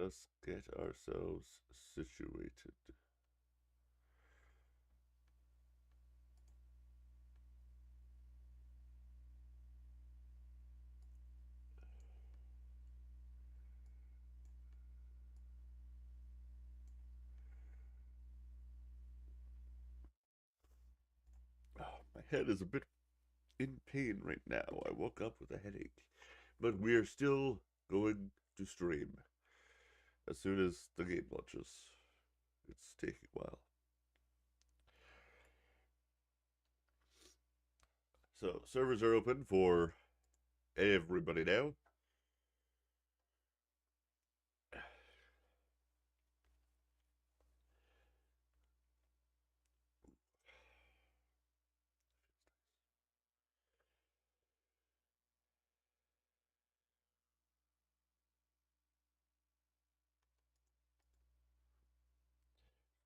Let's get ourselves situated. Oh, my head is a bit in pain right now. I woke up with a headache. But we are still going to stream as soon as the game launches. It's taking a while. So, servers are open for everybody now.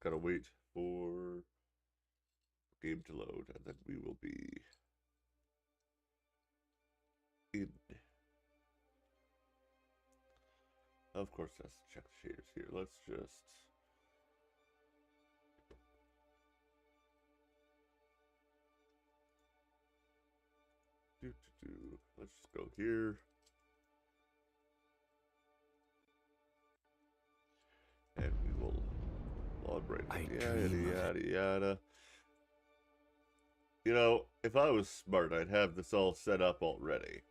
Gotta wait for the game to load, and then we will be in. Of course, let's check the shaders here. Let's just. Let's just go here. And we will log right in. Yada, yada. You know, if I was smart, I'd have this all set up already.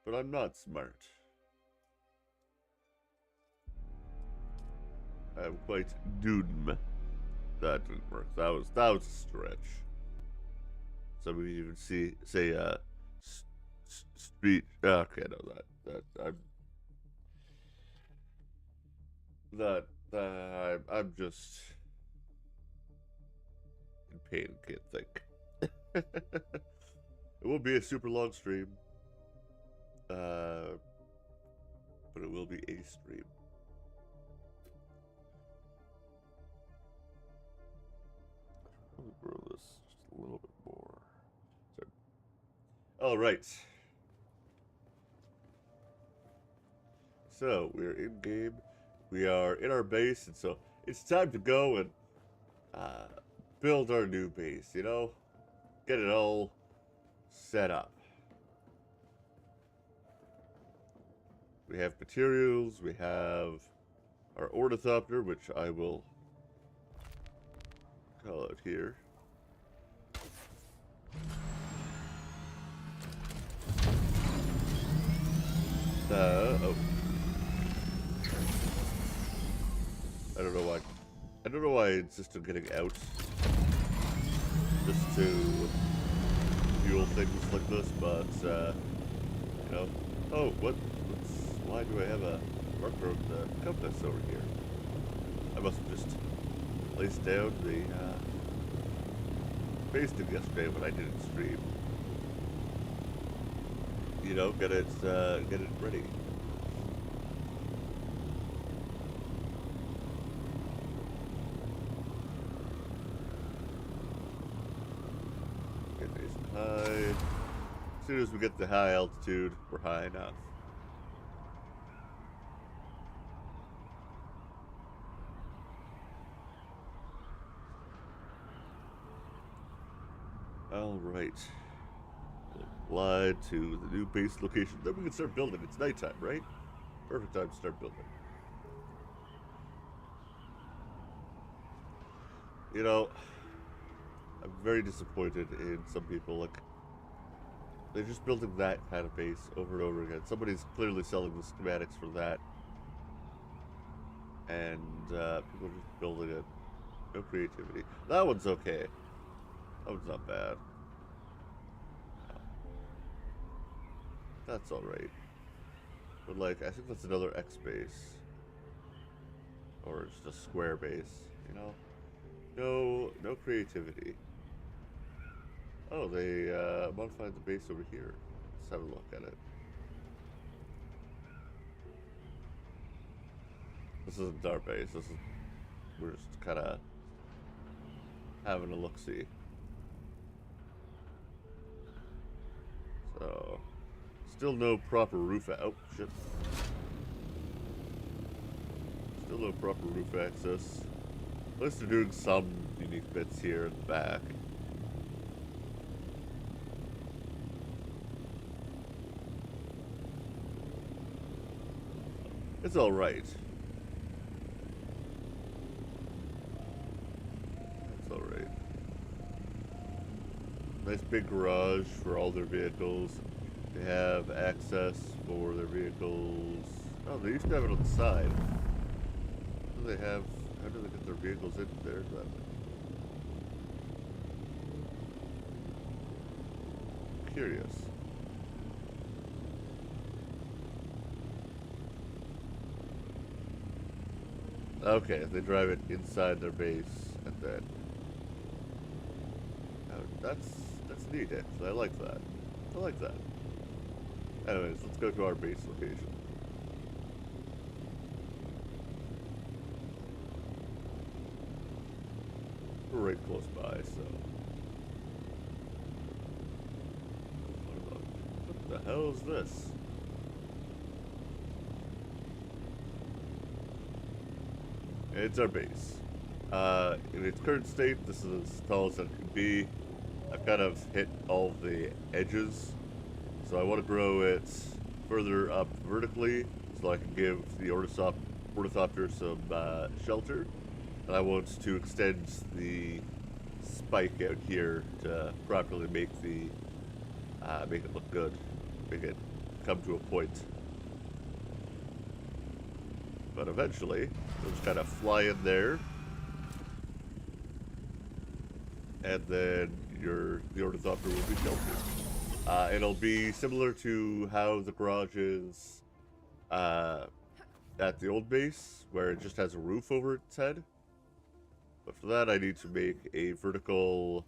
But I'm not smart. I'm quite Dune. That didn't work. That was a stretch. Some of you even say street. Okay, no, I'm just in pain. Can't think. It won't be a super long stream, but it will be a stream. Let me grow this just a little bit more. Sorry. All right. So we're in game. We are in our base, and so it's time to go and build our new base. You know, get it all set up. We have materials. We have our ornithopter, which I will call out here. Oh. I don't know why I insist on getting out. Just to fuel things like this, but, you know. Oh, why do I have a marker of the compass over here? I must have just placed down the, pasted yesterday when I didn't stream. You know, get it ready. Get nice and high. As soon as we get to high altitude, we're high enough. All right. Applied to the new base location. Then we can start building. It's nighttime, right? Perfect time to start building. You know, I'm very disappointed in some people. Like, they're just building that kind of base over and over again. Somebody's clearly selling the schematics for that. And people are just building it. No creativity. That one's okay. That one's not bad. That's alright. But, like, I think that's another X base. Or just a square base, you know? No creativity. Oh, they modified the base over here. Let's have a look at it. This isn't our base. We're just kind of having a look-see. So, still no proper roof out. Oh, shit. Still no proper roof access. At least they're doing some unique bits here in the back. It's alright. It's alright. Nice big garage for all their vehicles. They have access for their vehicles. Oh, they used to have it on the side. What do they have? How do they get their vehicles in there then? Curious. Okay, they drive it inside their base and then. Oh, that's neat. Actually, I like that. I like that. Anyways, let's go to our base location. We're right close by, so. What the hell is this? It's our base. In its current state, this is as tall as it can be. I've kind of hit all the edges, so I want to grow it further up vertically so I can give the ornithopter some shelter. And I want to extend the spike out here to properly make make it look good, make it come to a point. But eventually, it'll just kind of fly in there, and then the ornithopter will be sheltered. It'll be similar to how the garage is at the old base, where it just has a roof over its head. But for that, I need to make a vertical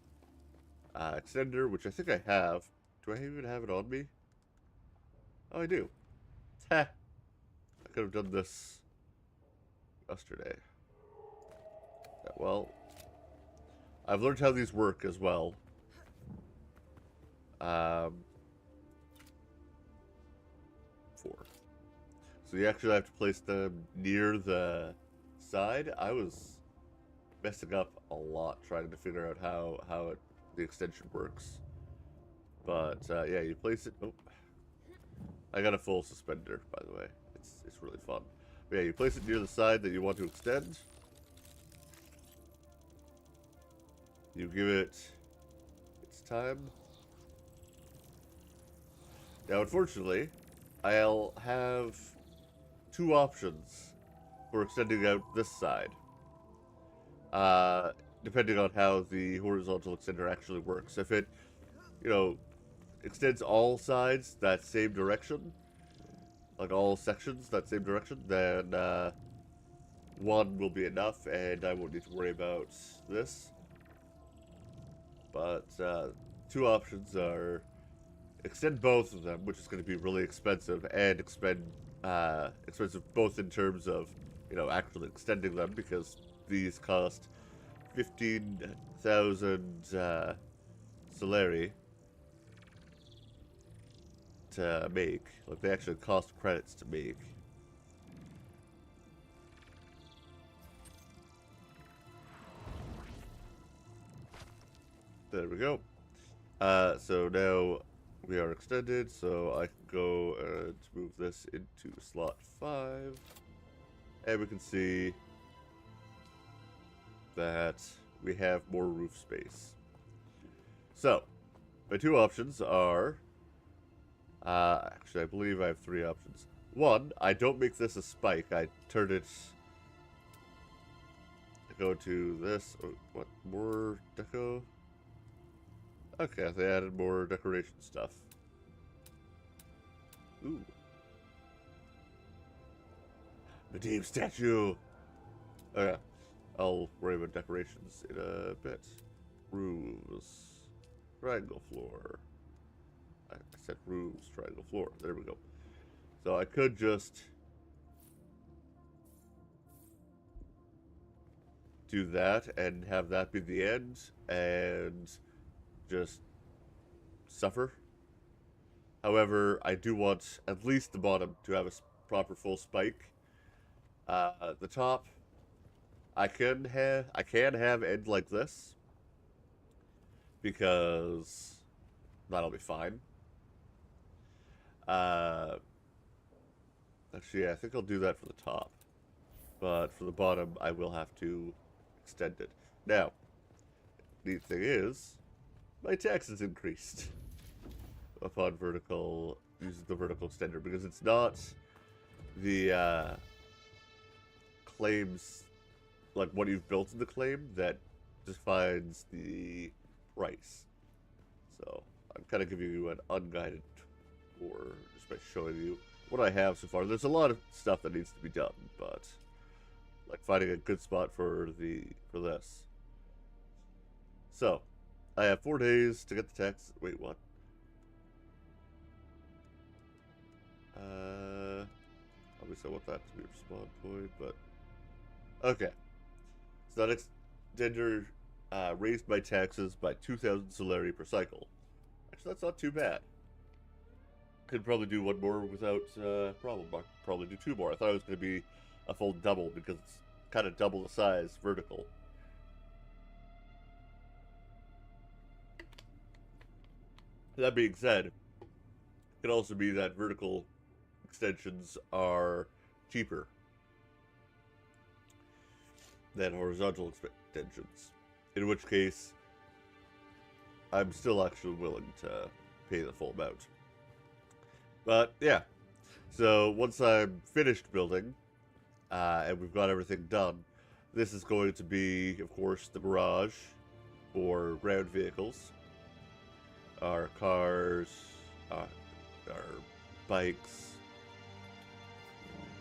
extender, which I think I have. Do I even have it on me? Oh, I do. Ha! I could have done this yesterday. Yeah, well, I've learned how these work as well. Four. So you actually have to place them near the side. I was messing up a lot trying to figure out how the extension works. But yeah, you place it. Oh, I got a full suspender, by the way. It's really fun. But yeah, you place it near the side that you want to extend. You give it its time. Now, unfortunately, I'll have two options for extending out this side. Depending on how the horizontal extender actually works. If it, extends all sides that same direction, like all sections that same direction, then one will be enough and I won't need to worry about this. But two options are extend both of them, which is going to be really expensive, and expensive both in terms of, actually extending them, because these cost 15,000 Solari to make. Like, they actually cost credits to make. There we go. So now we are extended, so I can go and move this into slot 5. And we can see that we have more roof space. So, my two options are... actually, I believe I have three options. One, I don't make this a spike. I turn it... I go to this... Oh, what? More deco? Okay, they added more decoration stuff. Ooh. Medivh statue! Oh yeah, I'll worry about decorations in a bit. Roofs. Triangle floor. I said roofs, triangle floor. There we go. So I could just do that and have that be the end and just suffer. However, I do want at least the bottom to have a proper full spike. The top, I can have end like this because that'll be fine. Uh, Actually, yeah, I think I'll do that for the top, but for the bottom, I will have to extend it. Now, neat thing is, my taxes increased upon vertical using the vertical extender because it's not the claims like what you've built in the claim that defines the price. So I'm kind of giving you an unguided tour just by showing you what I have so far. There's a lot of stuff that needs to be done, but like finding a good spot for this. So I have 4 days to get the tax. Wait, what? Obviously I want that to be a spawn point, but okay. So that extender raised my taxes by 2,000 solari per cycle. Actually, that's not too bad. Could probably do one more without problem. I'll probably do two more. I thought it was going to be a full double because it's kind of double the size vertical. That being said, it could also be that vertical extensions are cheaper than horizontal extensions. In which case, I'm still actually willing to pay the full amount. But yeah, so once I'm finished building, and we've got everything done, this is going to be, of course, the garage for ground vehicles. Our cars, our bikes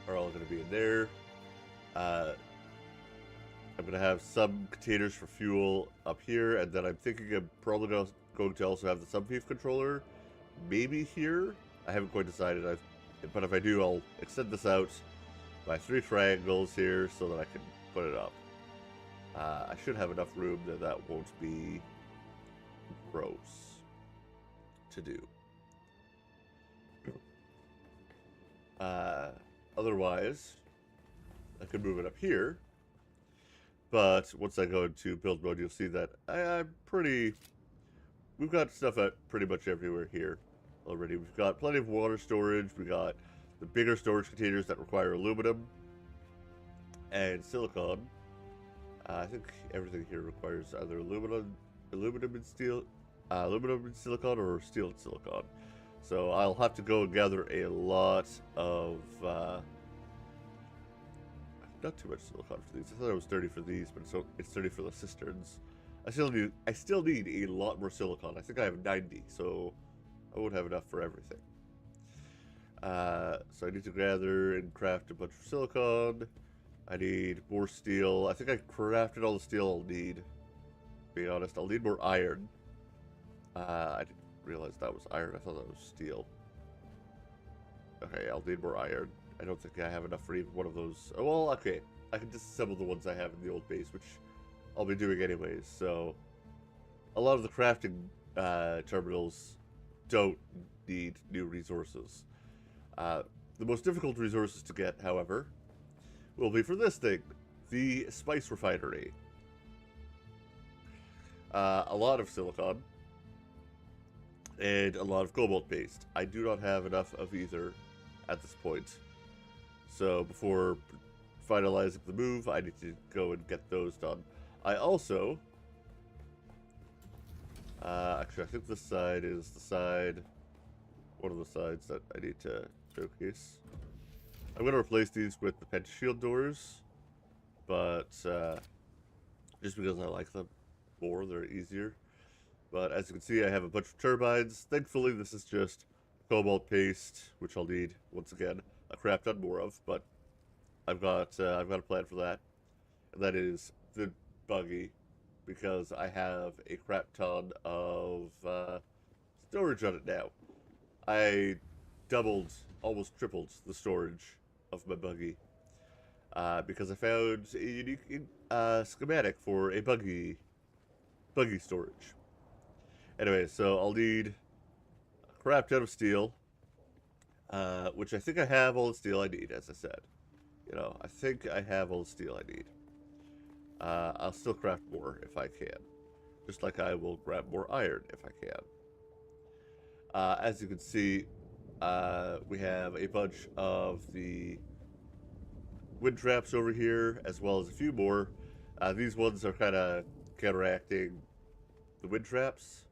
are all going to be in there. I'm going to have some containers for fuel up here, and then I'm thinking I'm probably going to also have the subwoofer controller, maybe here. I haven't quite decided, but if I do, I'll extend this out by 3 triangles here so that I can put it up. I should have enough room that won't be gross to do. Otherwise, I could move it up here. But once I go into build mode, you'll see that we've got stuff at pretty much everywhere here already. We've got plenty of water storage. We got the bigger storage containers that require aluminum and silicon. I think everything here requires either aluminum and steel, aluminum and silicon, or steel and silicon. So I'll have to go and gather a lot of, not too much silicon for these. I thought it was 30 for these, but it's 30 for the cisterns. I still need a lot more silicon. I think I have 90, so I won't have enough for everything. So I need to gather and craft a bunch of silicon. I need more steel. I think I crafted all the steel I'll need. To be honest, I'll need more iron. I didn't realize that was iron. I thought that was steel. Okay, I'll need more iron. I don't think I have enough for even one of those. Oh, well, okay. I can disassemble the ones I have in the old base, which I'll be doing anyways. So, a lot of the crafting terminals don't need new resources. The most difficult resources to get, however, will be for this thing, the spice refinery. A lot of silicon and a lot of cobalt paste. I do not have enough of either at this point. So before finalizing the move, I need to go and get those done. I also, actually I think this side is one of the sides that I need to showcase. I'm going to replace these with the pentashield doors, but just because I like them more, they're easier. But as you can see, I have a bunch of turbines. Thankfully, this is just cobalt paste, which I'll need, once again, a crap ton more of, but I've got a plan for that. And that is the buggy, because I have a crap ton of storage on it now. I almost tripled the storage of my buggy, because I found a unique schematic for a buggy storage. Anyway, so I'll need a crap ton of steel, which I think I have all the steel I need, as I said. You know, I think I have all the steel I need. I'll still craft more if I can. Just like I will grab more iron if I can. As you can see, we have a bunch of the wind traps over here, as well as a few more. These ones are kind of counteracting the wind traps,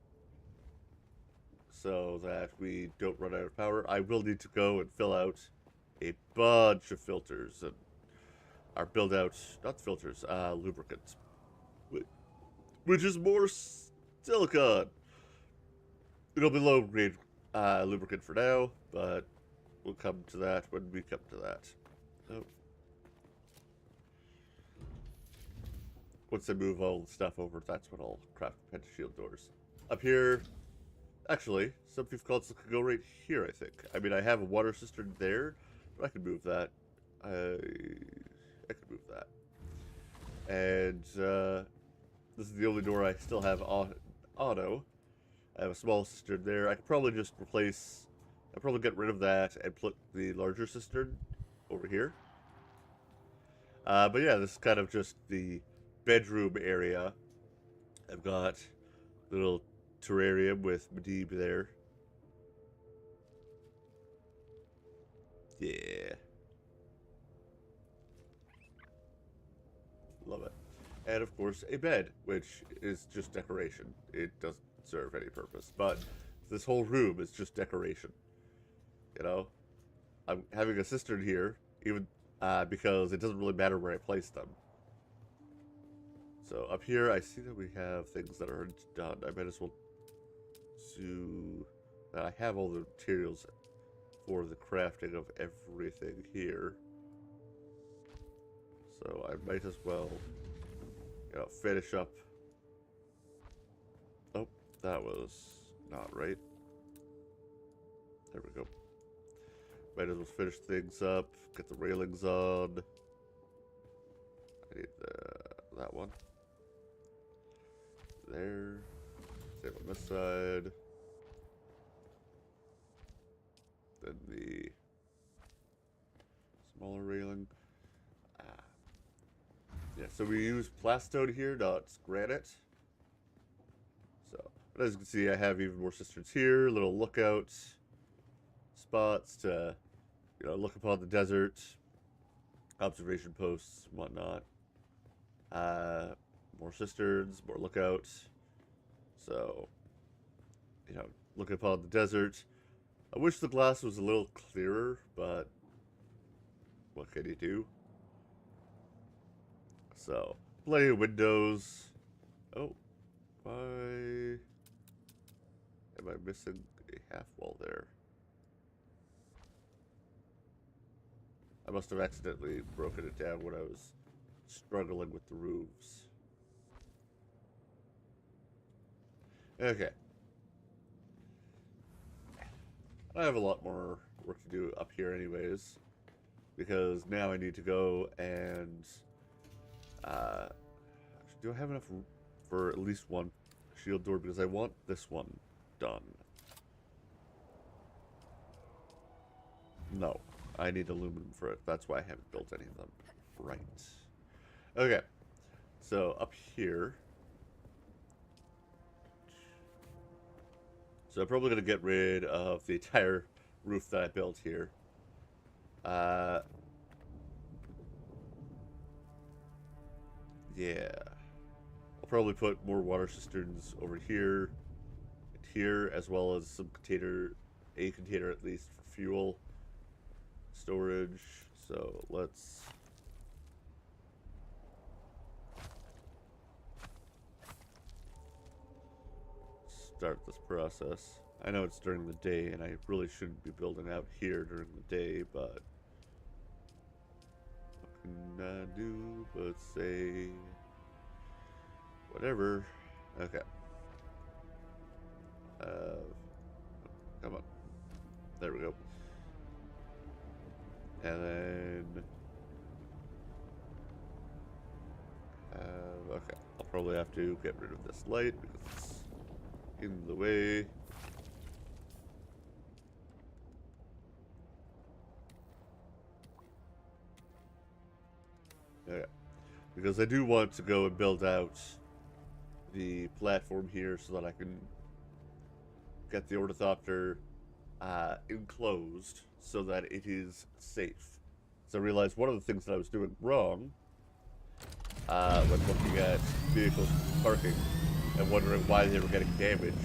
so that we don't run out of power. I will need to go and fill out a bunch of filters, and our build out, not filters, lubricants, which is more silicon. It'll be low grade lubricant for now, but we'll come to that when we come to that. Oh. Once I move all the stuff over, that's when I'll craft pentashield doors. Up here, actually, some people console could go right here, I think. I mean, I have a water cistern there, but I could move that. I could move that. And this is the only door I still have auto. I have a small cistern there. I could probably just replace... I'd probably get rid of that and put the larger cistern over here. But yeah, this is kind of just the bedroom area. I've got a little terrarium with Medivh there. Yeah. Love it. And of course, a bed, which is just decoration. It doesn't serve any purpose. But this whole room is just decoration. You know? I'm having a cistern here, even because it doesn't really matter where I place them. So up here, I see that we have things that aren't done. I might as well do that. I have all the materials for the crafting of everything here. So I might as well, you know, finish up. Oh, that was not right. There we go. Might as well finish things up. Get the railings on. I need that one. There. Same on this side. Then the smaller railing. Yeah, so we use plastone here, not granite. So, but as you can see, I have even more cisterns here, little lookout spots to, you know, look upon the desert, observation posts, whatnot. More cisterns, more lookouts. So, you know, looking upon the desert. I wish the glass was a little clearer, but what can you do? So, plenty of windows. Oh, why am I missing a half wall there? I must have accidentally broken it down when I was struggling with the roofs. Okay. I have a lot more work to do up here anyways, because now I need to go and actually, do I have enough for at least one shield door? Because I want this one done. No, I need aluminum for it. That's why I haven't built any of them. Right. Okay, so up here. So I'm probably going to get rid of the entire roof that I built here. Yeah. I'll probably put more water cisterns over here and here, as well as some a container at least for fuel storage. So let's start this process. I know it's during the day and I really shouldn't be building out here during the day, but what can I do but say whatever? Okay. Come on. There we go. And then okay. I'll probably have to get rid of this light because it's in the way. Yeah, because I do want to go and build out the platform here so that I can get the ornithopter enclosed so that it is safe. So I realized one of the things that I was doing wrong when looking at vehicles parking and wondering why they were getting damaged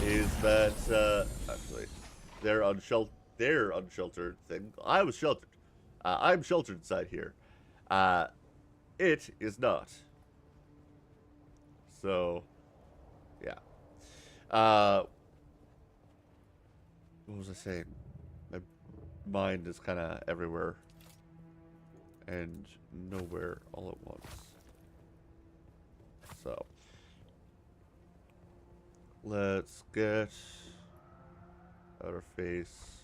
is that actually their unsheltered thing. I was sheltered. I'm sheltered inside here. Uh, it is not. So yeah. Uh, what was I saying? My mind is kind of everywhere and nowhere all at once. So let's get outer face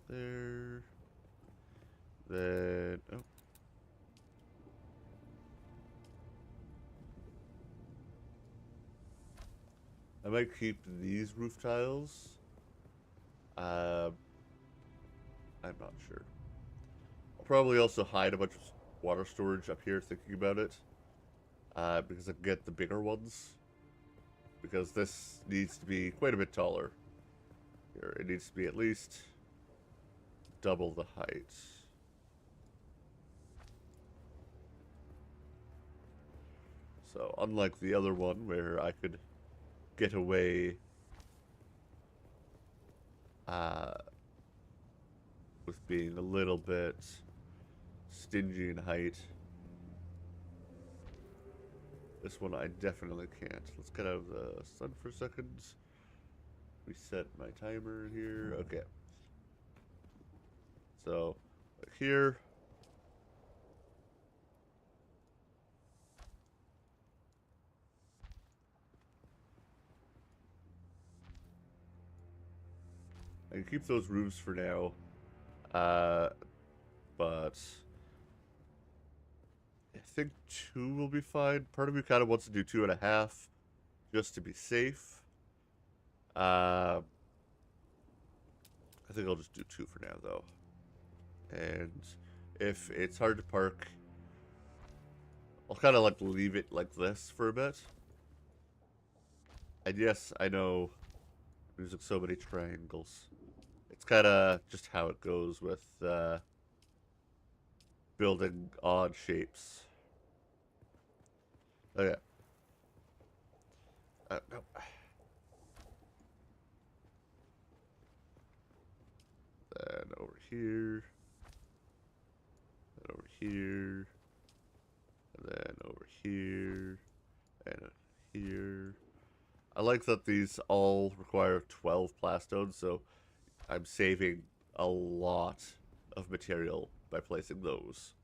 there. Then oh, I might keep these roof tiles. Uh, I'm not sure. I'll probably also hide a bunch of water storage up here, thinking about it, because I can get the bigger ones. Because this needs to be quite a bit taller. Here, it needs to be at least double the height. So, unlike the other one where I could get away uh, with being a little bit stingy in height, this one I definitely can't. Let's get out of the sun for a second. Reset my timer here. Okay. So, like here. I can keep those roofs for now. But I think 2 will be fine. Part of me kind of wants to do 2.5 just to be safe. I think I'll just do 2 for now, though. And if it's hard to park, I'll kind of like leave it like this for a bit. And yes, I know there's like so many triangles. It's kind of just how it goes with building odd shapes. Oh yeah. No. Then over here. Then over here. And then over here. And here. I like that these all require 12 plastones, so I'm saving a lot of material by placing those.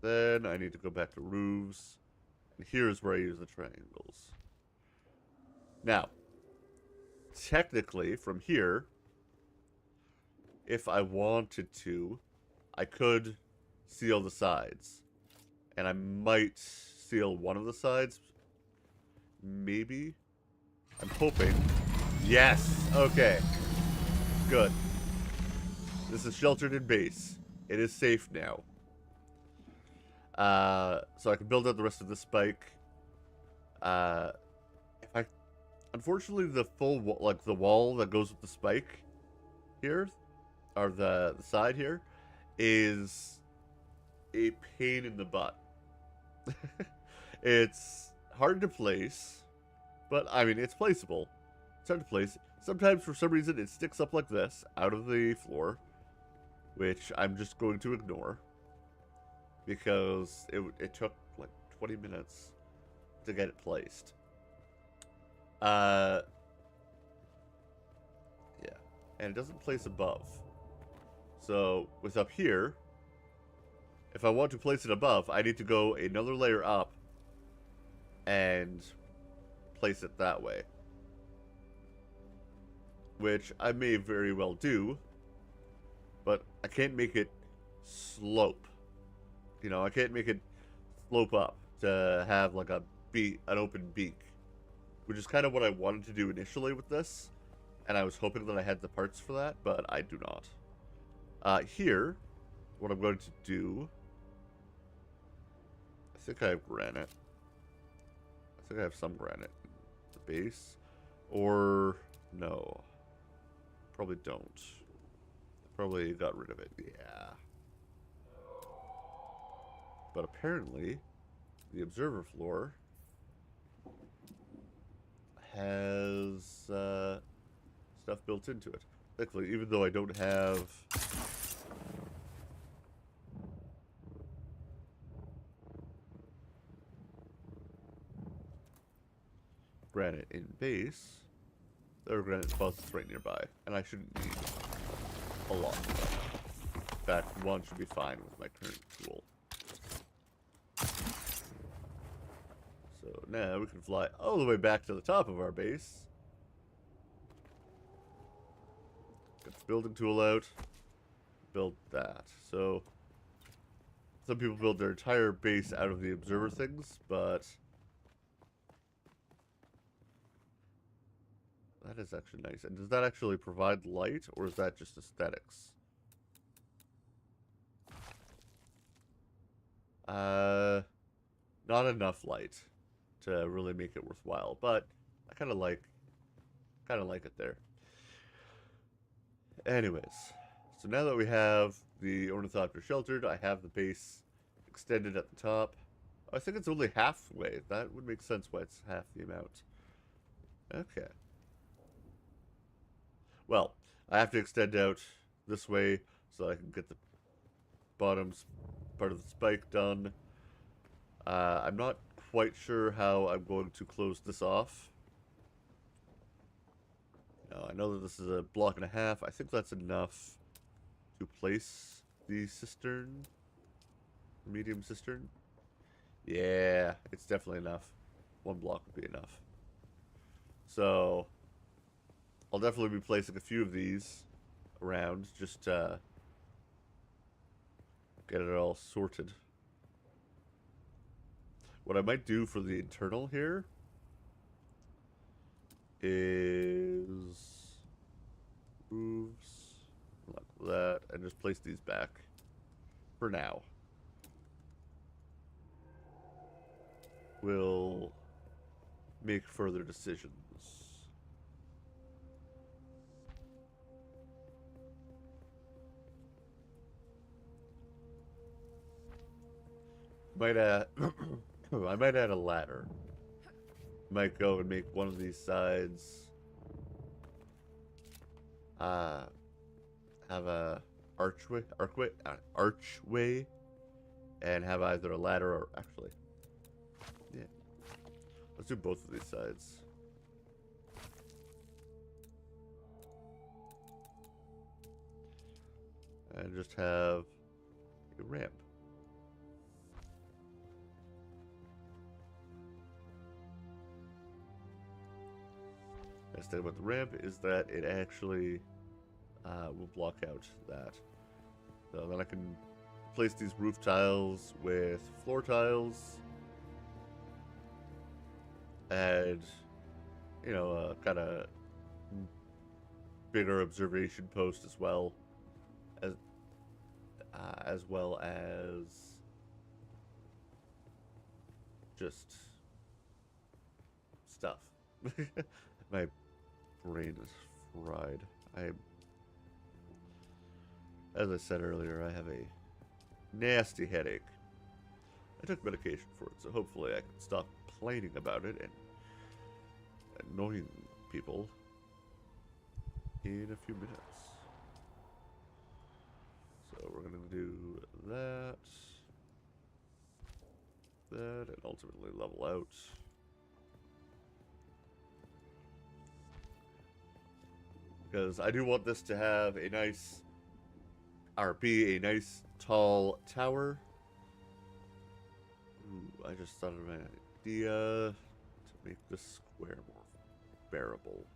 Then I need to go back to roofs. And here's where I use the triangles. Now, technically, from here, if I wanted to, I could seal the sides. And I might seal one of the sides. Maybe. I'm hoping. Yes! Okay. Good. This is sheltered in base. It is safe now. So I can build out the rest of the spike. If I... Unfortunately, the full... Like, the wall that goes with the spike here, or the side here, is a pain in the butt. It's hard to place, but, I mean, it's placeable. It's hard to place. Sometimes, for some reason, it sticks up like this, out of the floor, which I'm just going to ignore, because it took, like, 20 minutes to get it placed. Yeah. And it doesn't place above. So, with up here, if I want to place it above, I need to go another layer up and place it that way. Which I may very well do, but I can't make it slope. You know, I can't make it slope up to have like an open beak, which is kind of what I wanted to do initially with this, and I was hoping that I had the parts for that, but I do not. Here, what I'm going to do, I think I have granite. I think I have some granite in the base, or no, probably don't. Probably got rid of it, yeah. But apparently, the observer floor has stuff built into it. Thankfully, even though I don't have granite in base, there are granite deposits right nearby, and I shouldn't need a lot of them. In fact, one should be fine with my current tool. So now we can fly all the way back to the top of our base. Get the building tool out. Build that. So some people build their entire base out of the observer things, but that is actually nice. And does that actually provide light, or is that just aesthetics? Not enough light to really make it worthwhile, but I kind of like it there. Anyways, so now that we have the ornithopter sheltered, I have the base extended at the top. I think it's only halfway. That would make sense why it's half the amount. Okay. Well, I have to extend out this way so I can get the bottom part of the spike done. I'm not quite sure how I'm going to close this off. Now, I know that this is a block and a half. I think that's enough to place the cistern. Medium cistern. Yeah, it's definitely enough. One block would be enough. So, I'll definitely be placing a few of these around just to get it all sorted. What I might do for the internal here is moves like that and just place these back for now. We'll make further decisions. Might I might add a ladder. Might go and make one of these sides have a archway, and have either a ladder or actually, yeah. Let's do both of these sides. And just have a ramp. Nice thing about the ramp is that it actually will block out that. So then I can place these roof tiles with floor tiles. And, you know, a kind of bigger observation post as well. As well as just stuff. My brain is fried. As I said earlier, I have a nasty headache. I took medication for it, so hopefully I can stop complaining about it and annoying people in a few minutes. So we're going to do that, and ultimately level out. Because I do want this to have a nice, or be a nice tall tower. Ooh, I just thought of an idea to make this square more bearable.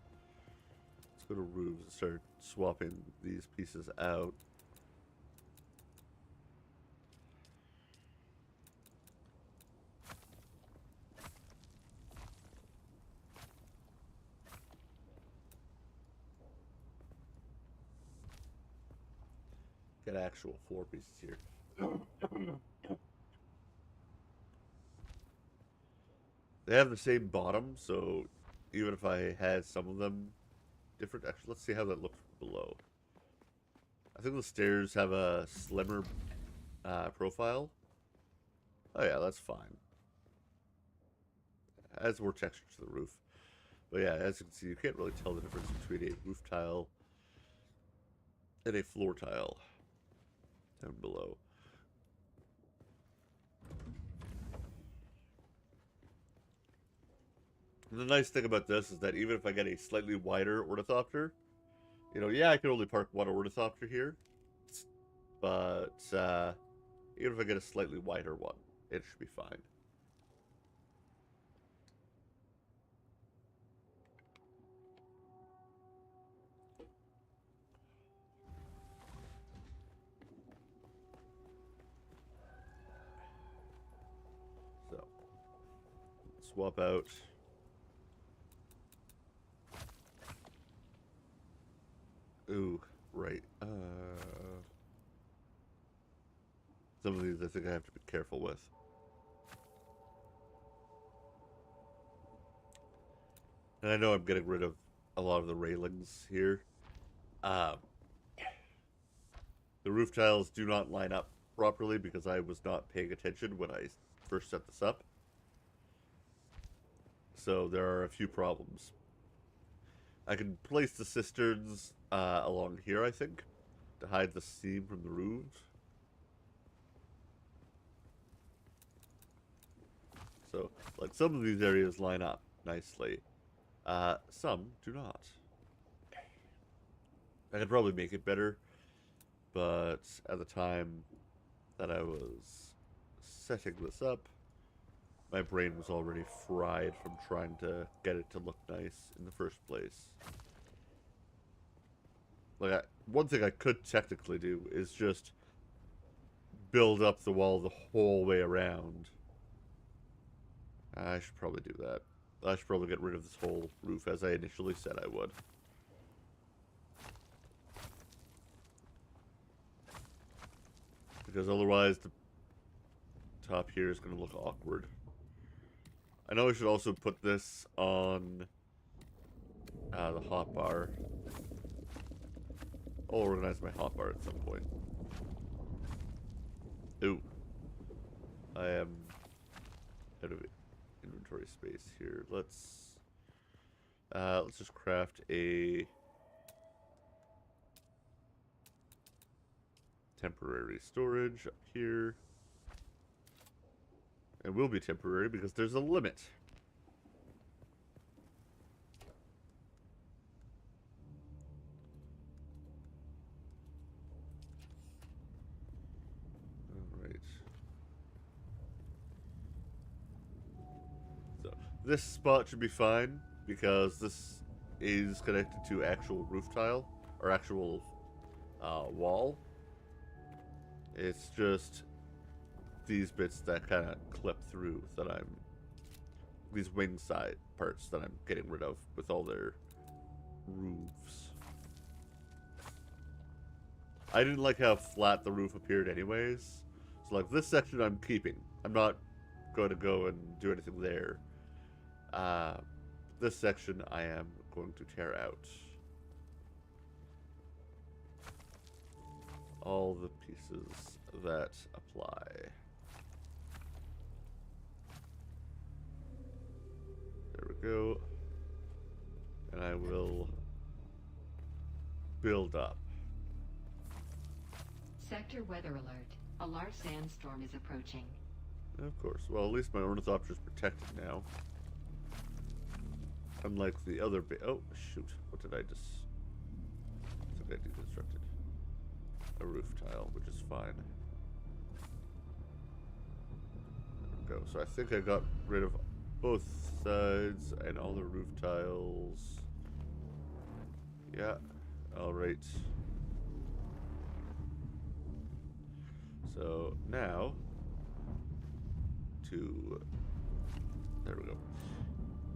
Let's go to roofs and start swapping these pieces out. get actual floor pieces here. They have the same bottom, so even if I had some of them different, actually, let's see how that looks below. I think the stairs have a slimmer profile. Oh yeah, that's fine. Adds more texture to the roof. But yeah, as you can see, you can't really tell the difference between a roof tile and a floor tile down below. And the nice thing about this is that even if I get a slightly wider ornithopter, you know, yeah, I can only park one ornithopter here, but even if I get a slightly wider one, it should be fine. So, swap out. Ooh, right. Some of these I think I have to be careful with. And I know I'm getting rid of a lot of the railings here. Um, the roof tiles do not line up properly because I was not paying attention when I first set this up. So there are a few problems. I can place the cisterns along here, I think, to hide the seam from the roofs. So, like, some of these areas line up nicely. Some do not. I could probably make it better, but at the time that I was setting this up, my brain was already fried from trying to get it to look nice in the first place. Like, one thing I could technically do is just build up the wall the whole way around. I should probably do that. I should probably get rid of this whole roof as I initially said I would. Because otherwise the top here is going to look awkward. I know I should also put this on the hotbar. I'll organize my hotbar at some point. Ooh. I am out of inventory space here. Let's just craft a temporary storage up here. It will be temporary because there's a limit. Alright. So, this spot should be fine because this is connected to actual roof tile, or actual wall. It's just these bits that kind of clip through that these wing side parts that I'm getting rid of with all their roofs. I didn't like how flat the roof appeared anyways. So like this section I'm keeping. I'm not going to go and do anything there. This section I am going to tear out. All the pieces that apply. There we go. And I will build up. Sector weather alert. A large sandstorm is approaching. Of course. Well, at least my ornithopter is protected now. Unlike the other oh, shoot. What did I just... I think I deconstructed. A roof tile, which is fine. There we go. So I think I got rid of both sides and all the roof tiles. Yeah. Alright. So now there we go.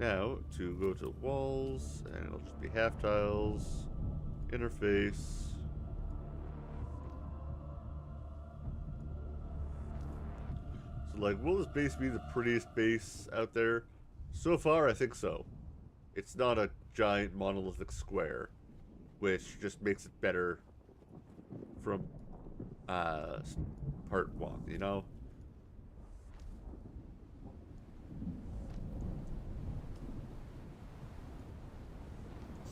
Now to go to walls, and it'll just be half tiles, interface, like, will this base be the prettiest base out there? So far, I think so. It's not a giant monolithic square, which just makes it better from part one, you know?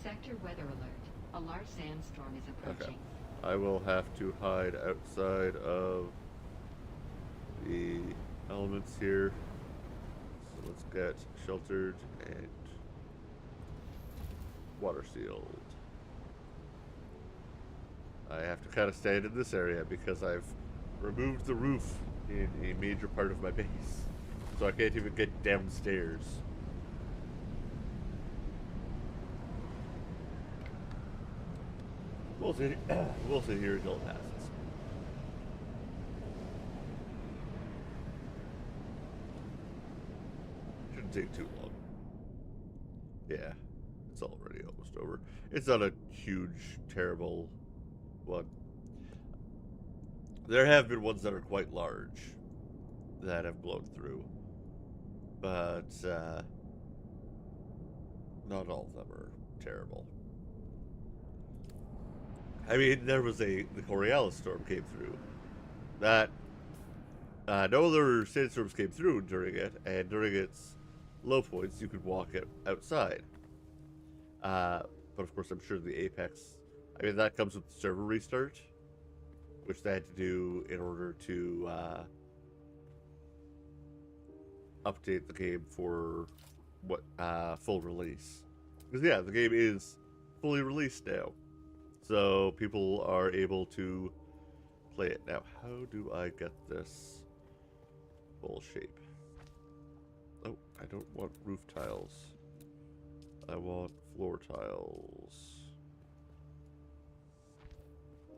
Sector weather alert. A large sandstorm is Okay. approaching. I will have to hide outside of the elements here. So let's get sheltered and water sealed. I have to kind of stand in this area because I've removed the roof in a major part of my base. So I can't even get downstairs. We'll sit, we'll sit here until it passes. Shouldn't take too long. Yeah, it's already almost over. It's not a huge, terrible one. There have been ones that are quite large that have blown through, but not all of them are terrible. I mean, there was the Coriolis storm came through. That no other sandstorms came through during it, and during its low points, you could walk it outside. But of course, I'm sure the Apex. I mean, that comes with the server restart, which they had to do in order to update the game for what full release. Because yeah, the game is fully released now, so people are able to play it now. How do I get this bowl shape? Oh, I don't want roof tiles. I want floor tiles.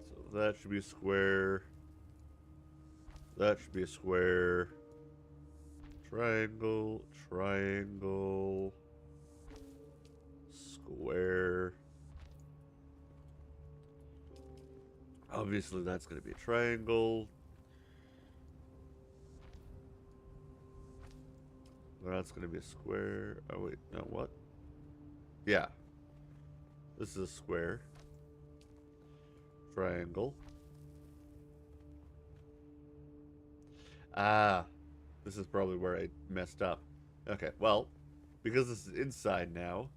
So that should be a square. That should be a square. Triangle, triangle, square. Obviously, that's going to be a triangle. That's going to be a square. Oh, wait. No, what? Yeah. This is a square. Triangle. Ah. This is probably where I messed up. Okay, well, because this is inside now,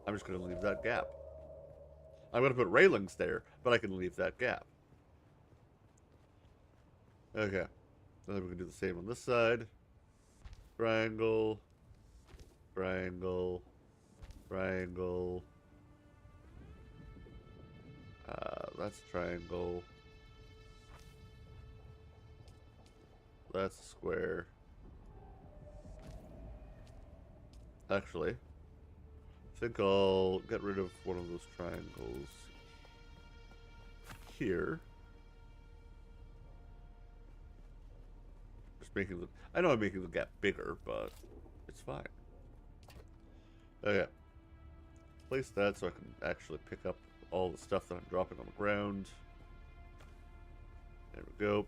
I'm just going to leave that gap. I'm going to put railings there, but I can leave that gap. Okay. Then we can do the same on this side. Triangle. Triangle. Triangle. That's triangle. That's a square. Actually, I think I'll get rid of one of those triangles here. Just making the... I know I'm making the gap bigger, but it's fine. Okay. Place that so I can actually pick up all the stuff that I'm dropping on the ground. There we go.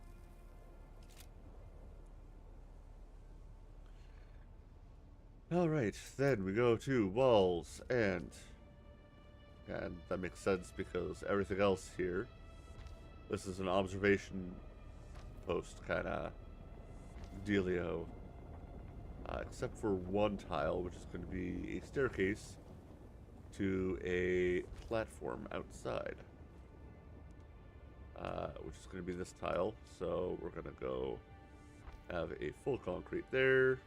Alright, then we go to walls, and that makes sense because everything else here, this is an observation post kind of dealio, except for one tile, which is going to be a staircase to a platform outside, which is going to be this tile, so we're going to go have a full concrete there.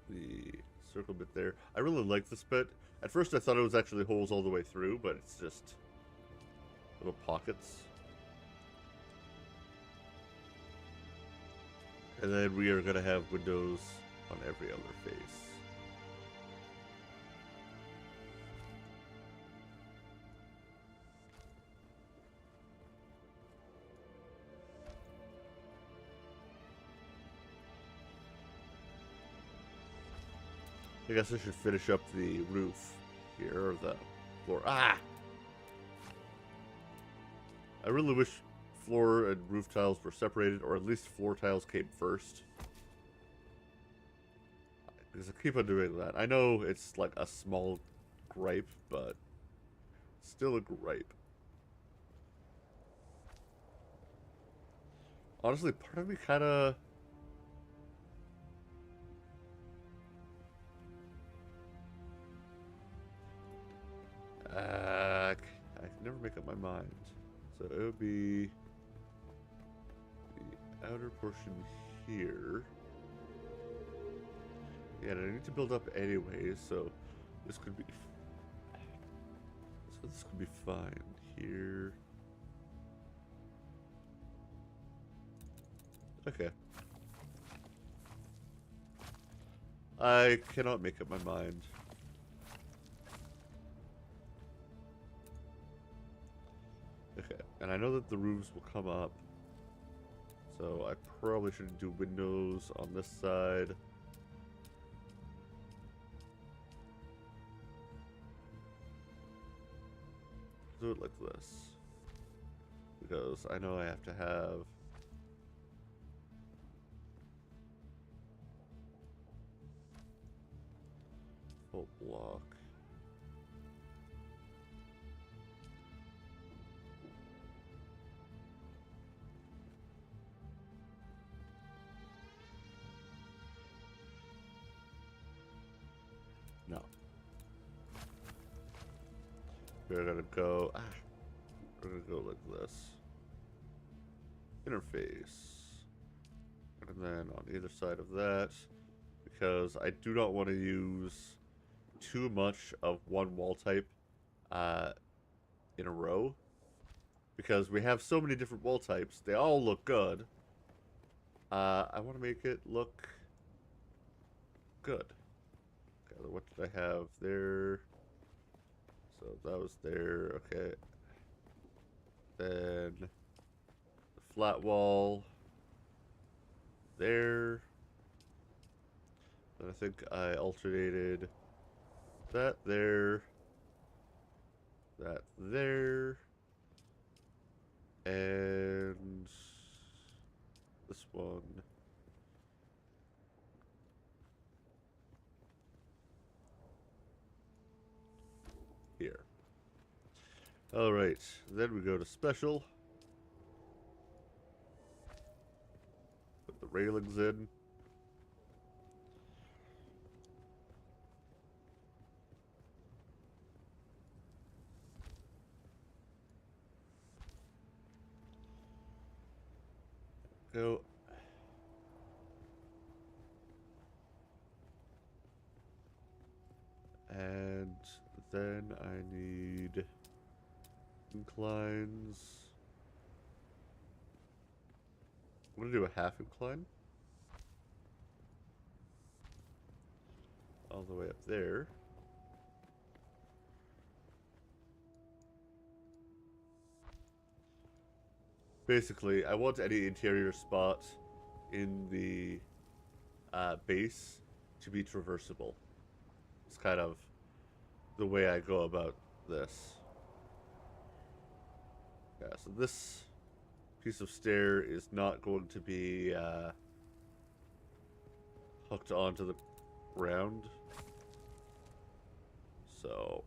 The circle bit there. I really like this bit. At first I thought it was actually holes all the way through, but it's just little pockets. And then we are going to have windows on every other face. I guess I should finish up the roof here, or the floor. Ah! I really wish floor and roof tiles were separated, or at least floor tiles came first. Because I keep on doing that. I know it's like a small gripe, but still a gripe. Honestly, part of me kind of... I can never make up my mind. So it would be the outer portion here. Yeah, and I need to build up anyways, so this could be... So this could be fine here. Okay. I cannot make up my mind. Okay, and I know that the roofs will come up. So I probably shouldn't do windows on this side. Do it like this. Because I know I have to have... full block. No. We're gonna go... we're gonna go like this. Interface. And then on either side of that, because I do not want to use too much of one wall type in a row. Because we have so many different wall types. They all look good. I want to make it look good. Okay, what did I have there? So that was there. Okay. Then the flat wall there. Then I think I alternated that there, that there, and this one. Here. Alright, then we go to special. Put the railings in. Go. And then I need inclines. I'm gonna do a half incline. All the way up there. Basically, I want any interior spot in the base to be traversable. It's kind of the way I go about this. Yeah, so this piece of stair is not going to be hooked onto the ground. So,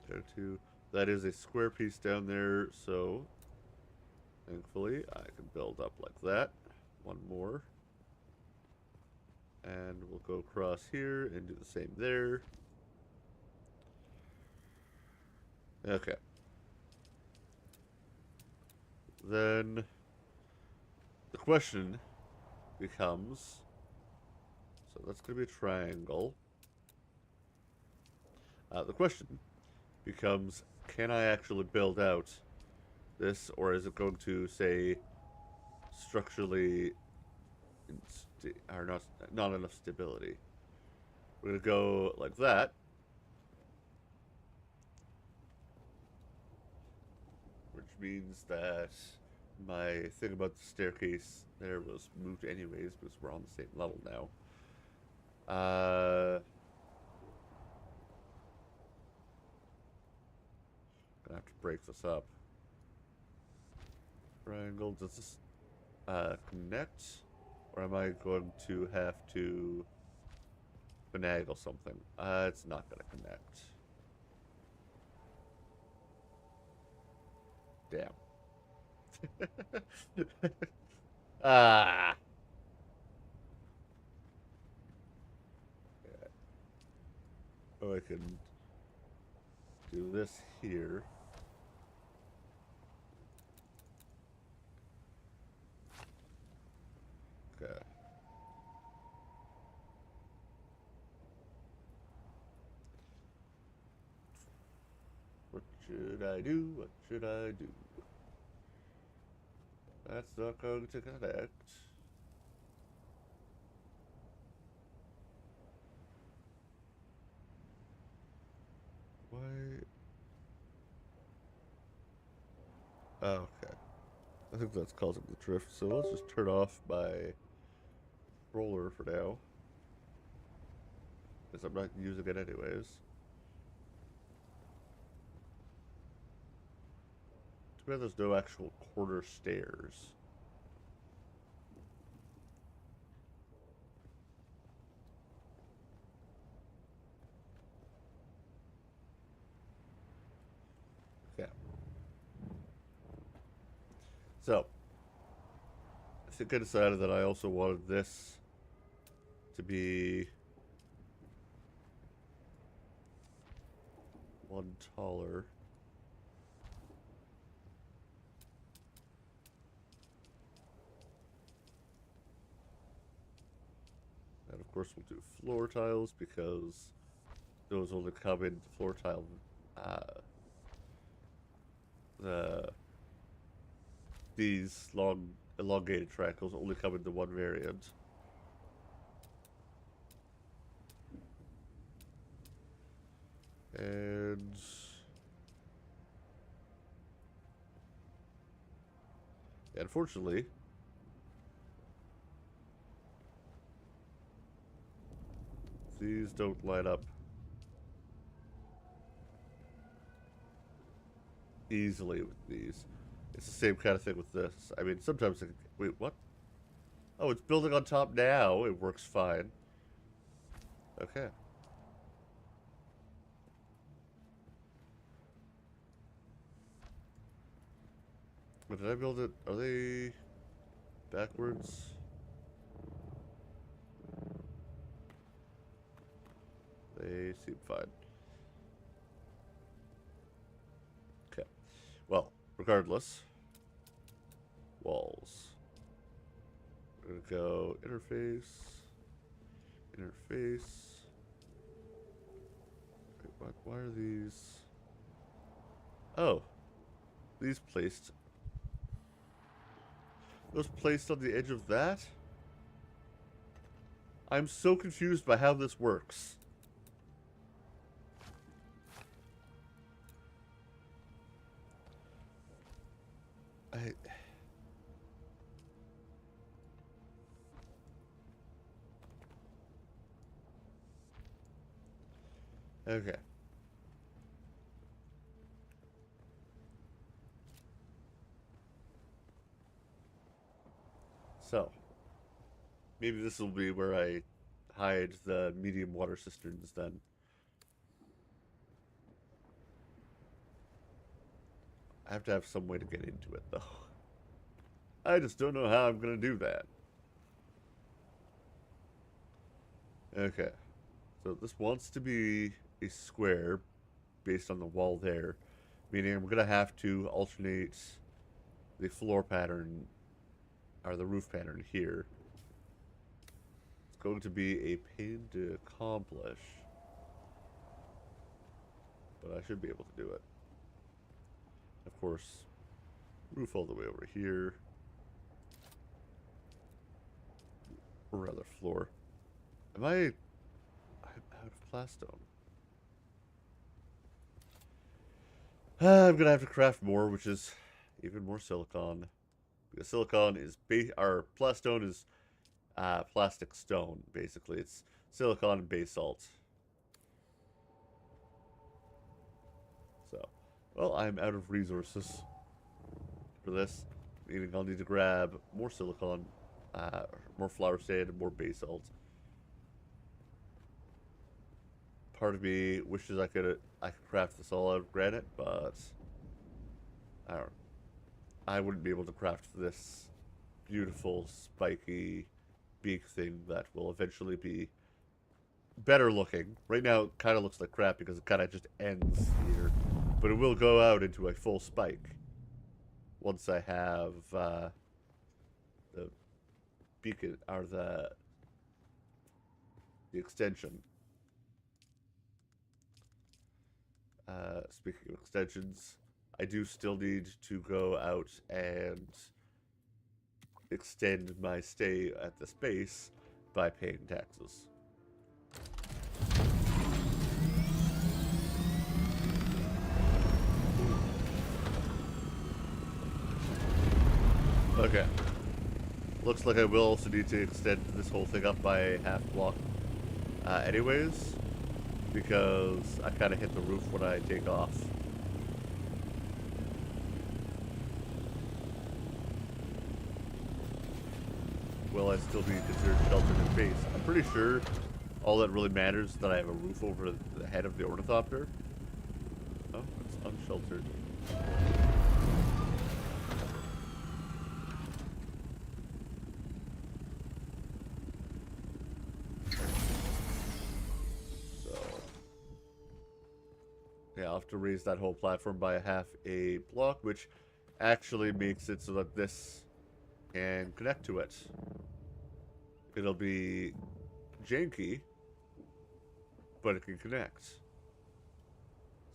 go to... That is a square piece down there, so thankfully I can build up like that. One more. And we'll go across here and do the same there. Okay. Then the question becomes, so that's going to be a triangle. The question becomes, can I actually build out this, or is it going to say structurally or not enough stability? We're gonna go like that, which means that my thing about the staircase there was moved anyways because we're on the same level now. I have to break this up. Triangle, does this connect? Or am I going to have to finagle something? It's not going to connect. Damn. Ah. Yeah. Oh, I can do this here. Okay. What should I do? What should I do? That's not going to connect. Why? Oh, okay. I think that's causing the drift, so let's just turn off my roller for now. Because I'm not using it anyways. Too bad there's no actual corner stairs. Okay. So, I think I decided that I also wanted this to be one taller. And of course we'll do floor tiles because those only come in floor tile. The these long elongated triangles only come in the one variant. And unfortunately, these don't line up easily with these. It's the same kind of thing with this. I mean, sometimes wait, what? Oh, it's building on top now. It works fine. Okay. But did I build it? Are they backwards? They seem fine. Okay. Well, regardless. Walls. We're gonna go interface. Interface. Wait, why are these? Oh. These placed. Those placed on the edge of that? I'm so confused by how this works. I... Okay. So, maybe this will be where I hide the medium water cisterns then. I have to have some way to get into it, though. I just don't know how I'm going to do that. Okay. So this wants to be a square based on the wall there, meaning I'm going to have to alternate the floor pattern or the roof pattern here. It's going to be a pain to accomplish, but I should be able to do it. Of course, roof all the way over here, or rather floor. I'm out of plastone. I'm gonna have to craft more, which is even more silicon. Because silicon is our plastone is plastic stone, basically. It's silicon and basalt. So Well, I'm out of resources for this. Meaning I'll need to grab more silicon, more flour sand, and more basalt. Part of me wishes I could craft this all out of granite, but I don't. I wouldn't be able to craft this beautiful spiky beak thing that will eventually be better looking. Right now, it kind of looks like crap because it kind of just ends here, but it will go out into a full spike once I have the beacon or the extension. Speaking of extensions, I do still need to go out and extend my stay at this base by paying taxes. Okay. Looks like I will also need to extend this whole thing up by a half block anyways, because I kind of hit the roof when I take off. Will I still be considered sheltered in base? I'm pretty sure all that really matters is that I have a roof over the head of the ornithopter. Oh, it's unsheltered. Yeah, I'll have to raise that whole platform by half a block, which actually makes it so that this can connect to it. It'll be janky, but it can connect.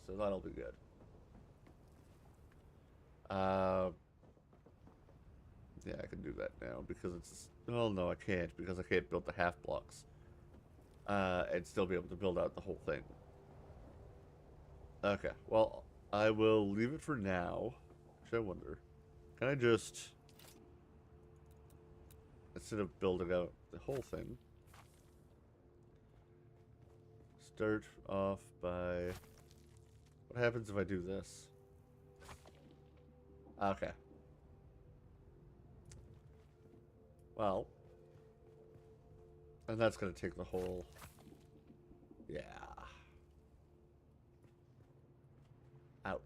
So that'll be good. Yeah, I can do that now because it's... Well, no, I can't because I can't build the half blocks. And still be able to build out the whole thing. Okay, well, I will leave it for now. Actually, I wonder. Can I just... Instead of building out the whole thing, start off by... What happens if I do this? Okay. Well... And that's going to take the whole... Yeah. Ouch.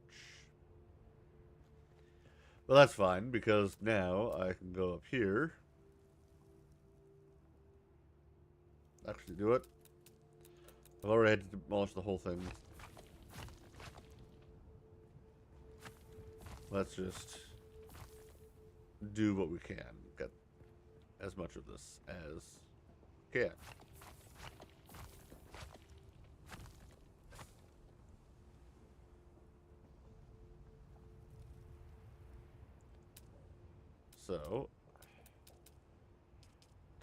Well, that's fine, because now I can go up here. Actually do it. I've already had to demolish the whole thing. Let's just do what we can. Get as much of this as we can. So,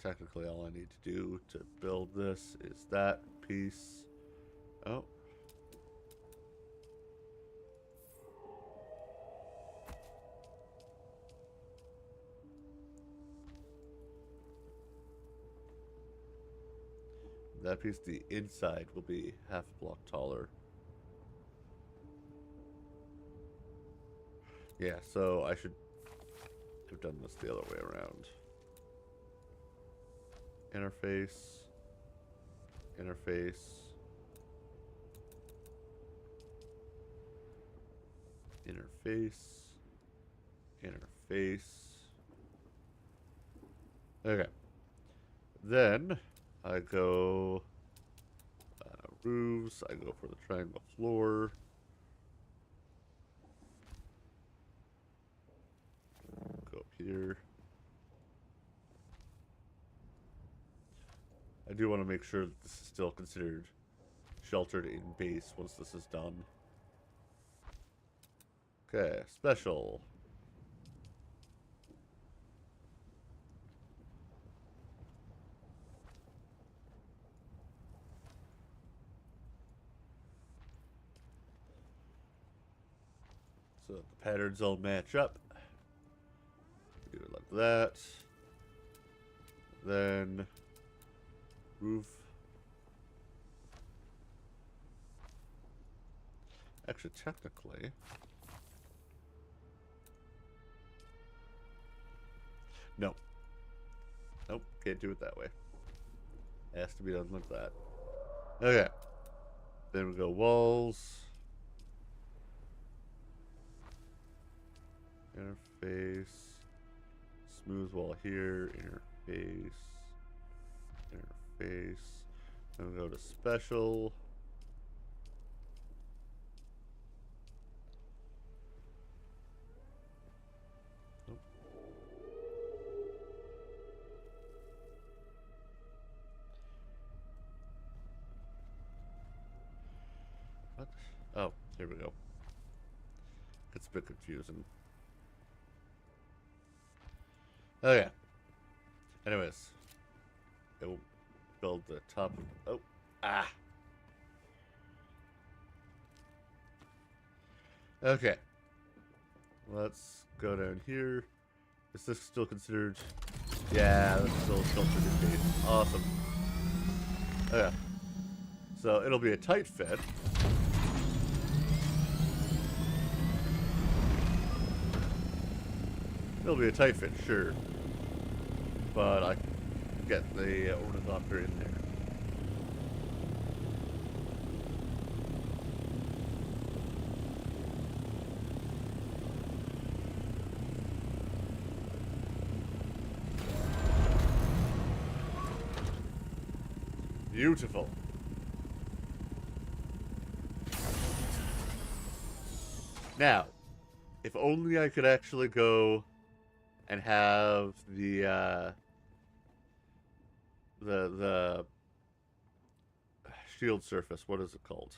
technically all I need to do to build this is that piece. Oh. That piece, the inside, will be half a block taller. Yeah, so I should have done this the other way around. Interface. Interface. Interface. Interface. Okay. Then I go roofs. I go for the triangle floor. Go up here. I do want to make sure that this is still considered sheltered in base once this is done. Okay, special. So the patterns all match up. Do it like that. Then roof. Actually, technically... No. Nope, can't do it that way. It has to be done like that. Okay. Then we go walls. Interface. Smooth wall here. Interface. Interface. Then we go to special. Nope. What? Oh, here we go. It's a bit confusing. Oh yeah. Anyways, it will build the top. Oh, ah. Okay. Let's go down here. Is this still considered? Yeah, that's still sculptured in base. Awesome. Okay. So it'll be a tight fit. It'll be a tight fit, sure. But I can get the ornithopter in there. Beautiful. Now, if only I could actually go and have the shield surface. What is it called?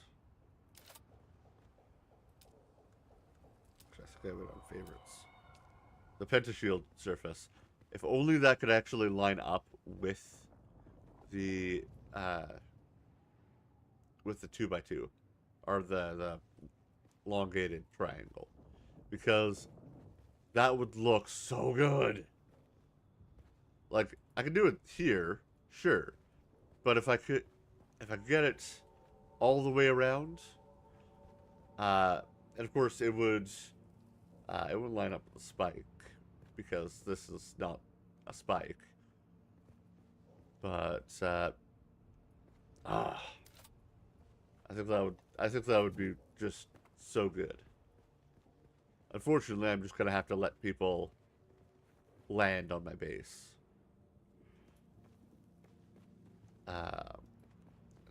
I think I have it on favorites. The pentashield surface. If only that could actually line up with the 2x2 or the elongated triangle, because that would look so good. Like, I could do it here, sure, but if I could get it all the way around, and of course it wouldn't line up with a spike, because this is not a spike. But I think that would be just so good. Unfortunately, I'm just gonna have to let people land on my base.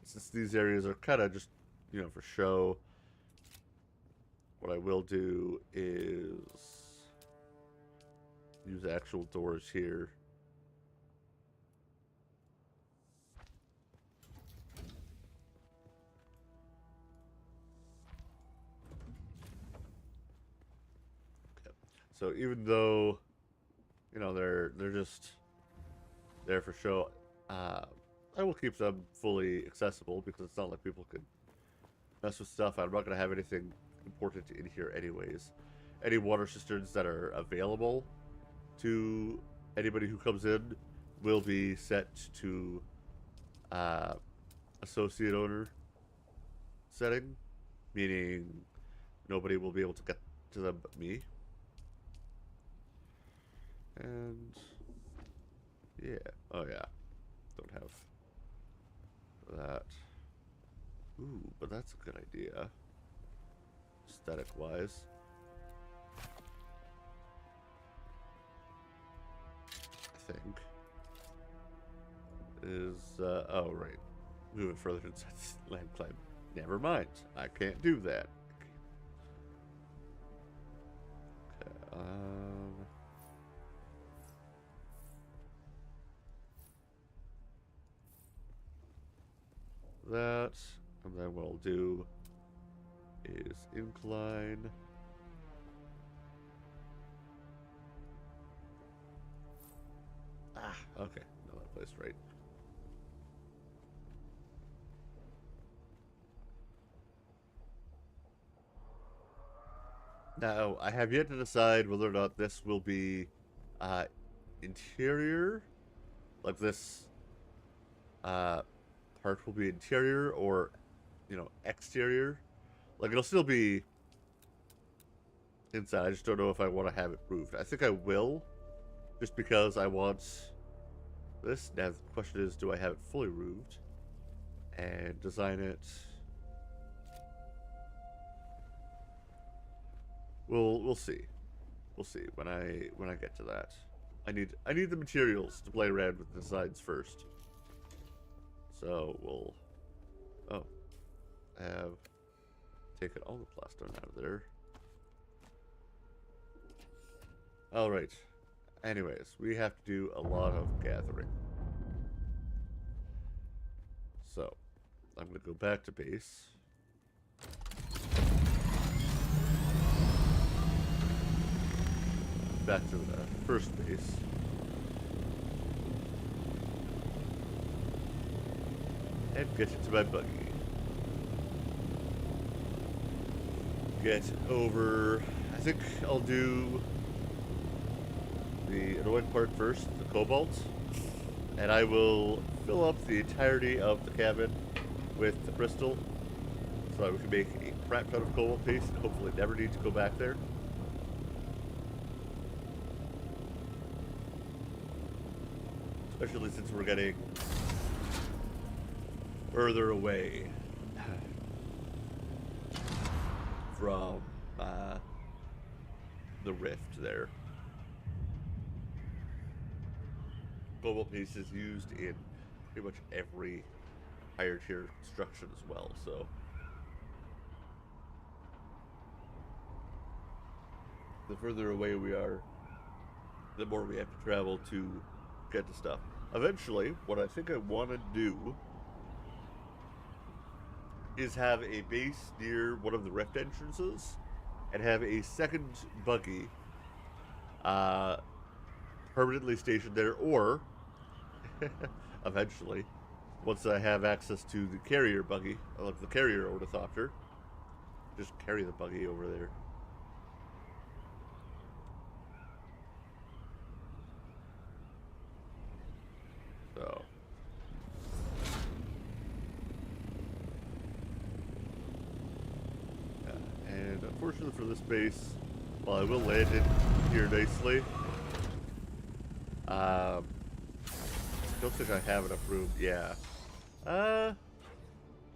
Since these areas are kind of just, for show, what I will do is use actual doors here. Okay. So even though, they're just there for show, I will keep them fully accessible, because it's not like people could mess with stuff. I'm not going to have anything important in here anyways. Any water cisterns that are available to anybody who comes in will be set to associate owner setting, meaning nobody will be able to get to them but me. And yeah, oh yeah, don't have that. Ooh, but that's a good idea, aesthetic wise. I think is oh right, move it further inside the land claim. Never mind, I can't do that. Okay, that, and then what I'll do is incline. Ah, okay, no, that placed right. Now, I have yet to decide whether or not this will be interior, like this part will be interior, or exterior, Like, it'll still be inside. I just don't know if I want to have it roofed. I think I will, just because I want this. Now, the question is, do I have it fully roofed and design it? We'll see. We'll see when I get to that. I need the materials to play around with the designs first. So we'll I have taken all the plastone out of there. Alright. Anyways, we have to do a lot of gathering. So, I'm going to go back to base. Back to the first base. And get into my buggy. Get over... I think I'll do the annoying part first, the cobalt. And I will fill up the entirety of the cabin with the crystal so that we can make a crap ton of cobalt paste and hopefully never need to go back there. Especially since we're getting further away from the rift there. Cobalt paste is used in pretty much every higher tier construction as well, so the further away we are, the more we have to travel to get to stuff. Eventually, what I think I want to do is have a base near one of the rift entrances and have a second buggy permanently stationed there, or eventually, once I have access to the carrier buggy, like the carrier ornithopter, just carry the buggy over there. So. Yeah, and unfortunately for this base, while I will land it here nicely, I don't think I have enough room. Yeah. I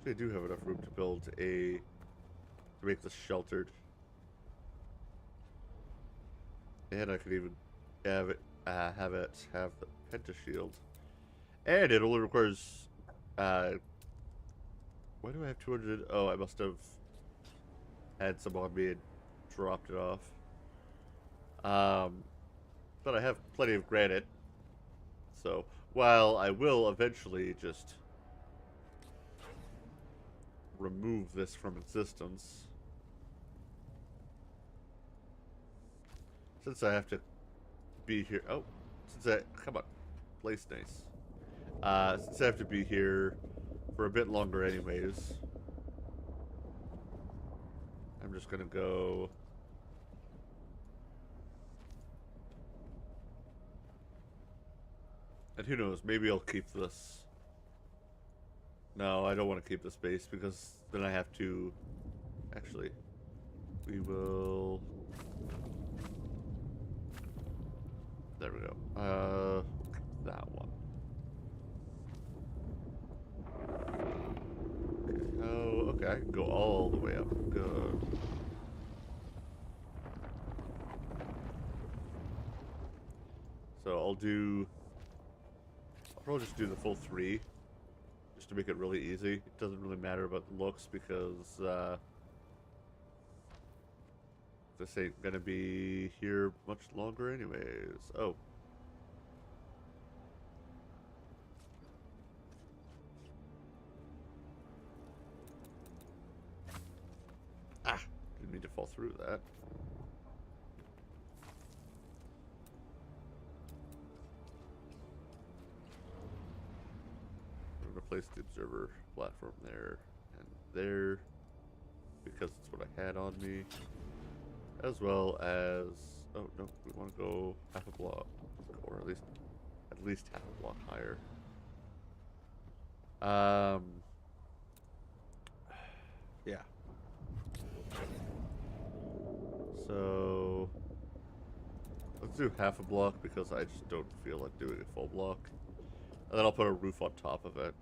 do have enough room to build to make this sheltered. And I could even have the penta shield. And it only requires, why do I have 200? Oh, I must have had some on me and dropped it off. But I have plenty of granite. So, while I will eventually just remove this from existence, since I have to be here, come on, place nice. Since I have to be here for a bit longer anyways, I'm just gonna go. And who knows, maybe I'll keep this. No, I don't want to keep this base because then I have to. Actually, we will. There we go. That one. Oh, okay, I can go all the way up. Good. So I'll probably just do the full 3, just to make it really easy. It doesn't really matter about the looks because this ain't gonna be here much longer anyways. Oh. Didn't mean to fall through that. I'm gonna place the observer platform there and there because it's what I had on me, as well as oh no, we want to go half a block, or at least half a block higher. Yeah. So let's do half a block because I just don't feel like doing a full block. And then I'll put a roof on top of it.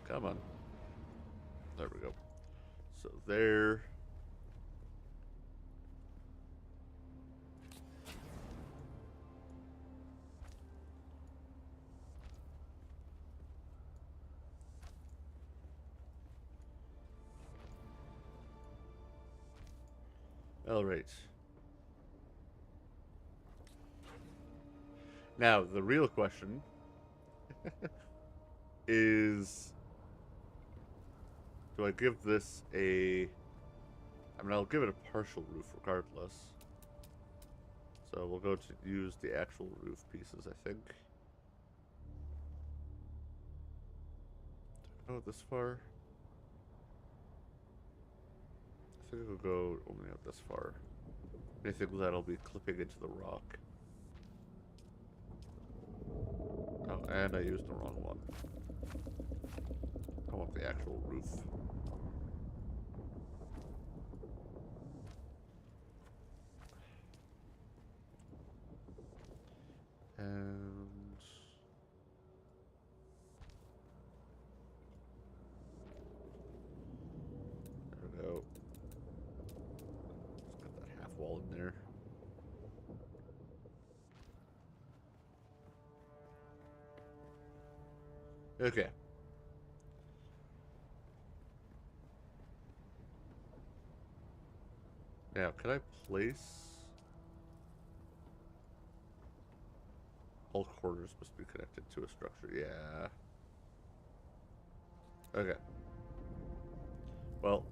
Come on. There we go. So there. All right. Now, the real question is, do I give this a... I mean, I'll give it a partial roof regardless. So we'll go to use the actual roof pieces, I think. Oh, this far? I think it'll go only out this far. I think that'll be clipping into the rock. Oh, and I used the wrong one. I want the actual roof. And... there we go. Just got that half wall in there. Okay. Now, can I place... all corners must be connected to a structure. Yeah. Okay. Well,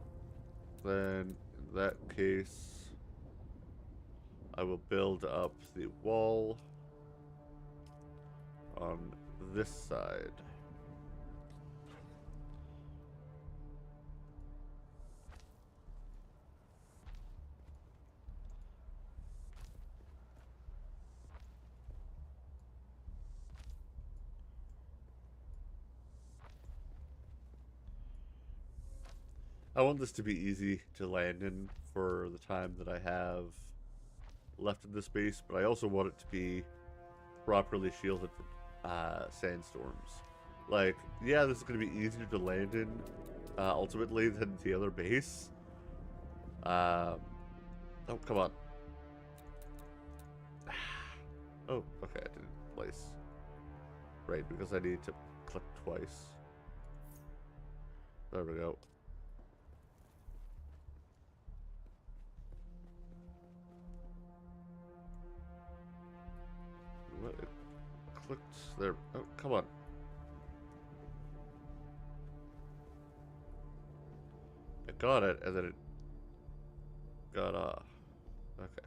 then in that case, I will build up the wall on this side. I want this to be easy to land in for the time that I have left in this base, but I also want it to be properly shielded from sandstorms. Like, yeah, this is going to be easier to land in ultimately than the other base. Oh, come on. Oh, okay, I didn't place. Right, because I need to click twice. There we go. What? It clicked there. Oh, come on. I got it, and then it got off. Okay.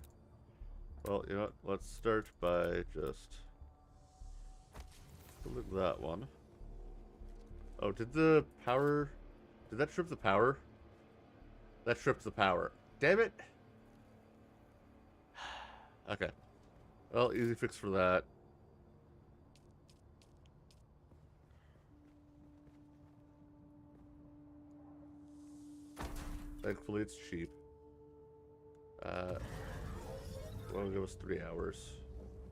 Well, you know what? Let's start by just filling that one. Oh, did the power... did that strip the power? That stripped the power. Damn it! Okay. Well, easy fix for that. Thankfully, it's cheap. Well, give us 3 hours.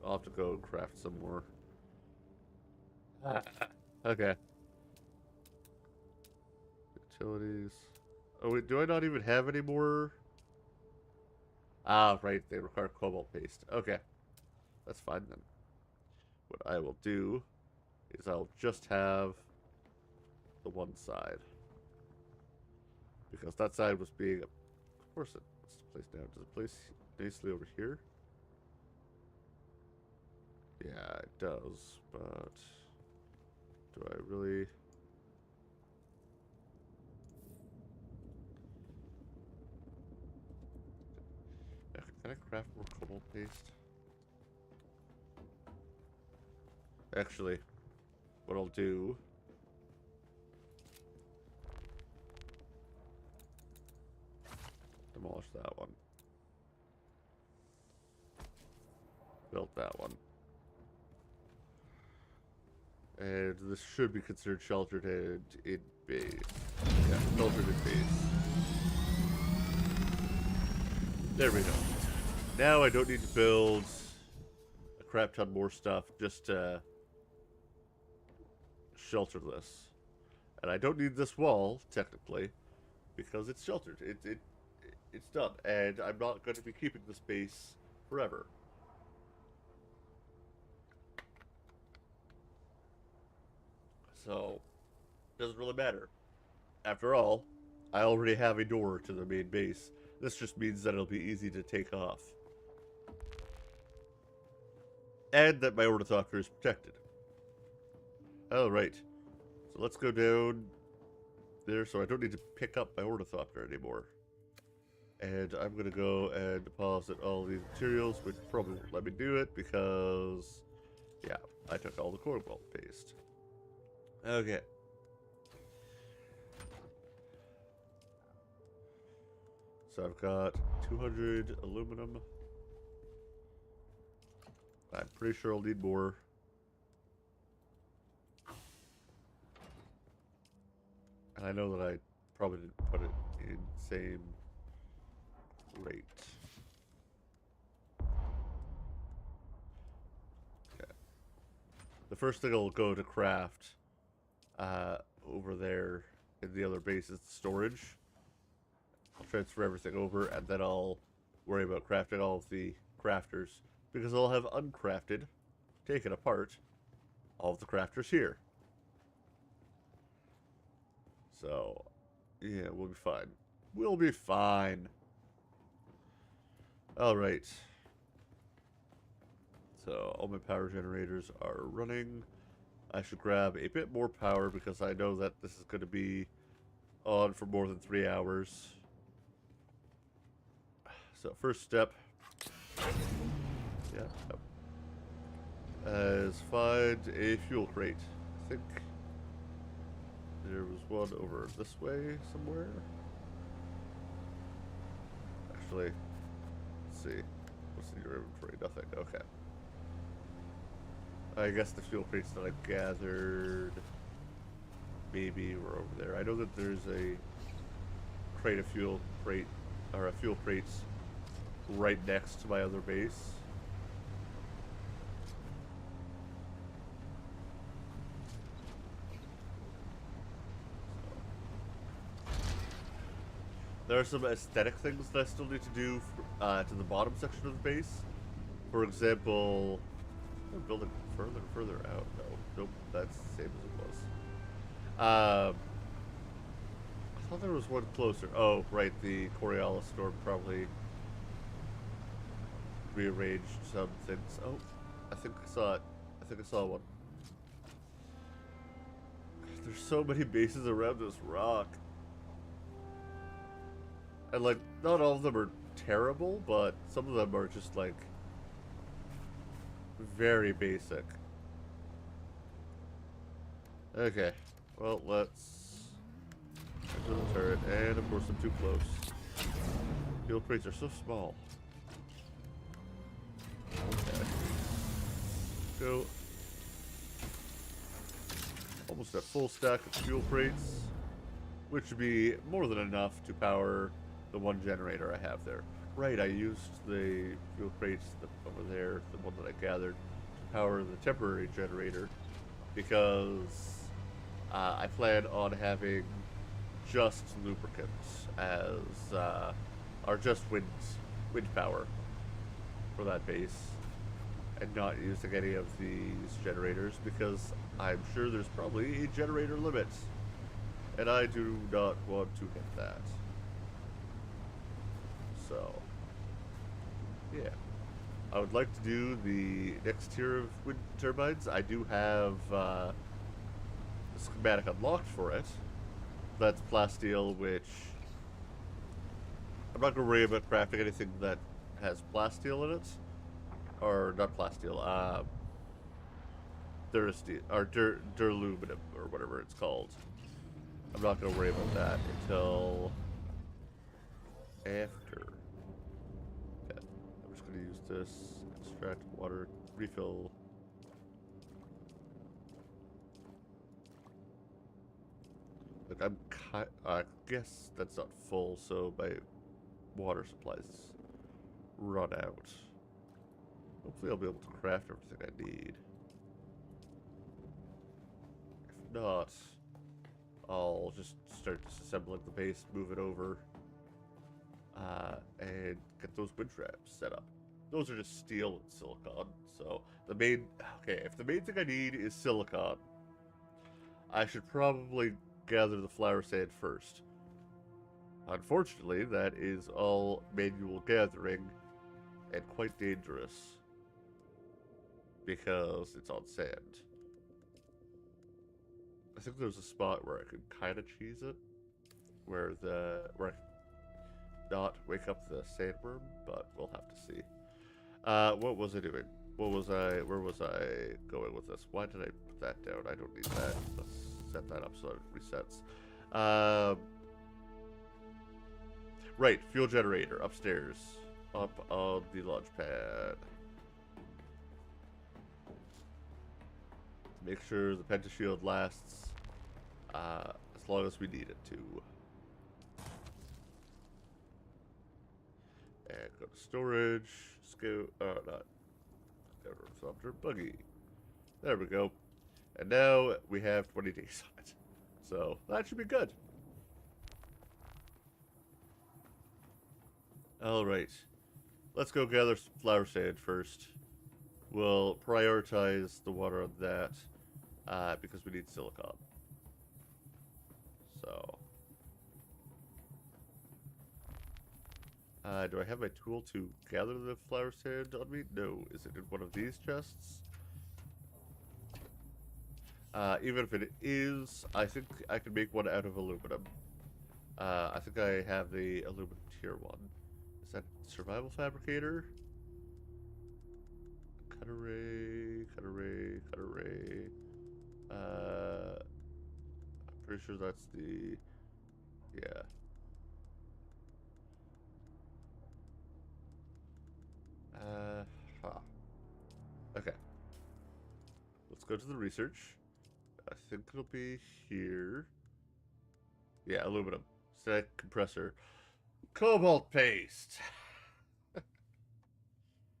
I'll have to go craft some more. Okay. Utilities. Oh, wait, do I not even have any more? Ah, right, they require cobalt paste. Okay. That's fine then. What I will do is I'll just have the one side. Because that side was being... of course it wants to place down. Does it place nicely over here? Yeah, it does, but... do I really... can I craft more cobalt paste? Actually, what I'll do... demolish that one. Build that one. And this should be considered sheltered and in base. Yeah, sheltered in base. There we go. Now I don't need to build a crap ton more stuff just to shelter this. And I don't need this wall, technically, because it's sheltered. It's done. And I'm not going to be keeping this base forever. So, doesn't really matter. After all, I already have a door to the main base. This just means that it'll be easy to take off. And that my ornithopter is protected. Alright. So let's go down there so I don't need to pick up my ornithopter anymore. And I'm going to go and deposit all these materials, which probably won't let me do it because, yeah, I took all the cobalt paste. Okay. So I've got 200 aluminum. I'm pretty sure I'll need more. And I know that I probably didn't put it in same rate. Okay. The first thing I'll go to craft over there in the other base is storage. I'll transfer everything over, and then I'll worry about crafting all of the crafters, because I'll have uncrafted, taken apart, all of the crafters here. So, yeah, we'll be fine. We'll be fine. Alright. So, all my power generators are running. I should grab a bit more power because I know that this is going to be on for more than 3 hours. So, first step. Yeah. Is find a fuel crate. I think there was one over this way somewhere. Actually, let's see. What's in your inventory? Nothing. Okay. I guess the fuel crates that I gathered maybe were over there. I know that there's a crate of fuel crate, or a fuel crates right next to my other base. There are some aesthetic things that I still need to do to the bottom section of the base. For example, I'm building further and further out. No, nope, that's the same as it was. I thought there was one closer. Oh, right, the Coriolis storm probably rearranged some things. Oh, I think I saw it. I think I saw one. There's so many bases around this rock. And, like, not all of them are terrible, but some of them are just, like, very basic. Okay. Well, let's enter the turret. And, of course, I'm too close. Fuel crates are so small. Okay. Go. Almost a full stack of fuel crates, which would be more than enough to power the one generator I have there. Right, I used the fuel crates over there, the one that I gathered, to power the temporary generator, because I plan on having just lubricant as, or just wind power for that base, and not using any of these generators, because I'm sure there's probably a generator limit, and I do not want to hit that. So, yeah. I would like to do the next tier of wind turbines. I do have the schematic unlocked for it. That's plasteel, which I'm not going to worry about crafting anything that has plasteel in it. Or, not plasteel, Durasteel, or Duraluminum, or whatever it's called. I'm not going to worry about that until after. Okay, I'm just going to use this, extract water, refill. Look, I guess that's not full, so my water supplies run out. Hopefully I'll be able to craft everything I need. If not, I'll just start disassembling the base, move it over, and get those wind traps set up. Those are just steel and silicon, so the main... Okay, if the main thing I need is silicon, I should probably gather the flower sand first. Unfortunately, that is all manual gathering and quite dangerous because it's on sand. I think there's a spot where I could kind of cheese it, where I not wake up the sandworm, but we'll have to see. What was I doing? Where was I going with this? Why did I put that down? I don't need that. Let's set that up so it resets. Right, fuel generator upstairs, up on the launch pad. Make sure the pentashield lasts as long as we need it to. And go to storage, not receptor, buggy. There we go. And now we have 20 days on it. So that should be good. Alright. Let's go gather some flower sand first. We'll prioritize the water on that because we need silicon. So. Do I have my tool to gather the flower sand on me? No. Is it in one of these chests? Even if it is, I think I can make one out of aluminum. I think I have the aluminum tier 1. Is that survival fabricator? Cut array. I'm pretty sure that's the... Yeah. Okay. Let's go to the research. I think it'll be here. Yeah, aluminum. Static compressor. Cobalt paste.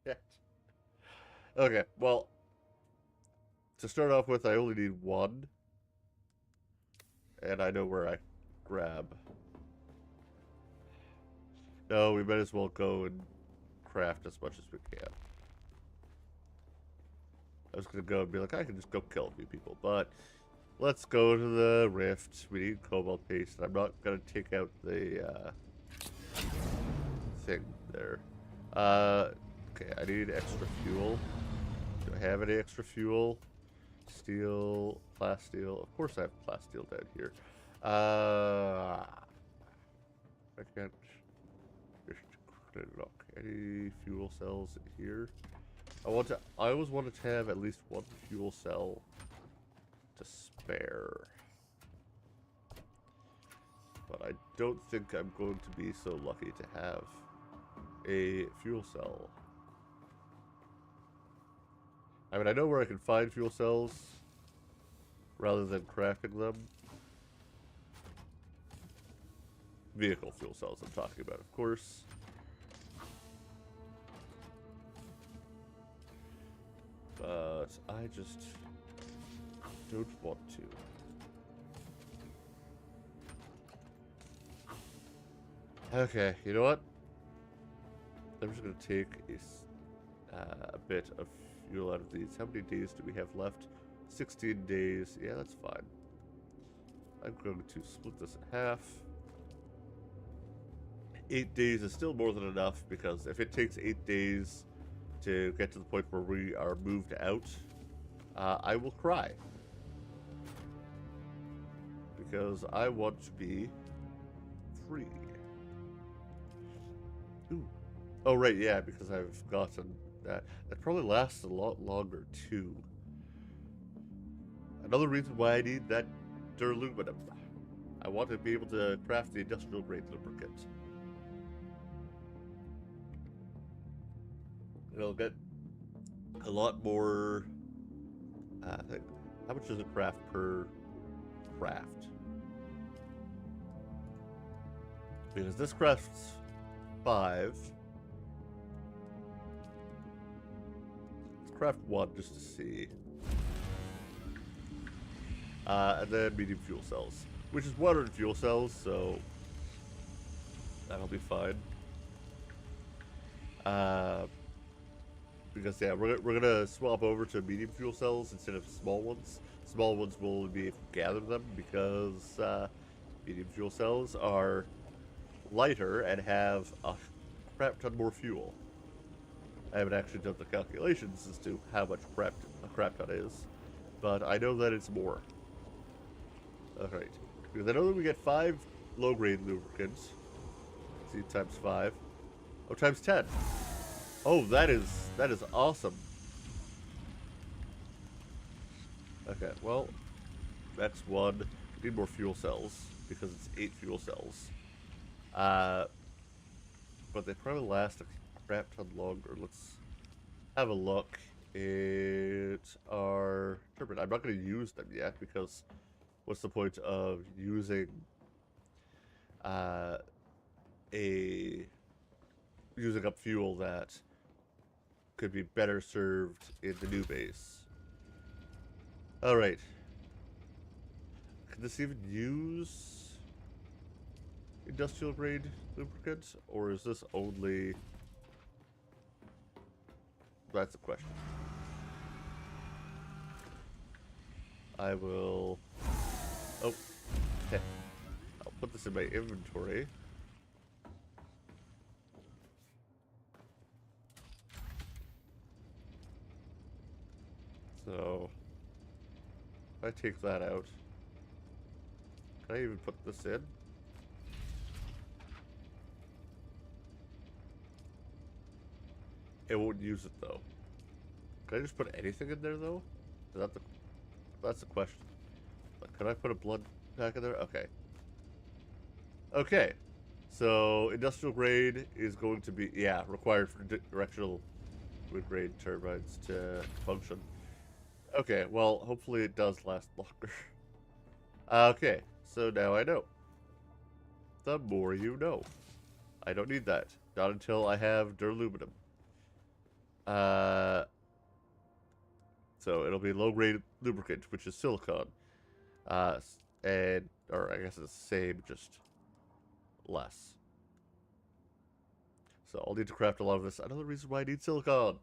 Yeah. Okay, well, to start off with, I only need one. And I know where I grab. No, we might as well go and craft as much as we can. I was going to go and be like, I can just go kill a few people, but let's go to the rift. We need cobalt paste. I'm not going to take out the thing there. Okay, I need extra fuel. Do I have any extra fuel? Steel, plasteel. Of course I have plasteel down here. I can't look. Any fuel cells here? I always wanted to have at least one fuel cell to spare. But I don't think I'm going to be so lucky to have a fuel cell. I mean, I know where I can find fuel cells rather than crafting them. Vehicle fuel cells I'm talking about, of course. But I just don't want to. Okay, you know what? I'm just going to take a bit of fuel out of these. How many days do we have left? 16 days. Yeah, that's fine. I'm going to split this in half. 8 days is still more than enough, because if it takes 8 days to get to the point where we are moved out, I will cry. Because I want to be free. Ooh. Oh, right, yeah, because I've gotten that. That probably lasts a lot longer, too. Another reason why I need that duraluminum. I want to be able to craft the industrial grade lubricant. It'll get a lot more. How much does it craft per craft? Because this crafts 5. craft one just to see. And then medium fuel cells, which is water and fuel cells, so that'll be fine. Because yeah, we're gonna swap over to medium fuel cells instead of small ones. Small ones will only be able to gather them because medium fuel cells are lighter and have a crap ton more fuel. I haven't actually done the calculations as to how much a crap ton is, but I know that it's more. Alright. Because I know that we get 5 low-grade lubricants. Let's see, times 5. Oh, times 10. Oh, that is awesome. Okay, well, next one. We need more fuel cells, because it's 8 fuel cells. But they probably last a crap ton longer. Let's have a look at our turbine. I'm not going to use them yet, because what's the point of using using up fuel that could be better served in the new base? Alright. Can this even use industrial grade lubricant? Or is this only... That's the question. I will... Oh. Okay. I'll put this in my inventory. So... if I take that out... Can I even put this in? It won't use it though. Can I just put anything in there though? Is that that's the question. But can I put a blood pack in there? Okay. Okay. So industrial grade is going to be required for directional grade turbines to function. Okay, well hopefully it does last longer. Okay, so now I know. The more you know. I don't need that. Not until I have duraluminum. So it'll be low-grade lubricant, which is silicon. Or I guess it's the same, just less. So I'll need to craft a lot of this. Another reason why I need silicon.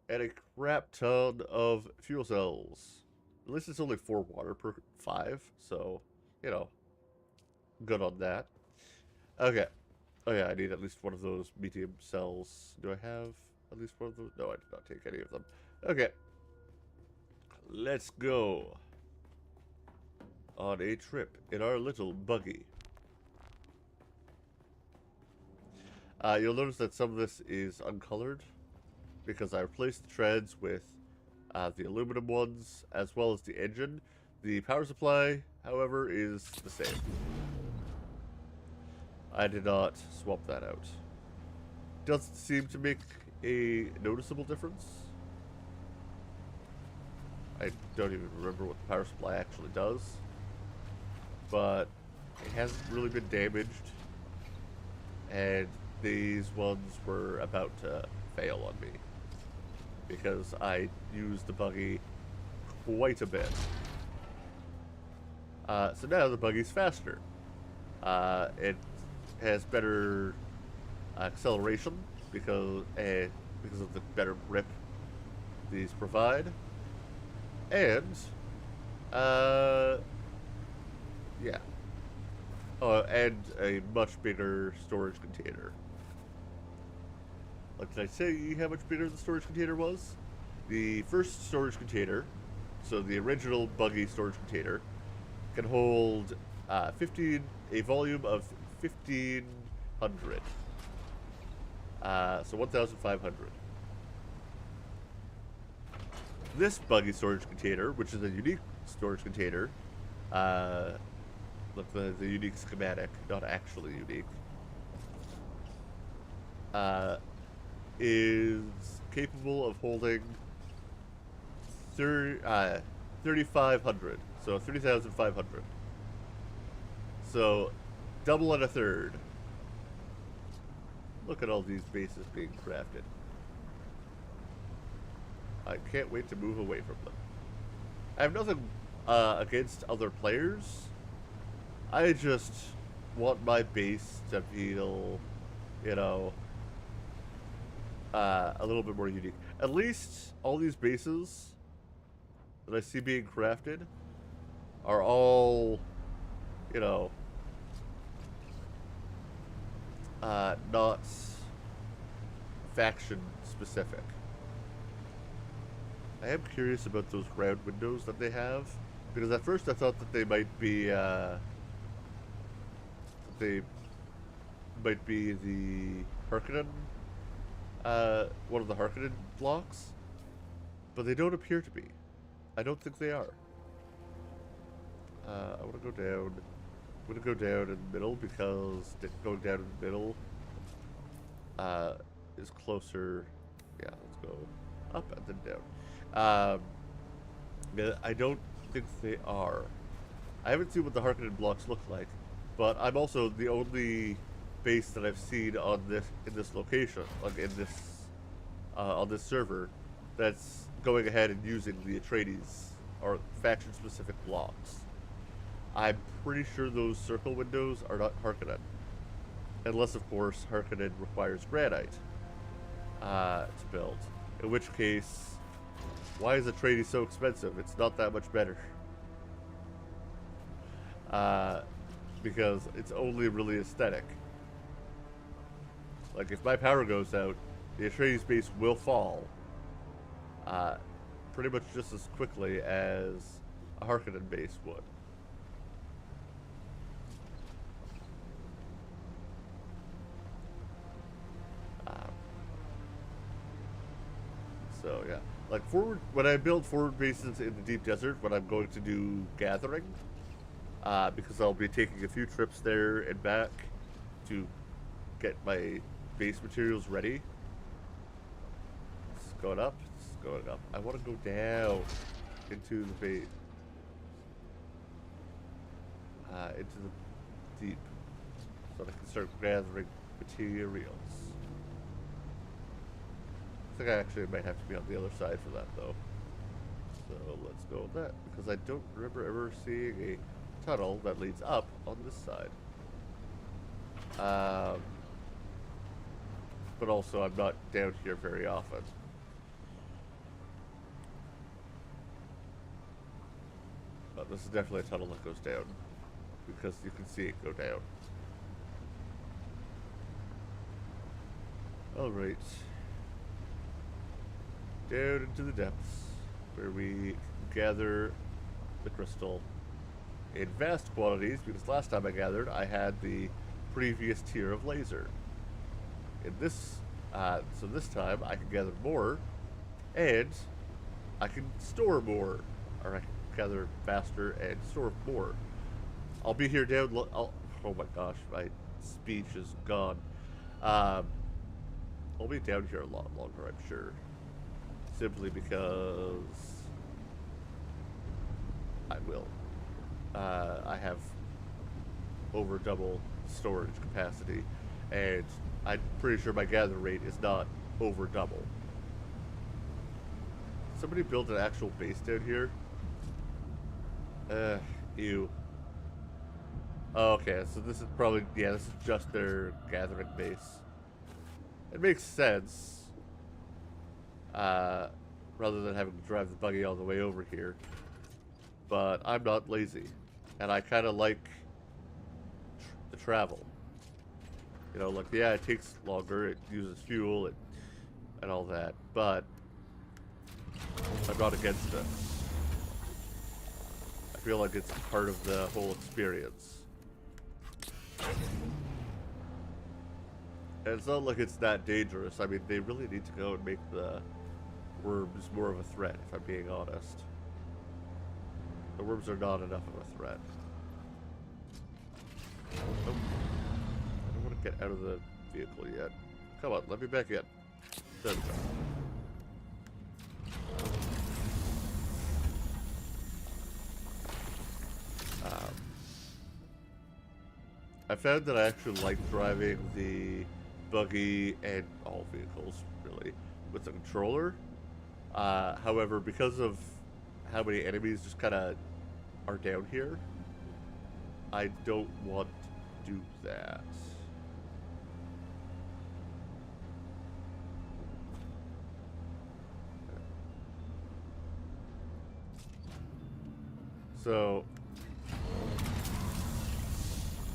And a crap ton of fuel cells. At least it's only 4 water per 5, so, you know, good on that. Okay. Oh yeah, I need at least one of those medium cells. Do I have at least one of those? No, I did not take any of them. Okay. Let's go on a trip in our little buggy. You'll notice that some of this is uncolored because I replaced the treads with the aluminum ones as well as the engine. The power supply, however, is the same. I did not swap that out. Doesn't seem to make a noticeable difference. I don't even remember what the power supply actually does. But it hasn't really been damaged. And these ones were about to fail on me. Because I used the buggy quite a bit. So now the buggy's faster. It has better acceleration because of the better grip these provide, and yeah. Oh, and a much bigger storage container. Like, did I say how much bigger the storage container was? The first storage container, so the original buggy storage container, can hold a volume of 1,500. So 1,500. This buggy storage container, which is a unique storage container, look, the unique schematic, not actually unique, is capable of holding 3,500, so 3,500. So, double and a third. Look at all these bases being crafted. I can't wait to move away from them. I have nothing against other players. I just want my base to feel, you know, a little bit more unique. At least all these bases that I see being crafted are all, you know, not faction specific. I am curious about those round windows that they have, because at first I thought that they might be the Harkonnen, one of the Harkonnen blocks, but they don't appear to be. I don't think they are. I want to go down. I'm going to go down in the middle because going down in the middle is closer. Yeah, let's go up and then down. I don't think they are. I haven't seen what the Harkonnen blocks look like, but I'm also the only base that I've seen on this in this location, like in this on this server, that's going ahead and using the Atreides or faction-specific blocks. I'm pretty sure those circle windows are not Harkonnen, unless of course Harkonnen requires granite to build. In which case, why is Atreides so expensive? It's not that much better. Because it's only really aesthetic. Like, if my power goes out, the Atreides base will fall pretty much just as quickly as a Harkonnen base would. So, yeah. Like, when I build forward bases in the deep desert, when I'm going to do gathering, because I'll be taking a few trips there and back to get my base materials ready. It's going up. It's going up. I want to go down into the base. Into the deep. So that I can start gathering materials. I think I actually might have to be on the other side for that, though. So let's go with that. Because I don't remember ever seeing a tunnel that leads up on this side. But also, I'm not down here very often. But this is definitely a tunnel that goes down. Because you can see it go down. Alright. Down into the depths, where we gather the crystal in vast quantities, because last time I gathered, I had the previous tier of laser. In this, so this time I can gather more, and I can store more, or I can gather faster and store more. I'll be here down. Oh my gosh, my speech is gone. I'll be down here a lot longer, I'm sure. Simply because I will. I have over double storage capacity, and I'm pretty sure my gather rate is not over double. Somebody built an actual base down here. Ew. Oh, okay, so this is probably, yeah, this is just their gathering base. It makes sense. Rather than having to drive the buggy all the way over here. But I'm not lazy. And I kind of like the travel. You know, like, yeah, it takes longer, it uses fuel, and all that, but I'm not against it. I feel like it's part of the whole experience. And it's not like it's that dangerous. I mean, they really need to go and make the worms more of a threat, if I'm being honest. The worms are not enough of a threat. Nope. I don't want to get out of the vehicle yet. Come on, let me back in. There we go. I found that I actually like driving the buggy and all vehicles, really, with the controller. However, because of how many enemies just kind of are down here, I don't want to do that. So,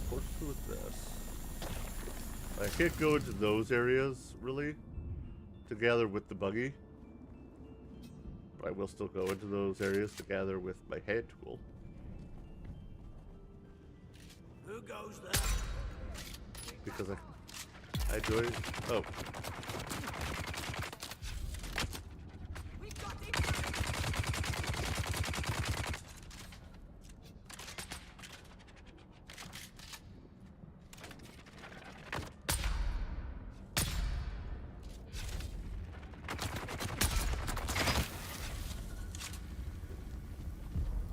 what's with this? I can't go into those areas, really, together with the buggy. But I will still go into those areas together with my hand tool. Who goes there? Because I enjoy... Oh. We got him!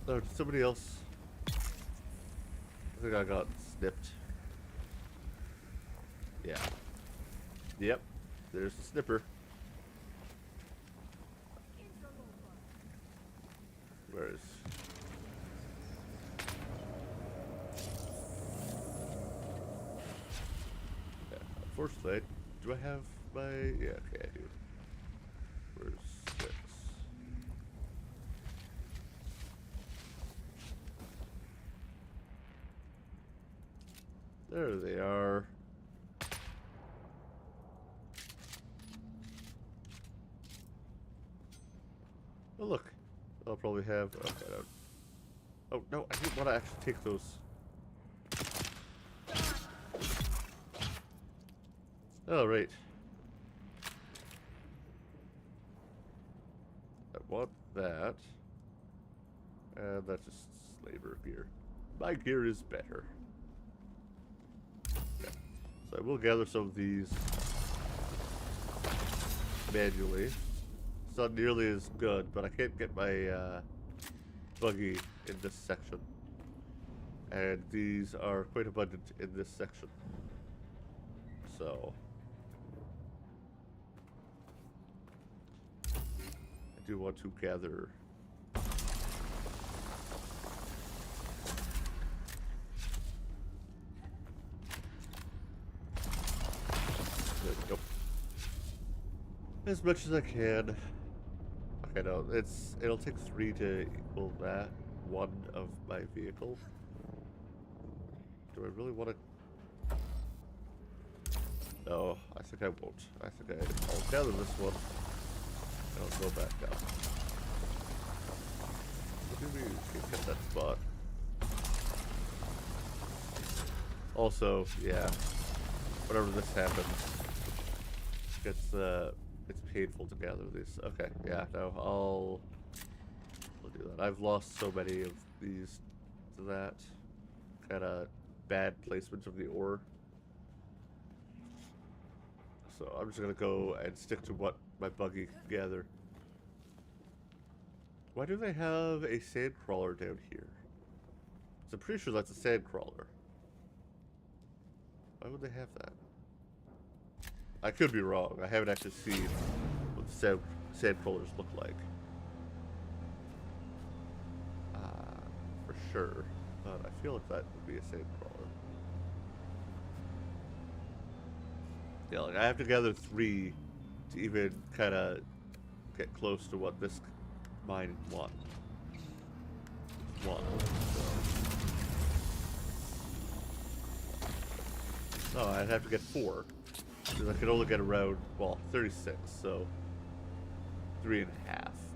Oh, did somebody else... I think I got snipped. Yeah. Yep. There's the snipper. Where is... Yeah. Unfortunately, do I have my... Yeah, okay, I do. Where's 6? There they are. Oh, look. I'll probably have... Okay, I don't... Oh, no, I didn't want to actually take those. Oh, right. I want that. And that's just slaver gear. My gear is better. Okay. So I will gather some of these manually. It's not nearly as good, but I can't get my buggy in this section. And these are quite abundant in this section. So... I do want to gather... There we go. As much as I can. Okay, no, it'll take 3 to equal that one of my vehicle. Do I really want to? No, I think I won't. I think I'll gather this one. And I'll go back up. Maybe we can get that spot. Also, yeah, whenever this happens, it's painful to gather these. Okay, yeah, no, I'll do that. I've lost so many of these to that kind of bad placement of the ore. So I'm just gonna go and stick to what my buggy can gather. Why do they have a sand crawler down here? So I'm pretty sure that's a sand crawler. Why would they have that? I could be wrong. I haven't actually seen what the sand crawlers look like. For sure. But I feel like that would be a sand crawler. Yeah, like I have to gather 3 to even kind of get close to what this mine wants. So. No, I'd have to get 4. Because I could only get around, well, 36, so 3.5,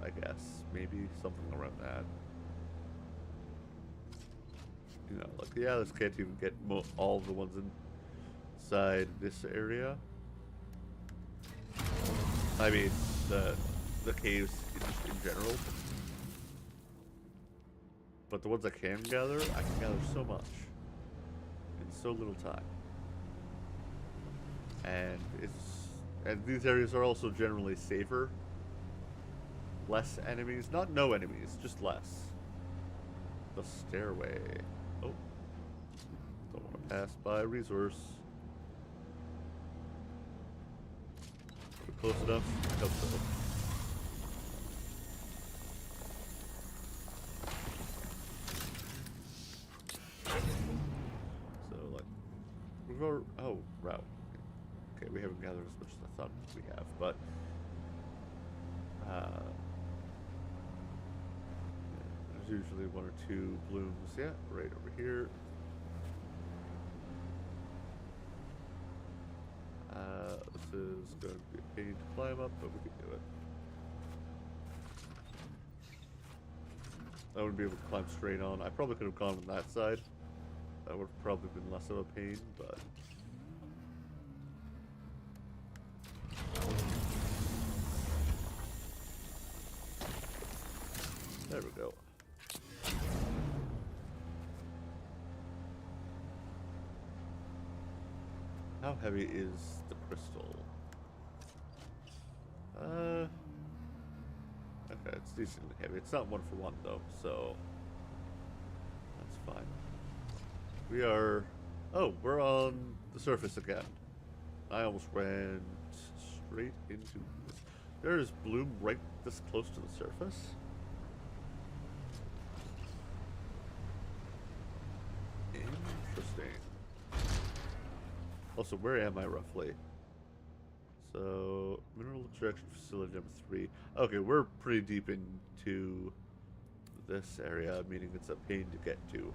I guess. Maybe something around that. You know, like, yeah, this can't even get all of the ones inside this area. I mean, the caves just in general. But the ones I can gather so much in so little time. And these areas are also generally safer. Less enemies, not no enemies, just less. The stairway. Oh, don't want to pass by a resource. Are we close enough? I hope so. Oh, wow. Okay, we haven't gathered as much as I thought we have, but there's usually one or two blooms. Yeah, right over here. This is going to be a pain to climb up, but we can do it. I wouldn't be able to climb straight on. I probably could have gone on that side. That would have probably been less of a pain, but... There we go. How heavy is the crystal? Okay, it's decently heavy. It's not 1-for-1 though, so that's fine. We are... Oh, we're on the surface again. I almost went straight into this. There is bloom right this close to the surface. Interesting. Also, where am I roughly? So, mineral extraction facility number 3. Okay, we're pretty deep into this area, meaning it's a pain to get to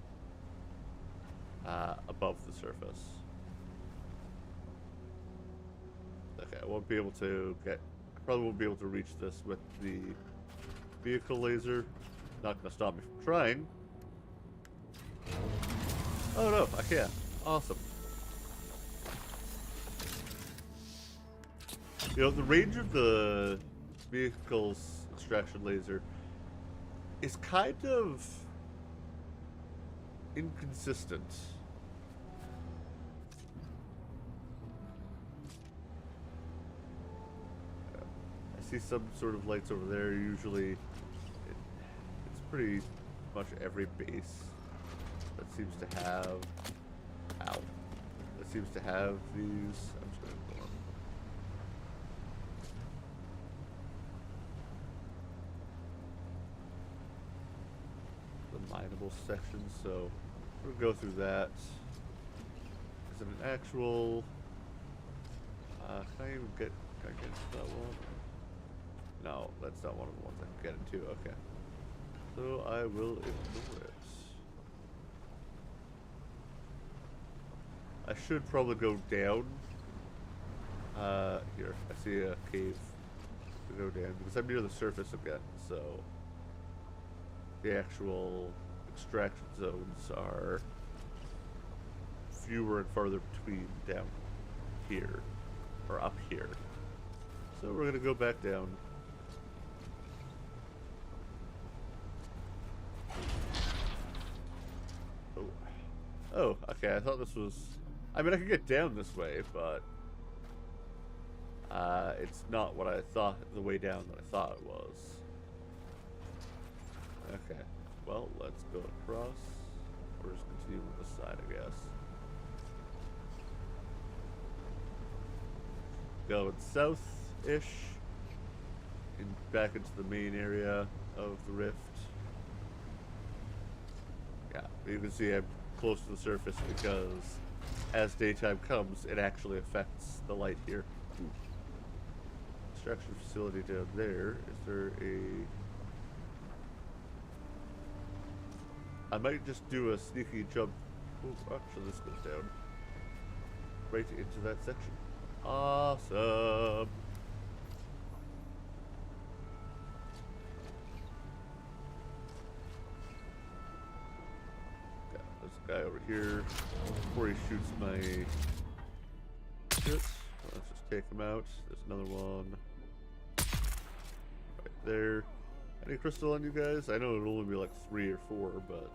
above the surface. Okay, I won't be able to get... I probably won't be able to reach this with the vehicle laser. Not gonna stop me from trying. Oh no, I can. Awesome. You know, the range of the vehicle's extraction laser is kind of inconsistent. I see some sort of lights over there. Usually, it's pretty much every base that seems to have... Ow. That seems to have these... I'm just going to go on. The mineable section, so we'll go through that. Is it an actual... can I even get... Can I get into that one? No, that's not one of the ones I can get into. Okay. So I will ignore it. I should probably go down. Here, I see a cave to go down because I'm near the surface again, so the actual extraction zones are fewer and farther between down here, or up here. So we're gonna go back down. Oh, oh, okay, I thought this was... I mean, I could get down this way, but it's not what I thought, the way down that I thought it was. Okay, well, let's go across, or just continue with this side, I guess. Going south-ish, back into the main area of the rift. Yeah, you can see I'm close to the surface because as daytime comes, it actually affects the light here. Ooh. Extraction facility down there. Is there a... I might just do a sneaky jump. Oh, actually this goes down. Right into that section. Awesome! Okay, there's a guy over here. Before he shoots my shit, let's just take him out. There's another one. Right there. Any crystal on you guys? I know it'll only be like 3 or 4, but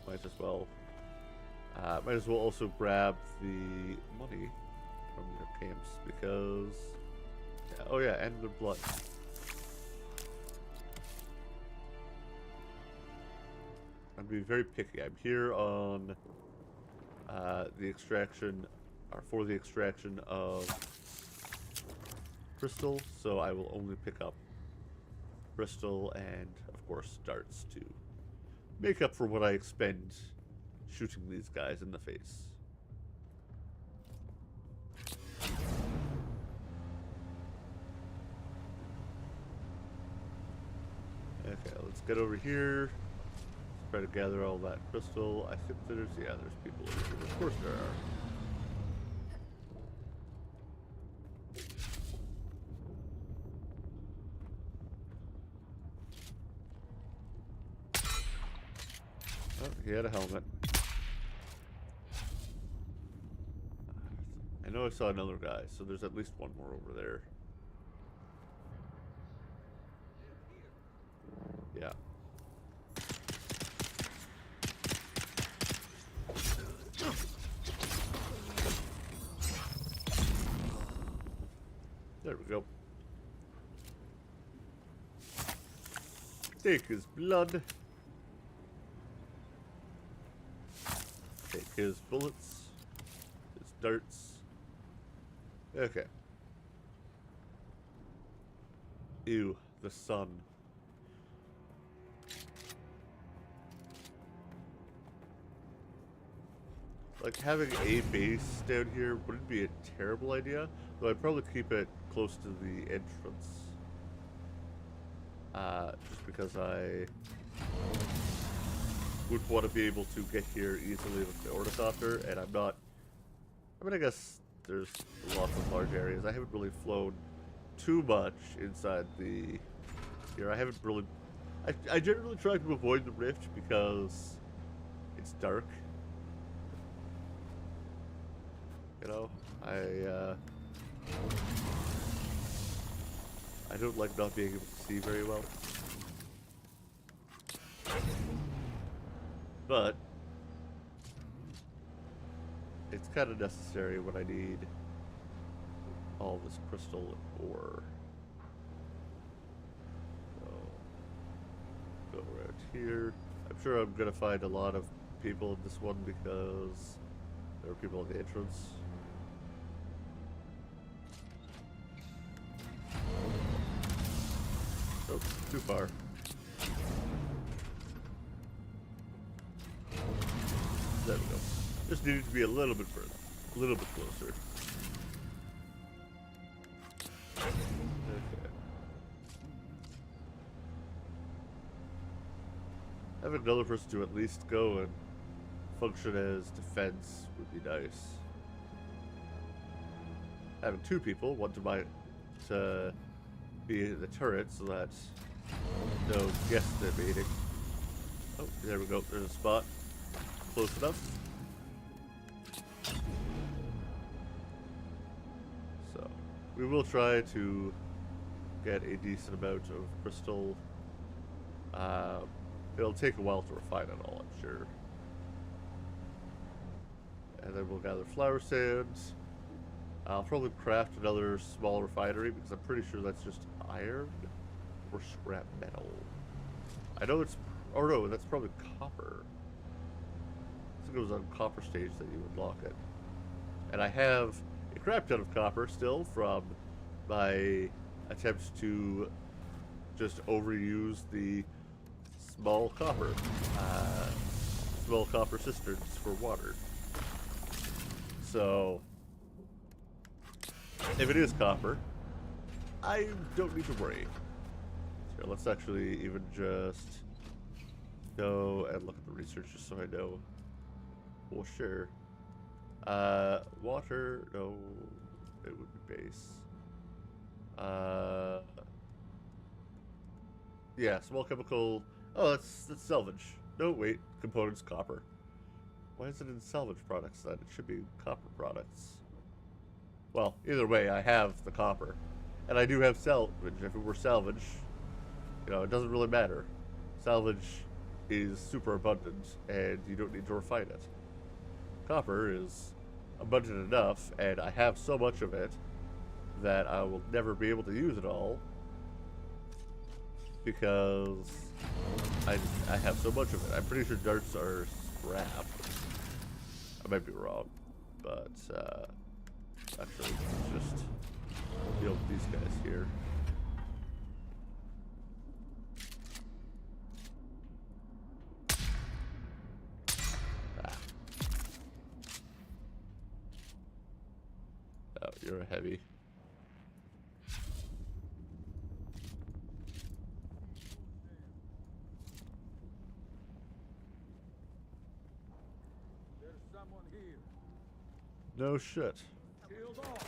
might as well also grab the money from your camps because... Yeah, oh yeah, and the blood. I'm being very picky. I'm here on the extraction, or for the extraction of crystal, so I will only pick up crystal and, of course, darts to make up for what I expend shooting these guys in the face. Okay, let's get over here. Let's try to gather all that crystal. I think there's people over here. Of course there are. Oh, he had a helmet. I know I saw another guy, so there's at least one more over there. Yeah. There we go. Take his blood. Take his bullets. His darts. Okay. Ew, the sun. Like, having a base down here wouldn't be a terrible idea, though I'd probably keep it close to the entrance. Just because I would want to be able to get here easily with the ornithopter, and I'm not... I mean, I guess there's lots of large areas. I haven't really flown too much inside the... Here, I haven't really... I generally try to avoid the rift because it's dark. You know, I don't like not being able to see very well. But it's kind of necessary when I need all this crystal ore. So, go around here. I'm sure I'm gonna find a lot of people in this one because there are people at the entrance. Oh, too far. There we go. Just needed to be a little bit further. A little bit closer. Okay. Having another person to at least go and function as defense would be nice. Having two people, one to be the turret so that no guests invading. Oh, there we go. There's a spot. Close enough. So, we will try to get a decent amount of crystal. It'll take a while to refine it all, I'm sure. And then we'll gather flower sands. I'll probably craft another small refinery because I'm pretty sure that's just iron or scrap metal. I know it's... Oh no, that's probably copper. I think it was on copper stage that you would lock it. And I have a crap ton of copper still from my attempts to just overuse the small copper cisterns for water. So, if it is copper, I don't need to worry. So let's actually even just go and look at the research just so I know. Well, sure. Water, no, it would be base. Yeah, small chemical. Oh, that's salvage. No, wait, components copper. Why is it in salvage products then? It should be copper products. Well, either way, I have the copper. And I do have salvage. If it were salvage, you know, it doesn't really matter. Salvage is super abundant, and you don't need to refine it. Copper is abundant enough, and I have so much of it that I will never be able to use it all because I have so much of it. I'm pretty sure darts are scrap. I might be wrong, but actually, let's just deal with these guys here. Ah. You're a heavy. There's someone here. No shit. Shield off.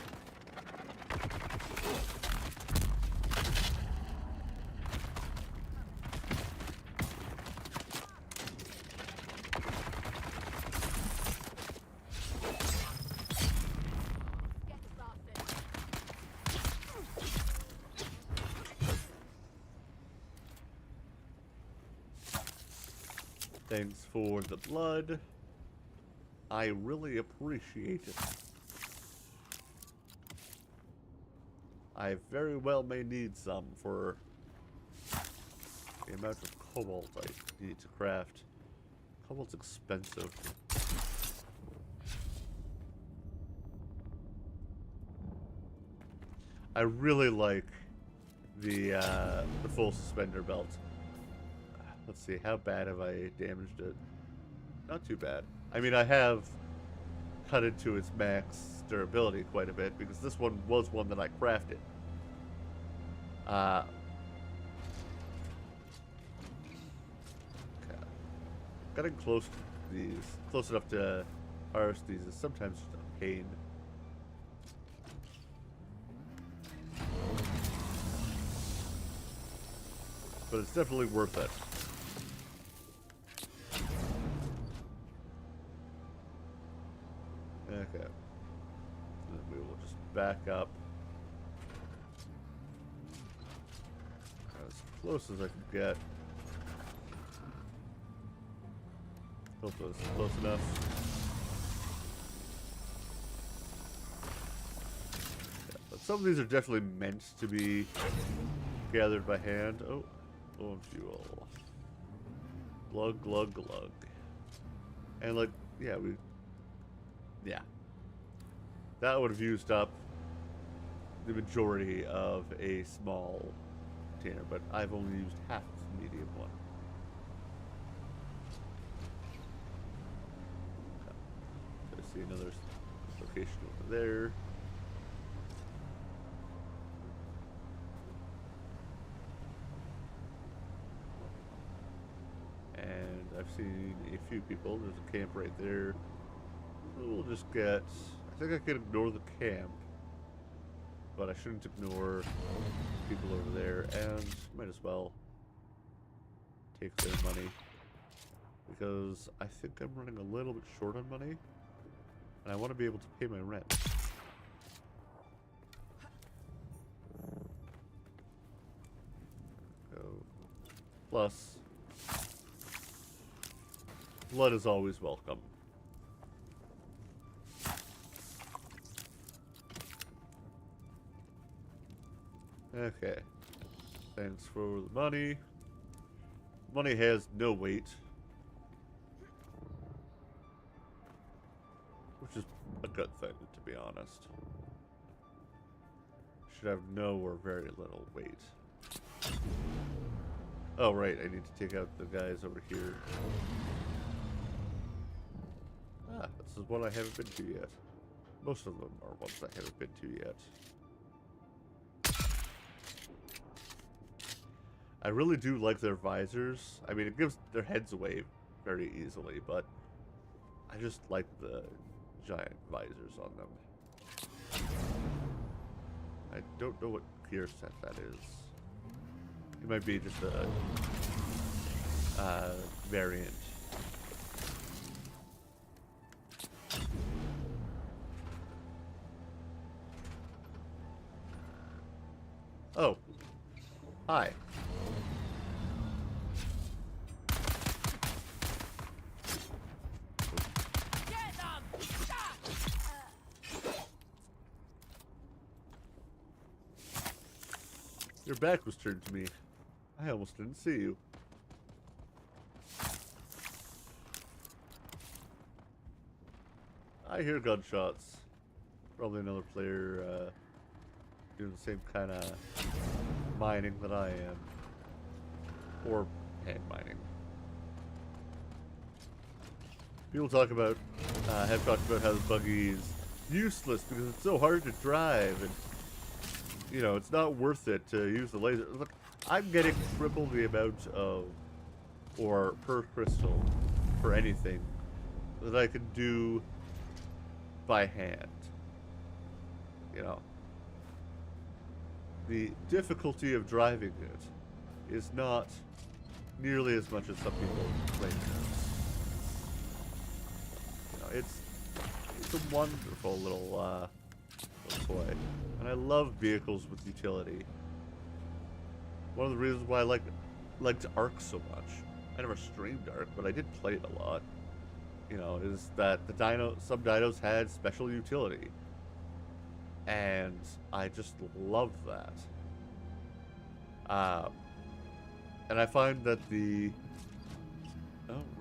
Get the bastard. Thanks for the blood. I really appreciate it. I very well may need some for the amount of cobalt I need to craft. Cobalt's expensive. I really like the full suspender belt. Let's see, how bad have I damaged it? Not too bad. I mean, I have cut into its max durability quite a bit because this one was one that I crafted. Okay. Getting close to these, close enough to harvest these, is sometimes just a pain. But it's definitely worth it. Okay. Then we will just back up as close as I can get. Hope that's close enough. Yeah, but some of these are definitely meant to be gathered by hand. Oh, bone fuel. Glug, glug, glug. And like, yeah, yeah. That would have used up the majority of a small container, but I've only used half the medium one. Okay. So I see another location over there. And I've seen a few people. There's a camp right there. We'll just get... I think I could ignore the camp, but I shouldn't ignore people over there, and might as well take their money, because I think I'm running a little bit short on money, and I want to be able to pay my rent. So, plus, blood is always welcome. Okay. Thanks for the money. Money has no weight. Which is a good thing, to be honest. Should have no or very little weight. Oh, right. I need to take out the guys over here. Ah, this is one I haven't been to yet. Most of them are ones I haven't been to yet. I really do like their visors. I mean, it gives their heads away very easily, but I just like the giant visors on them. I don't know what gear set that is. It might be just a variant. Oh. Hi. Your back was turned to me. I almost didn't see you. I hear gunshots. Probably another player doing the same kind of mining that I am. Or hand mining. People talk about, have talked about how the buggies useless because it's so hard to drive, and you know it's not worth it to use the laser. Look, I'm getting triple the amount of, or per crystal, for anything that I can do by hand. You know, the difficulty of driving it is not nearly as much as some people claim it is. You know, it's a wonderful little toy, and I love vehicles with utility. One of the reasons why I liked Ark so much. I never streamed Ark, but I did play it a lot. You know, is that some dinos had special utility, and I just love that. And I find that we're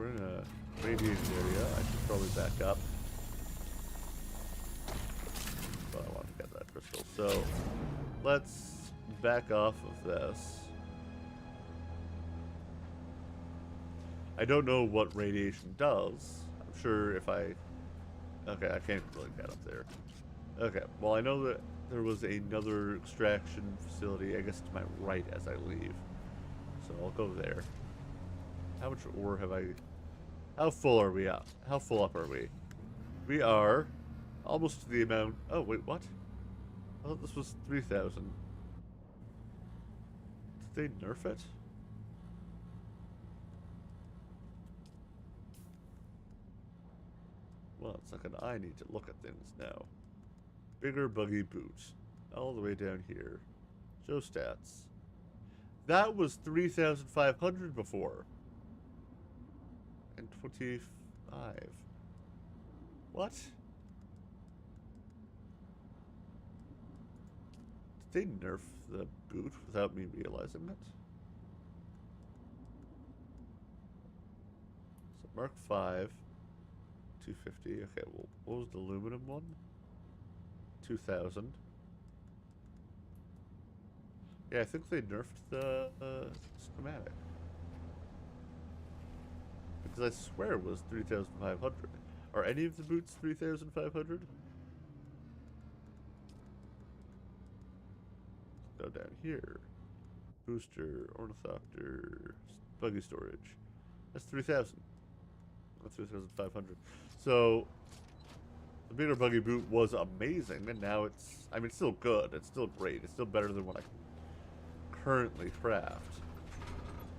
in a radiated area. I should probably back up. But I want to get that crystal. So let's back off of this. I don't know what radiation does. I'm sure if I... Okay, I can't really get up there. Okay, well I know that there was another extraction facility, I guess to my right as I leave. So I'll go there. How much ore have I... How full are we up? How full up are we? We are almost to the amount... Oh, wait, what? I thought this was 3,000. Did they nerf it? Well, it's second, I need to look at things now. Bigger buggy boot. All the way down here. Show stats. That was 3,500 before. And 25. What? Did they nerf the boot without me realizing it? So Mark 5. 250. Okay, well, what was the aluminum one? 2,000. Yeah, I think they nerfed the schematic. Because I swear it was 3,500. Are any of the boots 3,500? Go down here. Booster, Ornithopter, buggy storage. That's 3,000. That's 3,500. So, the bigger buggy boot was amazing, and now it's... I mean, it's still good. It's still great. It's still better than what I currently craft.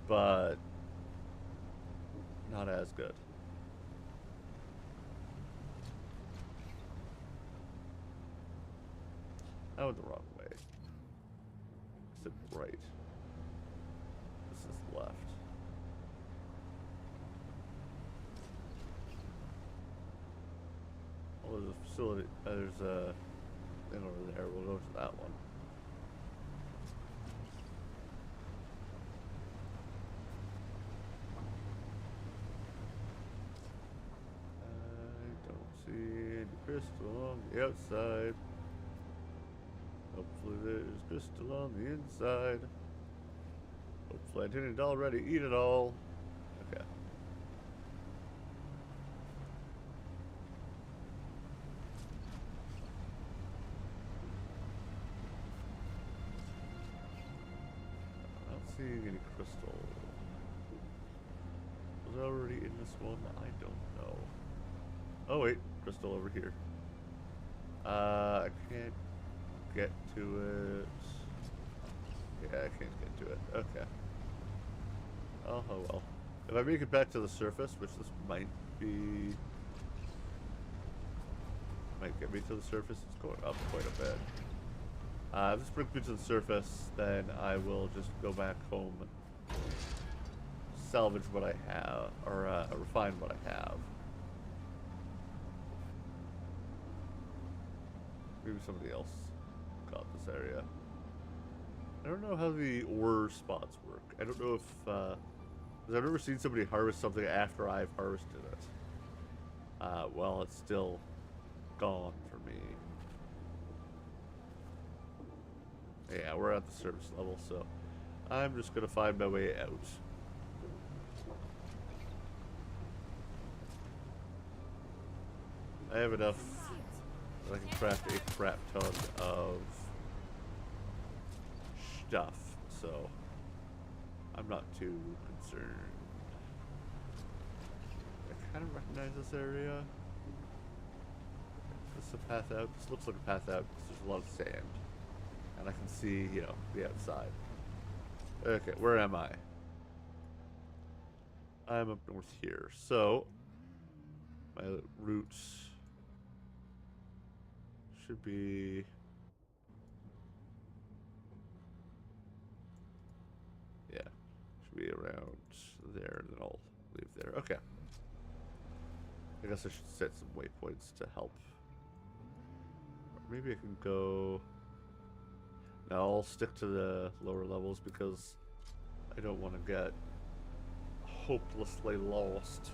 But... not as good. I went the wrong way. I said right. This is left. Oh, there's a facility. There's a thing over there. We'll go to that one. I don't see any crystal on the outside. Hopefully there's crystal on the inside. Hopefully I didn't already eat it all. Okay. I'm not seeing any crystal. Was I already in this one? I don't know. Oh wait, crystal over here. I can't get to it. Yeah, I can't get to it. Okay. Oh well. If I make it back to the surface, which this might get me to the surface. It's going up quite a bit. If this brings me to the surface, then I will just go back home and salvage what I have, or refine what I have. Maybe somebody else got this area. I don't know how the ore spots work. I don't know if, because I've never seen somebody harvest something after I've harvested it. Well, it's still gone for me. Yeah, we're at the surface level, so I'm just gonna find my way out. I have enough I can craft a crap ton of stuff, so I'm not too concerned. I kind of recognize this area. Is this a path out? This looks like a path out because there's a lot of sand. And I can see, you know, the outside. Okay, where am I? I'm up north here. So, my route should be... Yeah, should be around there, and then I'll leave there. Okay. I guess I should set some waypoints to help. Or maybe I can go... No, I'll stick to the lower levels because I don't want to get hopelessly lost.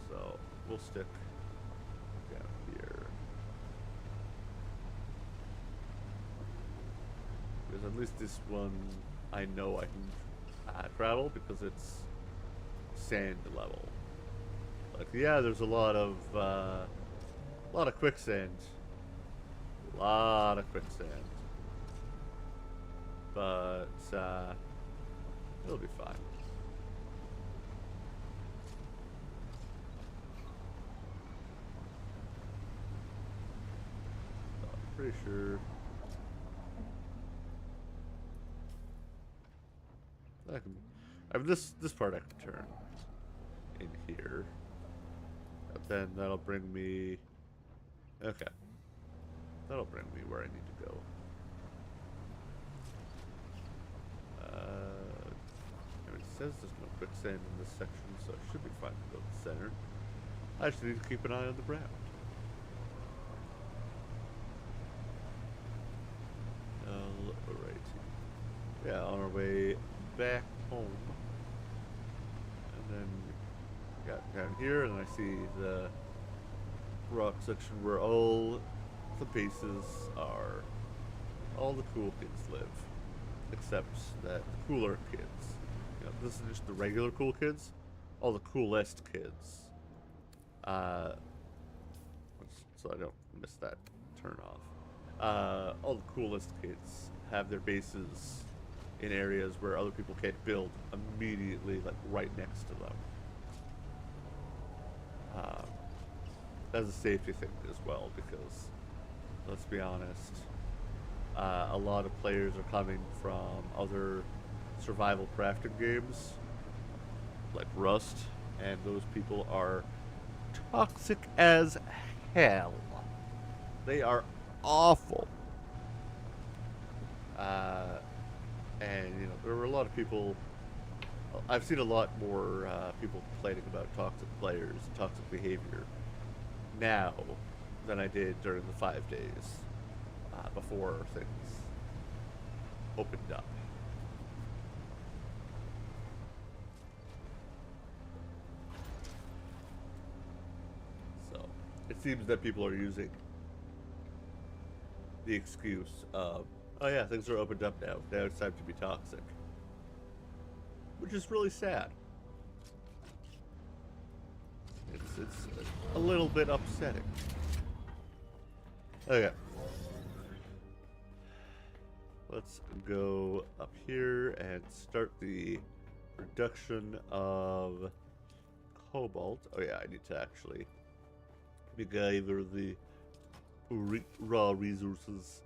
So, we'll stick down here. Because at least this one I know I can travel because it's sand level. Like, yeah, there's a lot of quicksand. A lot of quicksand. But, it'll be fine. So I'm pretty sure I mean, this part I can turn in here. And then that'll bring me... Okay. That'll bring me where I need to go. I mean, it says there's no quicksand in this section, so I should be fine to go to the center. I just need to keep an eye on the ground. Alrighty. Yeah, on our way back home. And then got down here, and I see the rock section where all the bases are. All the cool kids live. Except that the cooler kids. You know, this is just the regular cool kids. All the coolest kids. So I don't miss that turn off. All the coolest kids have their bases in areas where other people can't build immediately, like right next to them. That's a safety thing as well, because let's be honest, a lot of players are coming from other survival crafting games like Rust, and those people are toxic as hell. They are awful. And you know, there were a lot of people. I've seen a lot more people complaining about toxic players and toxic behavior now than I did during the 5 days before things opened up. So it seems that people are using the excuse of, oh yeah, things are opened up now. Now it's time to be toxic. Which is really sad. It's a little bit upsetting. Okay. Let's go up here and start the production of cobalt. Oh yeah, I need to actually MacGyver the raw resources.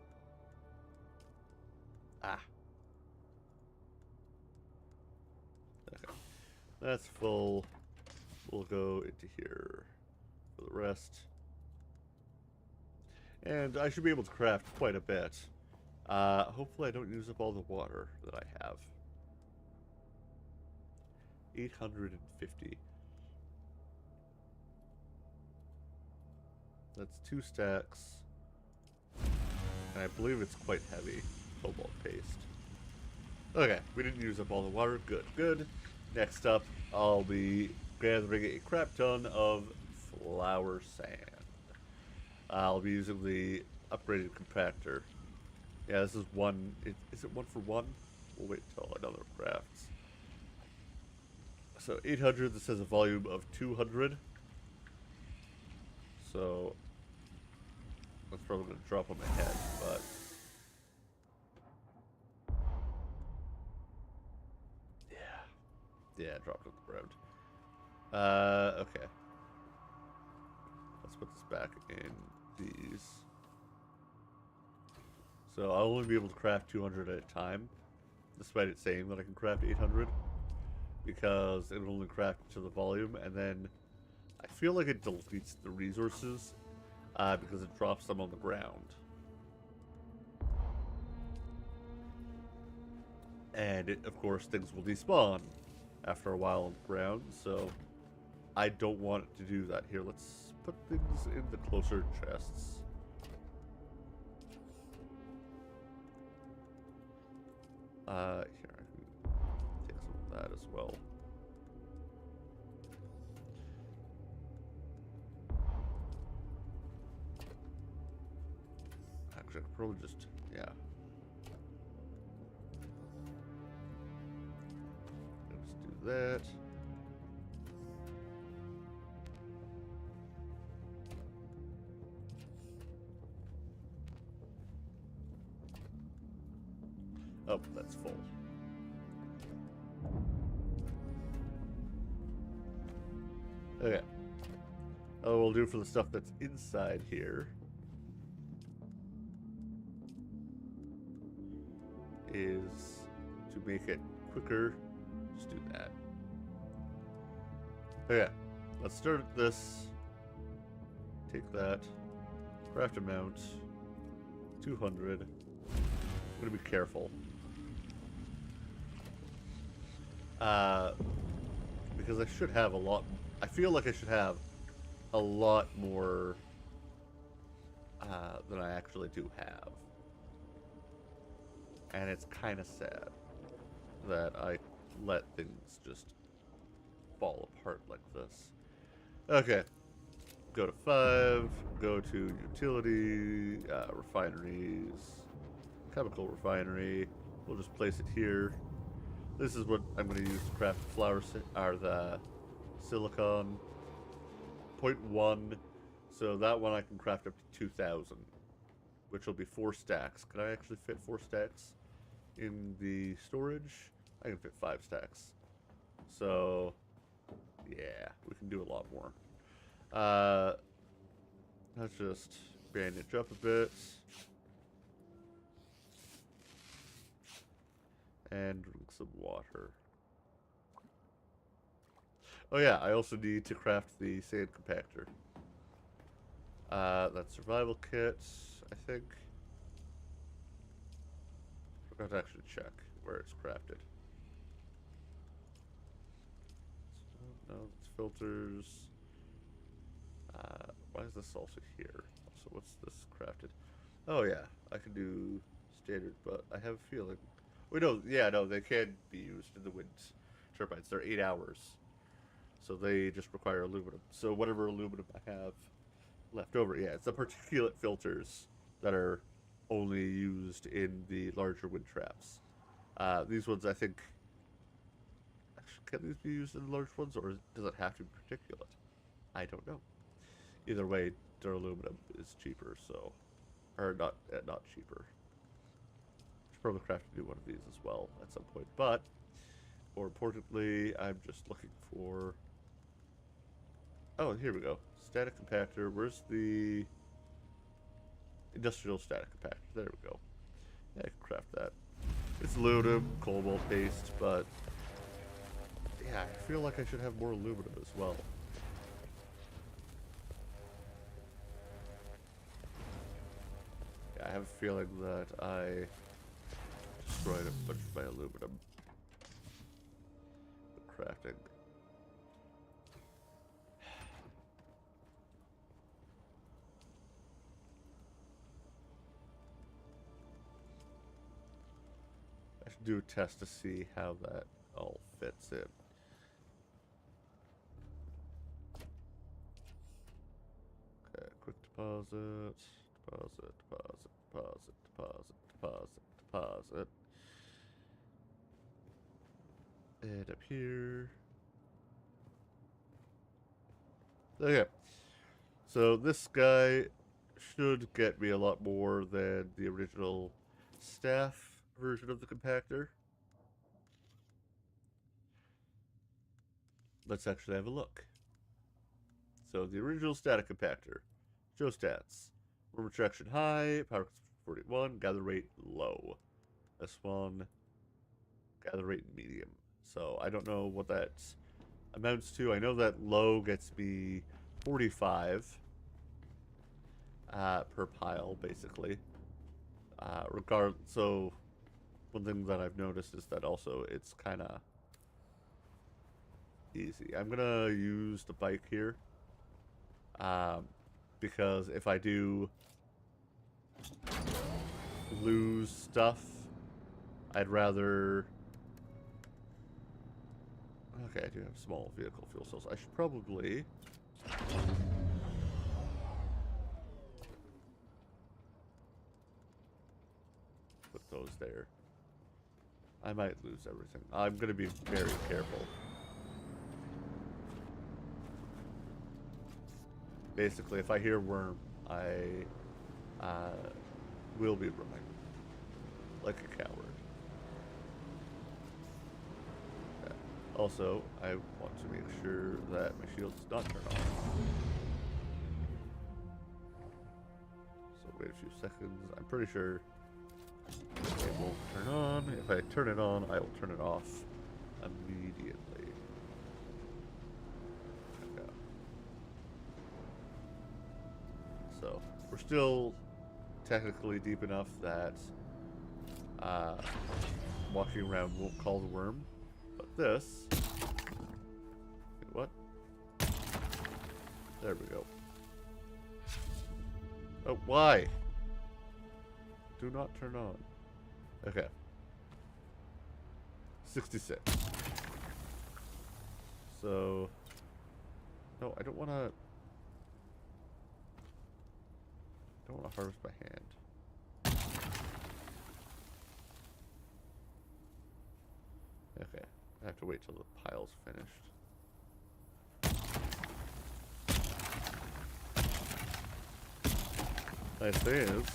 Okay. That's full. We'll go into here for the rest. And I should be able to craft quite a bit. Hopefully I don't use up all the water that I have. 850. That's 2 stacks. And I believe it's quite heavy. Cobalt paste. Okay, we didn't use up all the water. Good, good. Next up, I'll be gathering a crap ton of flour sand. I'll be using the upgraded compactor. Yeah, this is one. Is it 1 for 1? We'll wait until another crafts. So 800. This has a volume of 200. so that's probably going to drop on my head, but yeah, it dropped on the ground. Okay. Let's put this back in these. So I'll only be able to craft 200 at a time, despite it saying that I can craft 800, because it'll only craft to the volume, and then I feel like it deletes the resources because it drops them on the ground. And it, of course, things will despawn after a while on the ground, so I don't want it to do that. Here, let's put things in the closer chests. Here, I can take some of that as well. Actually, I could probably just, yeah. Let's do that. Oh, that's full. Okay. Oh, we'll do for the stuff that's inside here is to make it quicker. Just do that. Okay. Let's start this. Take that. Craft amount. 200. I'm gonna be careful. Because I should have a lot. I feel like I should have a lot more than I actually do have. And it's kind of sad that I let things just fall apart like this. Okay. Go to 5. Go to utility, refineries, chemical refinery. We'll just place it here. This is what I'm going to use to craft the flour, or the silicon. 0.1. So that one I can craft up to 2,000, which will be 4 stacks. Can I actually fit 4 stacks in the storage? I can fit 5 stacks. So, yeah, we can do a lot more. Let's just bandage up a bit. And drink some water. Oh yeah, I also need to craft the sand compactor. That survival kit, I think. Forgot to actually check where it's crafted. No, it's filters. Why is this also here? So what's this crafted? Oh yeah, I can do standard, but I have a feeling. Wait, no, yeah, no, they can be used in the wind turbines. They're 8 hours. So they just require aluminum. So whatever aluminum I have left over, yeah, it's the particulate filters that are only used in the larger wind traps. These ones, I think, actually, can these be used in the large ones, or does it have to be particulate? I don't know. Either way, their aluminum is cheaper, so, or not cheaper. Should probably craft a new one of these as well at some point. But more importantly, I'm just looking for. Oh, here we go. Static compactor. Where's the industrial static compactor? There we go. Yeah, I can craft that. It's aluminum, cobalt paste, but yeah, I feel like I should have more aluminum as well. Yeah, I have a feeling that I destroyed a bunch of my aluminum. The crafting. I should do a test to see how that all fits in. Okay, quick deposit, deposit, deposit, deposit, deposit, deposit, deposit. And up here. Okay. So this guy should get me a lot more than the original staff version of the compactor. Let's actually have a look. So the original static compactor. Show stats. Room retraction high, power consumption 41, gather rate low. S1, gather rate medium. So I don't know what that amounts to. I know that low gets me 45 per pile, basically. So one thing that I've noticed is that also it's kind of easy. I'm gonna use the bike here, because if I do lose stuff, I'd rather. Okay, I do have small vehicle fuel cells. I should probably put those there. I might lose everything. I'm going to be very careful. Basically, if I hear worm, I will be running like a coward. Okay. Also, I want to make sure that my shield does not turn off. So wait a few seconds. I'm pretty sure it won't turn on. If I turn it on, I will turn it off immediately. Okay. So we're still technically deep enough that walking around won't call the worm. But this... What? There we go. Oh, why? Do not turn on. Okay. 66. So... No, I don't want to... I don't want to harvest by hand. Okay. I have to wait till the pile's finished. Nice thing is,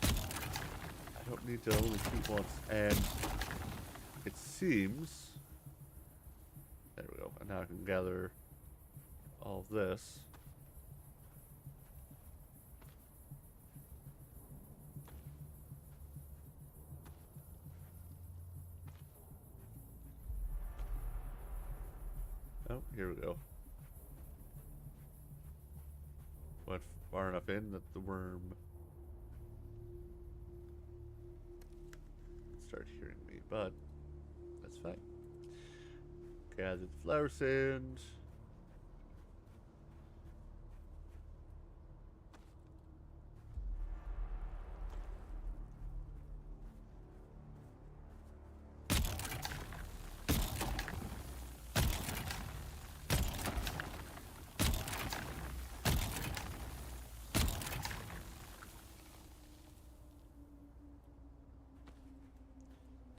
I don't need to only shoot once, and it seems... There we go. And now I can gather all of this. Oh, here we go. Went far enough in that the worm started hearing me, but that's fine. Gathered flower sand.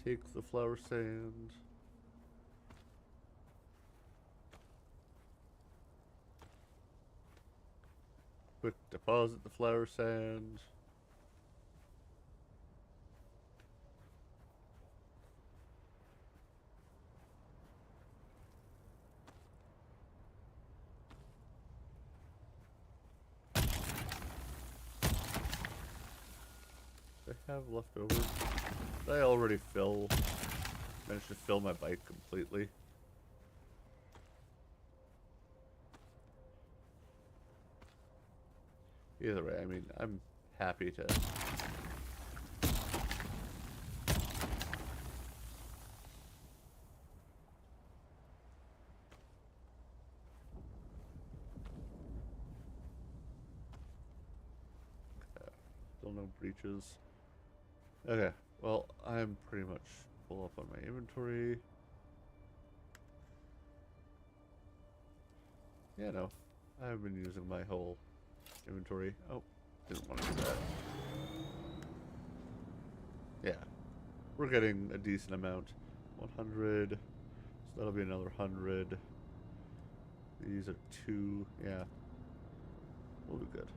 Take the flower sand. Quick deposit the flower sand. Do I have leftover? Did I already managed to fill my bike completely? Either way, I mean, I'm happy to... Still no breaches. Okay, well, I'm pretty much full up on my inventory. Yeah, no, I've been using my whole inventory. Oh, didn't want to do that. Yeah, we're getting a decent amount. 100, so that'll be another 100. These are 2, yeah. We'll be good.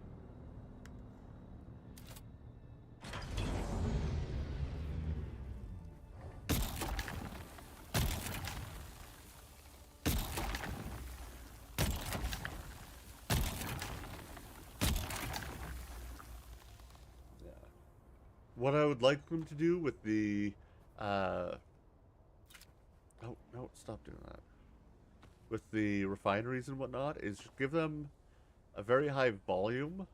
What I would like them to do with the, oh, no, stop doing that. With the refineries and whatnot, is just give them a very high volume.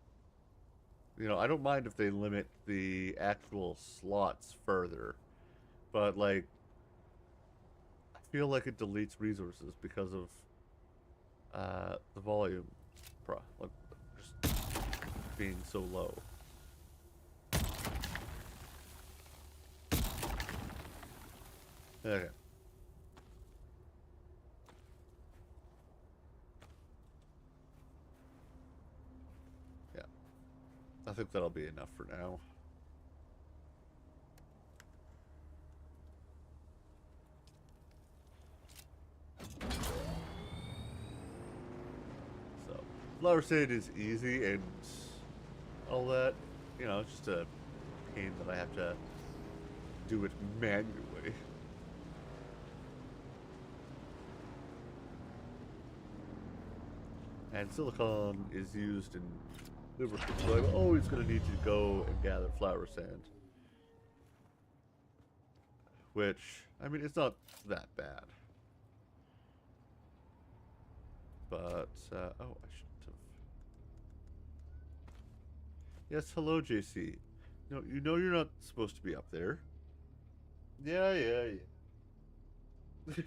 You know, I don't mind if they limit the actual slots further, but, like, I feel like it deletes resources because of, the volume, like, just being so low. Okay. Yeah. I think that'll be enough for now. So, flower sand is easy and all that. You know, it's just a pain that I have to do it manually. And silicon is used in lubricants, so I'm always going to need to go and gather flower sand. Which, I mean, it's not that bad. But, oh, I shouldn't have. Yes, hello, JC. No, you know you're not supposed to be up there. Yeah, yeah, yeah.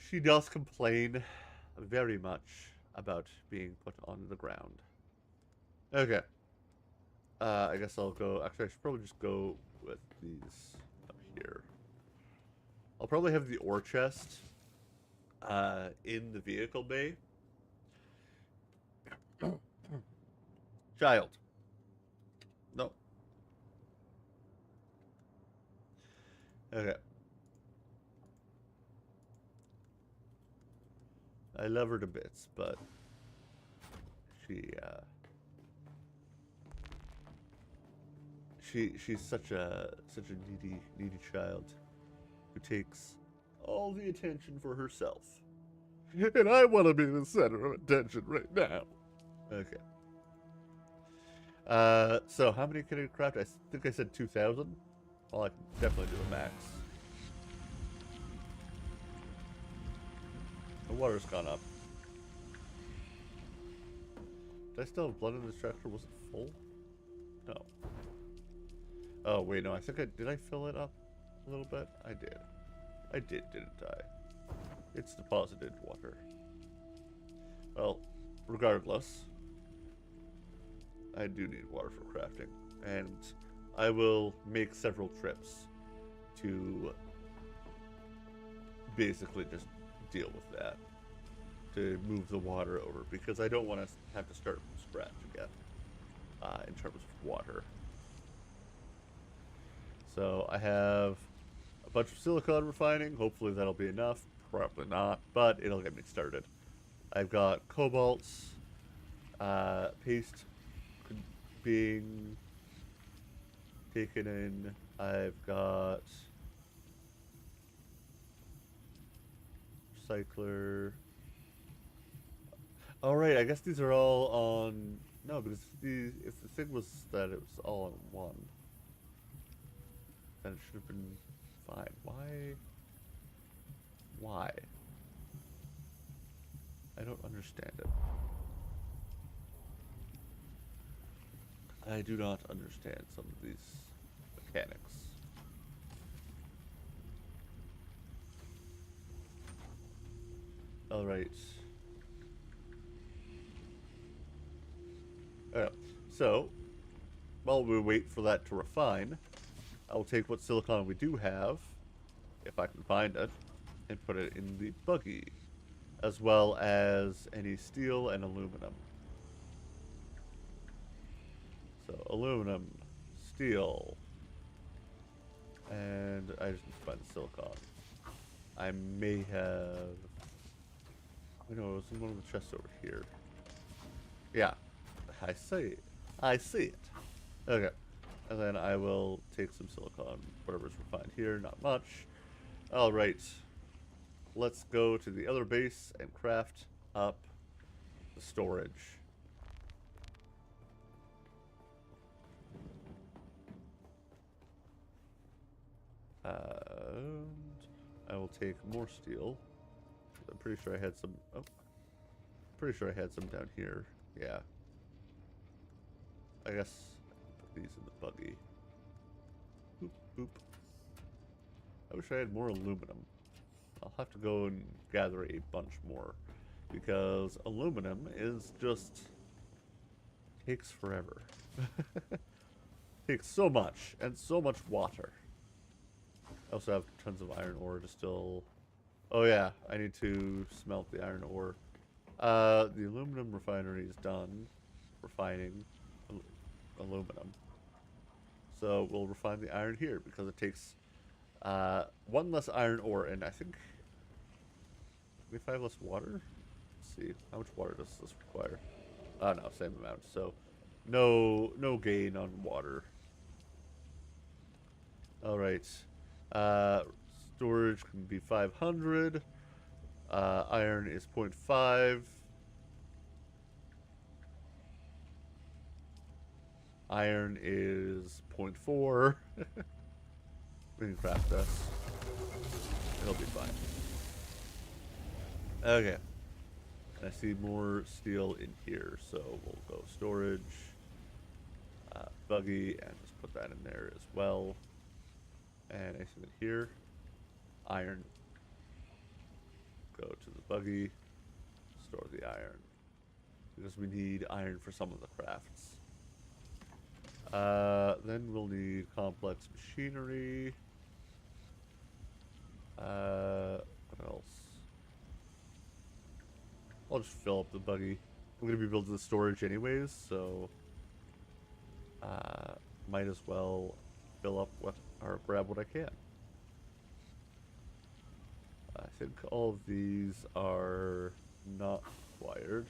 She does complain very much about being put on the ground. Okay. I guess I'll go. Actually, I should probably just go with these up here. I'll probably have the ore chest in the vehicle bay. Child. No. Okay. I love her to bits, but she's such a needy child who takes all the attention for herself. And I want to be the center of attention right now. Okay. So how many can I craft? I think I said 2,000. Well, I can definitely do a max. The water's gone up. Did I still have blood in this tractor? Was it full? No. Oh, wait, no. I think did I fill it up a little bit? I did. I did, didn't I? It's deposited water. Well, regardless, I do need water for crafting. And I will make several trips to basically just deal with that. To move the water over, because I don't want to have to start from scratch again in terms of water. So I have a bunch of silicon refining. Hopefully that'll be enough. Probably not, but it'll get me started. I've got cobalts, paste being taken in. I've got recycler. All right, I guess these are all on. No, because if the thing was that it was all on one, then it should have been fine. Why? Why? I don't understand it. I do not understand some of these mechanics. All right. So, while we wait for that to refine, I'll take what silicon we do have, if I can find it, and put it in the buggy, as well as any steel and aluminum. So, aluminum, steel, and I just need to find the silicon. I may have... I know, it's in one of the chests over here. Yeah. I see it. I see it. Okay. And then I will take some silicon, whatever's refined here, not much. Alright. Let's go to the other base and craft up the storage. And I will take more steel. I'm pretty sure I had some. Oh, pretty sure I had some down here. Yeah. I guess put these in the buggy. Boop, boop. I wish I had more aluminum. I'll have to go and gather a bunch more because aluminum is just takes forever. Takes so much and so much water. I also have tons of iron ore to still. Oh yeah, I need to smelt the iron ore. The aluminum refinery is done refining aluminum. So we'll refine the iron here because it takes one less iron ore, and I think we have 5 less water. Let's see, how much water does this require? Oh no, same amount. So no gain on water. All right. Storage can be 500. Iron is 0.5. Iron is 0.4. We can craft this. It'll be fine. Okay. I see more steel in here, so we'll go storage, buggy, and just put that in there as well. And anything in here, iron. Go to the buggy, store the iron, because we need iron for some of the crafts. Then we'll need complex machinery. What else? I'll just fill up the buggy. I'm going to be building the storage anyways, so might as well fill up what or grab what I can. I think all of these are not required.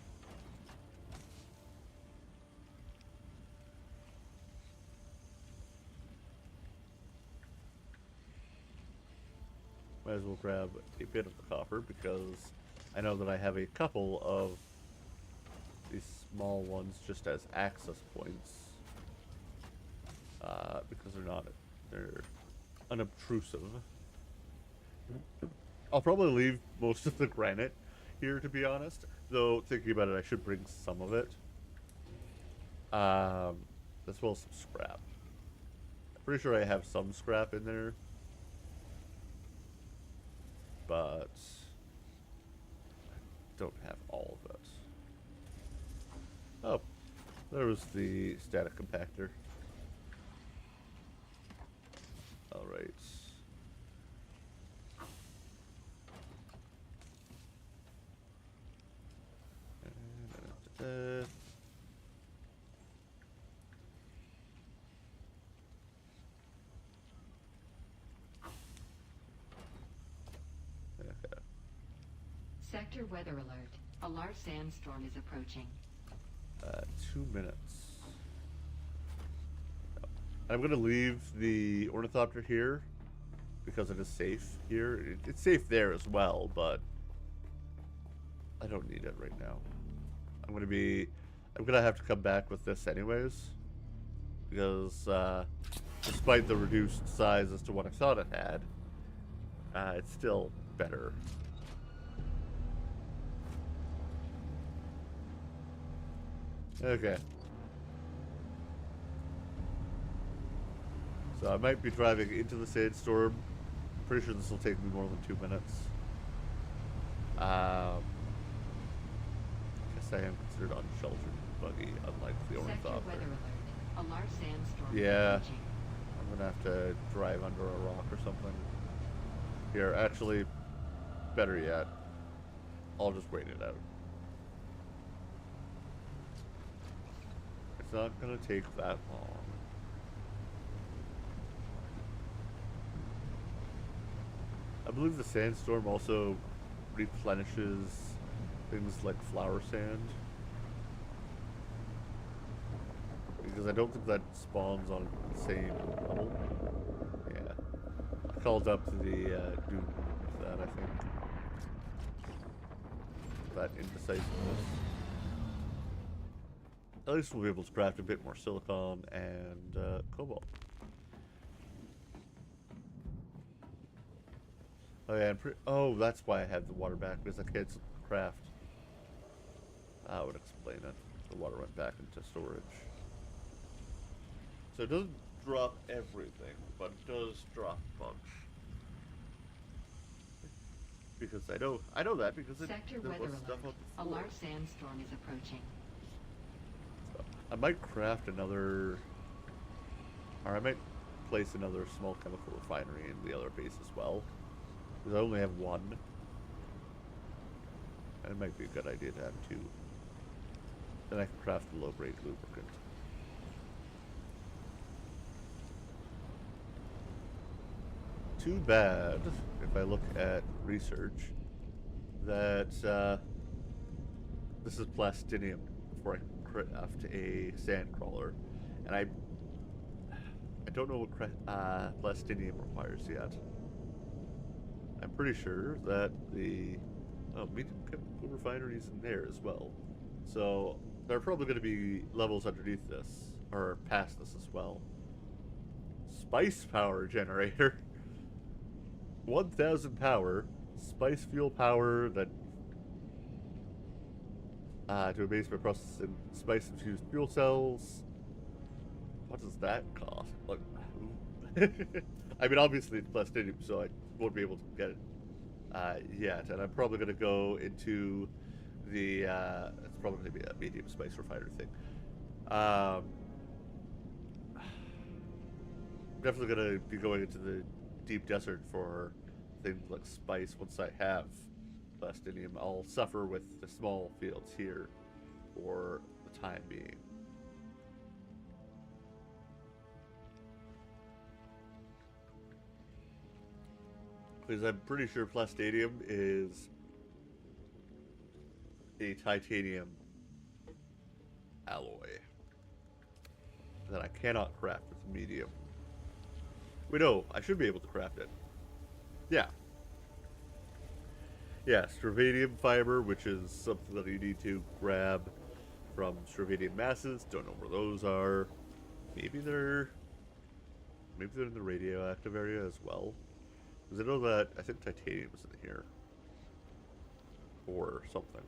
Might as well grab a bit of the copper because I know that I have a couple of these small ones just as access points. Because they're unobtrusive. I'll probably leave most of the granite here, to be honest. Though, thinking about it, I should bring some of it. As well as some scrap. I'm pretty sure I have some scrap in there. But I don't have all of it. Oh, there was the static compactor. Alright. Sector weather alert. A large sandstorm is approaching. 2 minutes. I'm going to leave the ornithopter here because it is safe here. It's safe there as well, but I don't need it right now. I'm going to have to come back with this anyways because despite the reduced size as to what I thought it had, it's still better. Okay. So I might be driving into the sandstorm. Pretty sure this will take me more than 2 minutes. I guess I am considered unsheltered buggy, unlike the Sector ornithopter. weather alert. A large sandstorm Yeah. is approaching. I'm gonna have to drive under a rock or something. Here, actually, better yet, I'll just wait it out. It's not gonna take that long. I believe the sandstorm also replenishes things like flower sand. Because I don't think that spawns on the same level. Yeah. I called up to the Dune with that, I think. That indecisiveness. At least we'll be able to craft a bit more silicon and cobalt. Oh yeah, oh, that's why I have the water back, because I can't craft. That would explain it. The water went back into storage. So it doesn't drop everything, but it does drop a bunch. Because I know that because Sector there weather was stuff alert. on A the large floor. sandstorm is approaching. So I might craft another, or I might place another small chemical refinery in the other base as well. Because I only have one. And it might be a good idea to have two. Then I can craft a low-grade lubricant. Too bad, if I look at research, that this is plastinium before I can craft a sand crawler. And I don't know what plastinium requires yet. I'm pretty sure that the medium chemical refineries in there as well. So there are probably going to be levels underneath this, or past this as well. Spice power generator. 1,000 power. Spice fuel power that to amaze by processing spice infused fuel cells. What does that cost? Like, I mean, obviously it's plastinium, so I won't be able to get it yet. And I'm probably going to go into the. It's probably going to be a medium spice refiner thing. Definitely going to be going into the deep desert for things like spice once I have plastinium. I'll suffer with the small fields here for the time being. Because I'm pretty sure plastinium is a titanium alloy that I cannot craft with medium. Wait, no, I should be able to craft it. Yeah. Yeah, stravadium fiber, which is something that you need to grab from stravadium masses. Don't know where those are. Maybe they're in the radioactive area as well. Because I know that I think titanium is in here. Or something.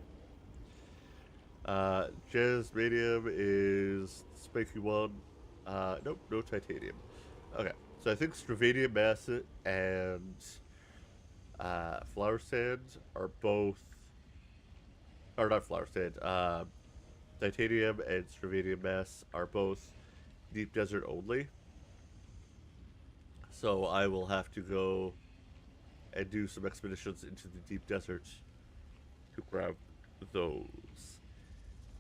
Jasmanium is spiky one. Nope, no titanium. Okay, so I think stravadium mass and flower sand are both, or not flower sand. Titanium and stravadium mass are both deep desert only. So I will have to go and do some expeditions into the deep desert to grab those.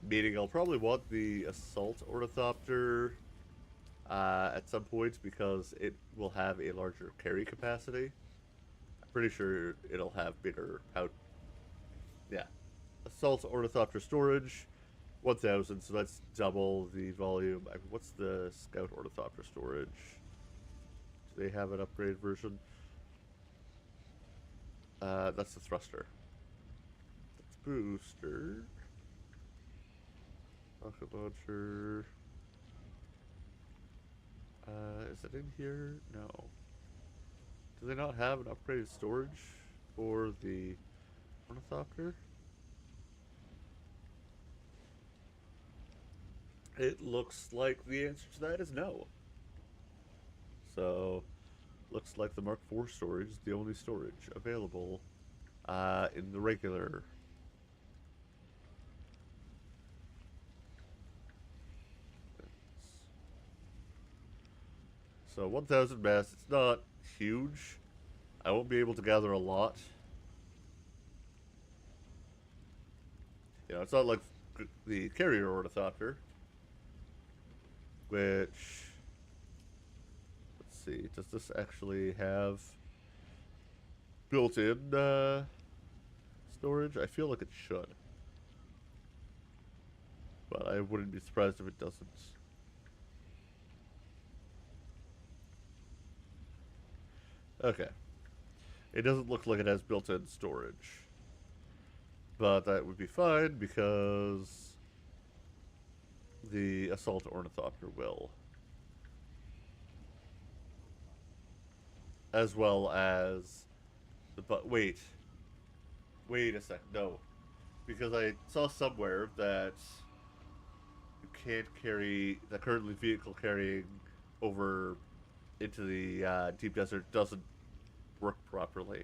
Meaning I'll probably want the assault ornithopter at some point because it will have a larger carry capacity. I'm pretty sure it'll have bigger pouch. Yeah. Assault ornithopter storage, 1,000, so that's double the volume. I mean, what's the scout ornithopter storage? Do they have an upgraded version? That's the thruster. That's booster. Rocket launcher. Is it in here? No. Do they not have an upgraded storage for the ornithopter? It looks like the answer to that is no. So, looks like the Mark IV storage is the only storage available in the regular. So 1,000 mass, it's not huge. I won't be able to gather a lot. You know, it's not like the carrier ornithopter, which, let's see, does this actually have built-in storage? I feel like it should. but I wouldn't be surprised if it doesn't. Okay. It doesn't look like it has built-in storage. But that would be fine because the assault ornithopter will. As well as the wait. Wait a second. No. Because I saw somewhere that you can't carry the currently vehicle carrying over into the deep desert doesn't work properly.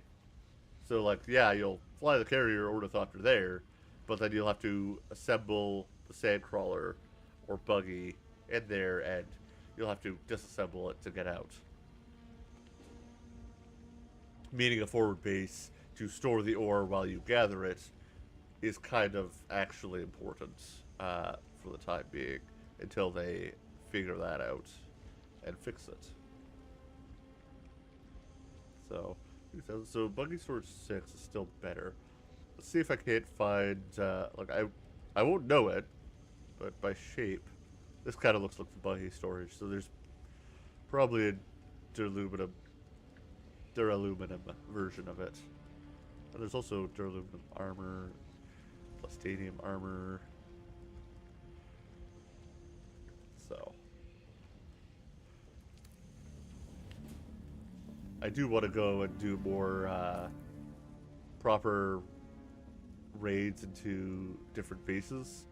So, like, yeah, you'll fly the carrier ornithopter there, but then you'll have to assemble the sandcrawler or buggy in there, and you'll have to disassemble it to get out. Meaning a forward base to store the ore while you gather it is kind of actually important for the time being until they figure that out and fix it. So buggy storage 6 is still better. Let's see if I can't find I won't know it, but by shape, this kind of looks like the buggy storage. So there's probably a duraluminum version of it. And there's also duraluminum armor, plastadium armor. So I do want to go and do more proper raids into different bases,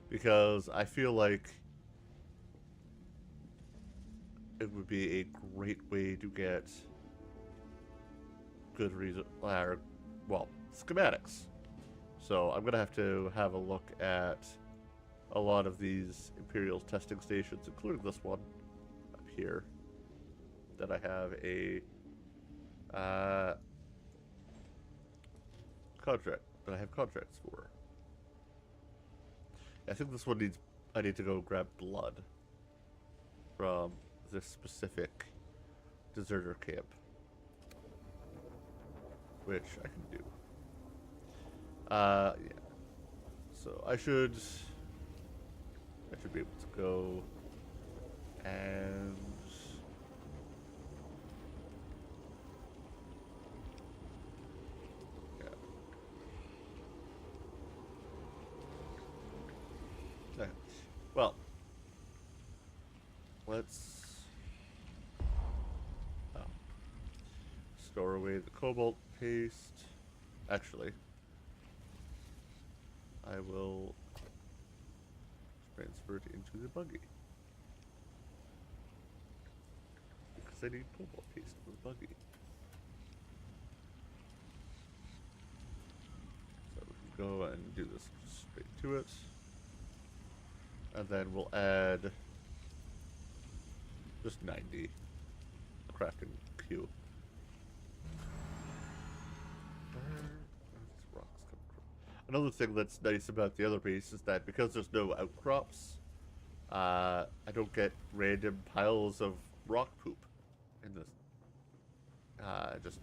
because I feel like it would be a great way to get good schematics. So I'm gonna have to have a look at a lot of these Imperial testing stations, including this one up here that I have a contracts for. I think this one I need to go grab blood from this specific deserter camp, which I can do. Yeah. So I should be able to go and well, let's store away the cobalt paste. Actually, I will transfer it into the buggy, because I need cobalt paste for the buggy. So we can go and do this straight to it. And then we'll add just 90 crafting queue. Where are these rocks coming from? Another thing that's nice about the other base is that because there's no outcrops, I don't get random piles of rock poop in this, just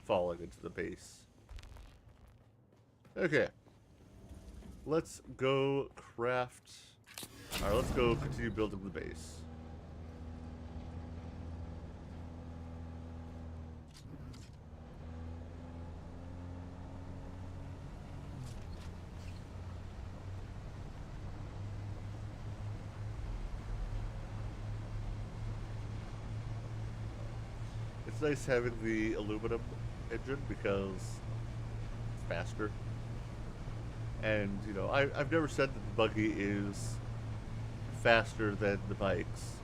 falling into the base. Okay, let's go craft. Alright, let's go continue building the base. It's nice having the aluminum engine because it's faster. And, you know, I've never said that the buggy is faster than the bikes,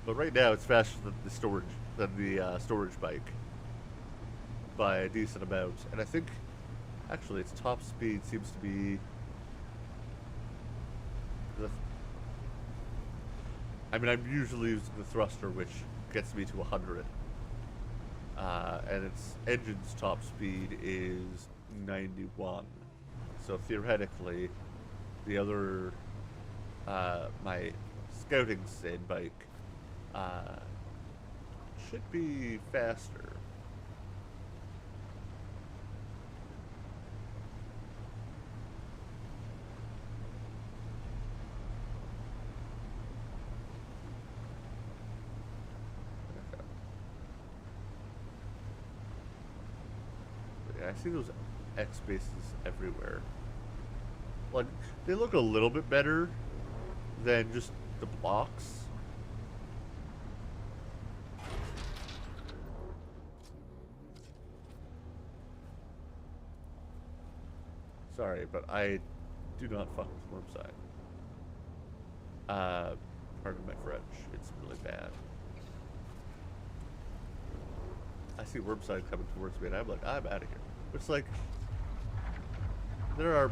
but right now it's faster than the storage bike by a decent amount. And I think actually its top speed seems to be I'm usually using the thruster, which gets me to 100, and its engine's top speed is 91. So theoretically the other my scouting sand bike should be faster. Yeah, I see those X bases everywhere. Like, they look a little bit better than just the blocks. Sorry, but I do not fuck with Wormside. Pardon my French. It's really bad. I see Wormside coming towards me, and I'm like, I'm out of here. It's like there are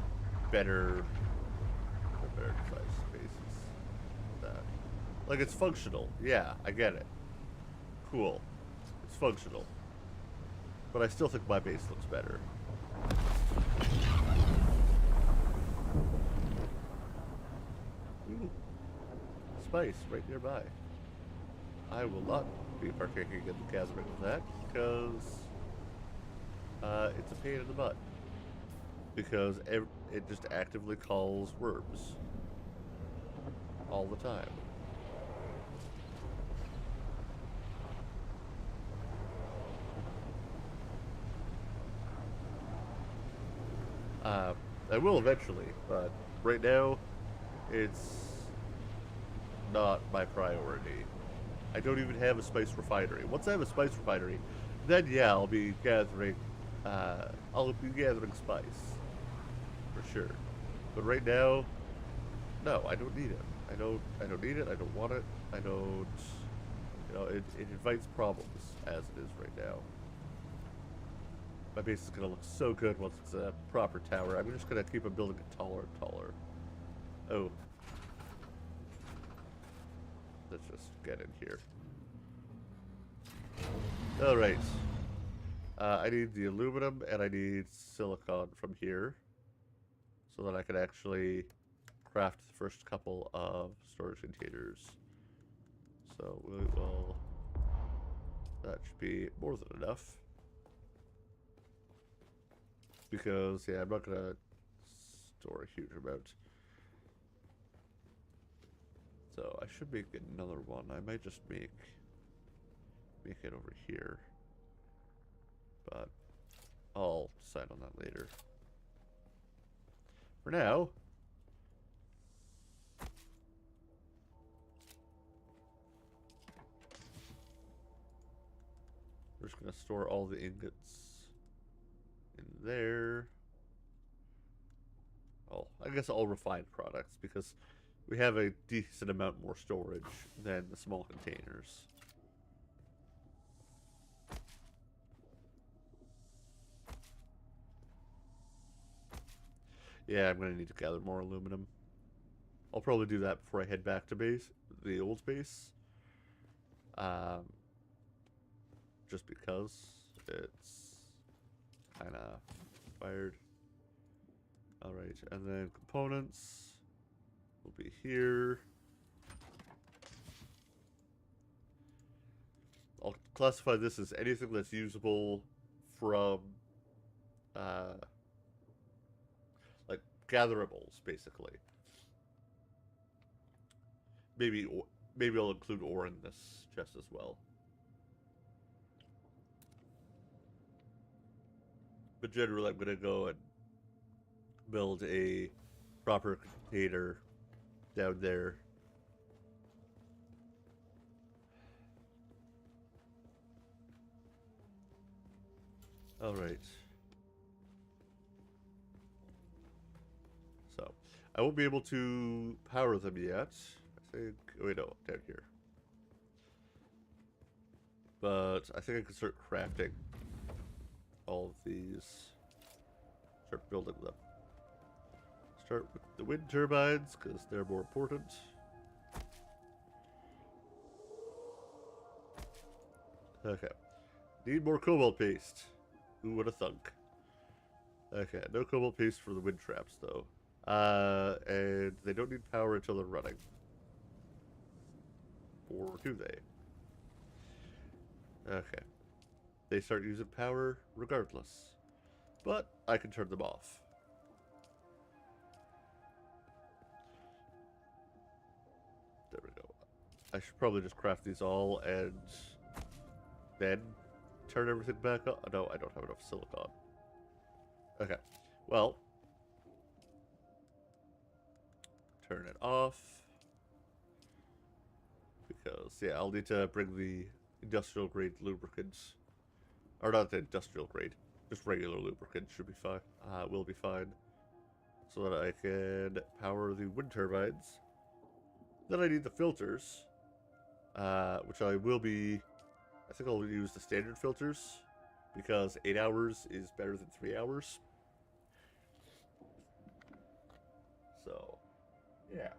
better sized spaces than that. Like, it's functional. Yeah, I get it. Cool. It's functional. But I still think my base looks better. Ooh. Spice right nearby. I will not be partaking in the gathering of that because it's a pain in the butt. Because it just actively calls worms all the time. I will eventually, but right now, it's not my priority. I don't even have a spice refinery. Once I have a spice refinery, then yeah, I'll be gathering spice for sure. But right now, no, I don't need it. I don't need it. I don't want it. I don't. It invites problems as it is right now. My base is gonna look so good once it's a proper tower. I'm just gonna keep on building it taller and taller. Oh. Let's just get in here. Alright. I need the aluminum and I need silicon from here. So that I can actually craft the first couple of storage containers. So we will... That should be more than enough. Because, yeah, I'm not going to store a huge amount. So I should make another one. I might just make it over here. But I'll decide on that later. For now, we're just going to store all the ingots in there. Oh, I guess all refined products because we have a decent amount more storage than the small containers. Yeah, I'm going to need to gather more aluminum. I'll probably do that before I head back to the old base. Just because it's kind of fired. Alright, and then components will be here. I'll classify this as anything that's usable from like gatherables, basically. Maybe I'll include ore in this chest as well. But generally, I'm gonna go and build a proper container down there. Alright. So, I won't be able to power them yet. I think... Wait, no, down here. But I think I can start crafting all of these. Start building them. Start with the wind turbines, because they're more important. Okay. Need more cobalt paste. Who would have thunk? Okay, no cobalt paste for the wind traps, though. And they don't need power until they're running. Or do they? Okay. They start using power regardless. But I can turn them off. There we go. I should probably just craft these all and then turn everything back on. No, I don't have enough silicon. Okay. Well, turn it off. Because, yeah, I'll need to bring the industrial grade lubricants. Or not the industrial grade. Just regular lubricant should be fine. Will be fine. So that I can power the wind turbines. Then I need the filters. Which I will be... I think I'll use the standard filters. Because 8 hours is better than 3 hours. So, yeah.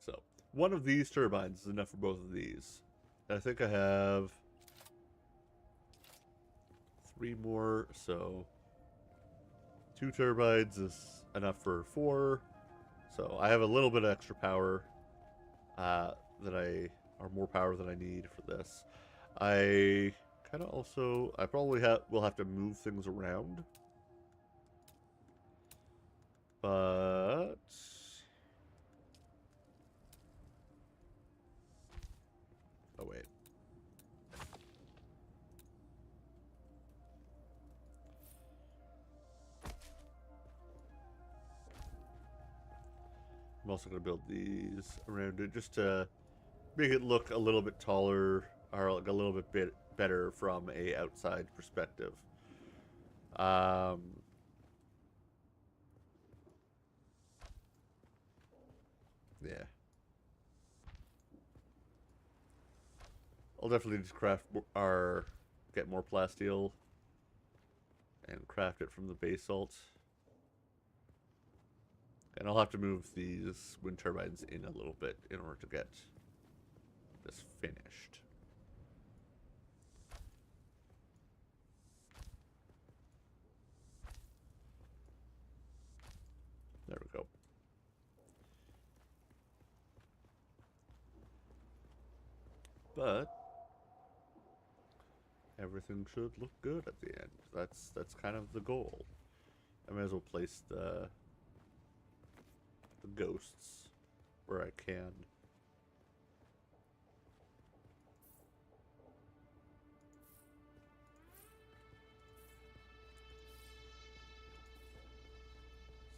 So, one of these turbines is enough for both of these. And I think I have 3 more, so 2 turbines is enough for 4. So I have a little bit of extra power or more power than I need for this. I kind of also, I probably will have to move things around. But oh wait. I'm also going to build these around it just to make it look a little bit taller or like a little bit better from a outside perspective. Yeah. I'll definitely just get more plasteel and craft it from the basalt. And I'll have to move these wind turbines in a little bit in order to get this finished. There we go. But everything should look good at the end. That's kind of the goal. I may as well place the ghosts where I can.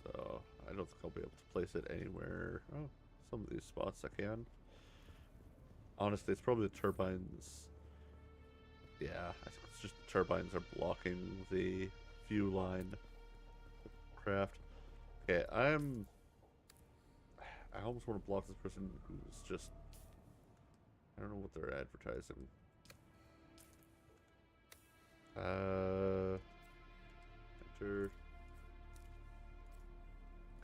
So I don't think I'll be able to place it anywhere. Oh, some of these spots I can. Honestly, it's probably the turbines. Yeah, I think it's just the turbines are blocking the view line craft. Okay, I almost want to block this person who's just... I don't know what they're advertising. Enter.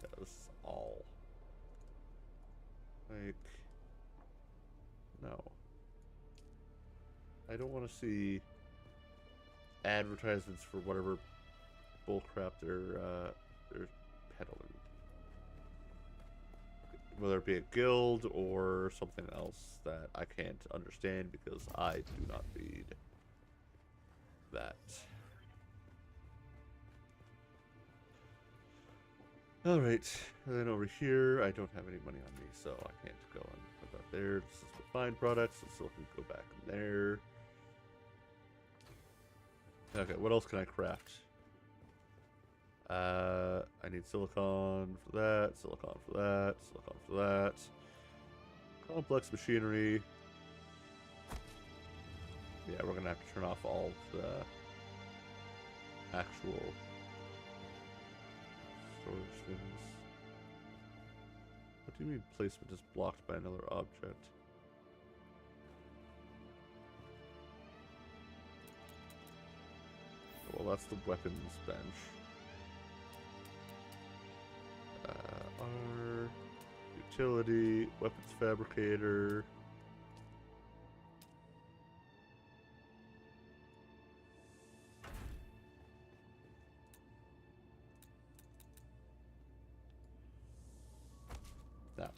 God, this is all. Like... No. I don't want to see advertisements for whatever bullcrap they're peddling. Whether it be a guild or something else that I can't understand because I do not read that. Alright, and then over here, I don't have any money on me, so I can't go and put that there. This is the fine products, so we can go back in there. Okay, what else can I craft? I need silicon for that, silicon for that, silicon for that. Complex machinery. Yeah, we're gonna have to turn off all the actual storage things. What do you mean placement is blocked by another object? Well, that's the weapons bench. R, utility, weapons fabricator. Now,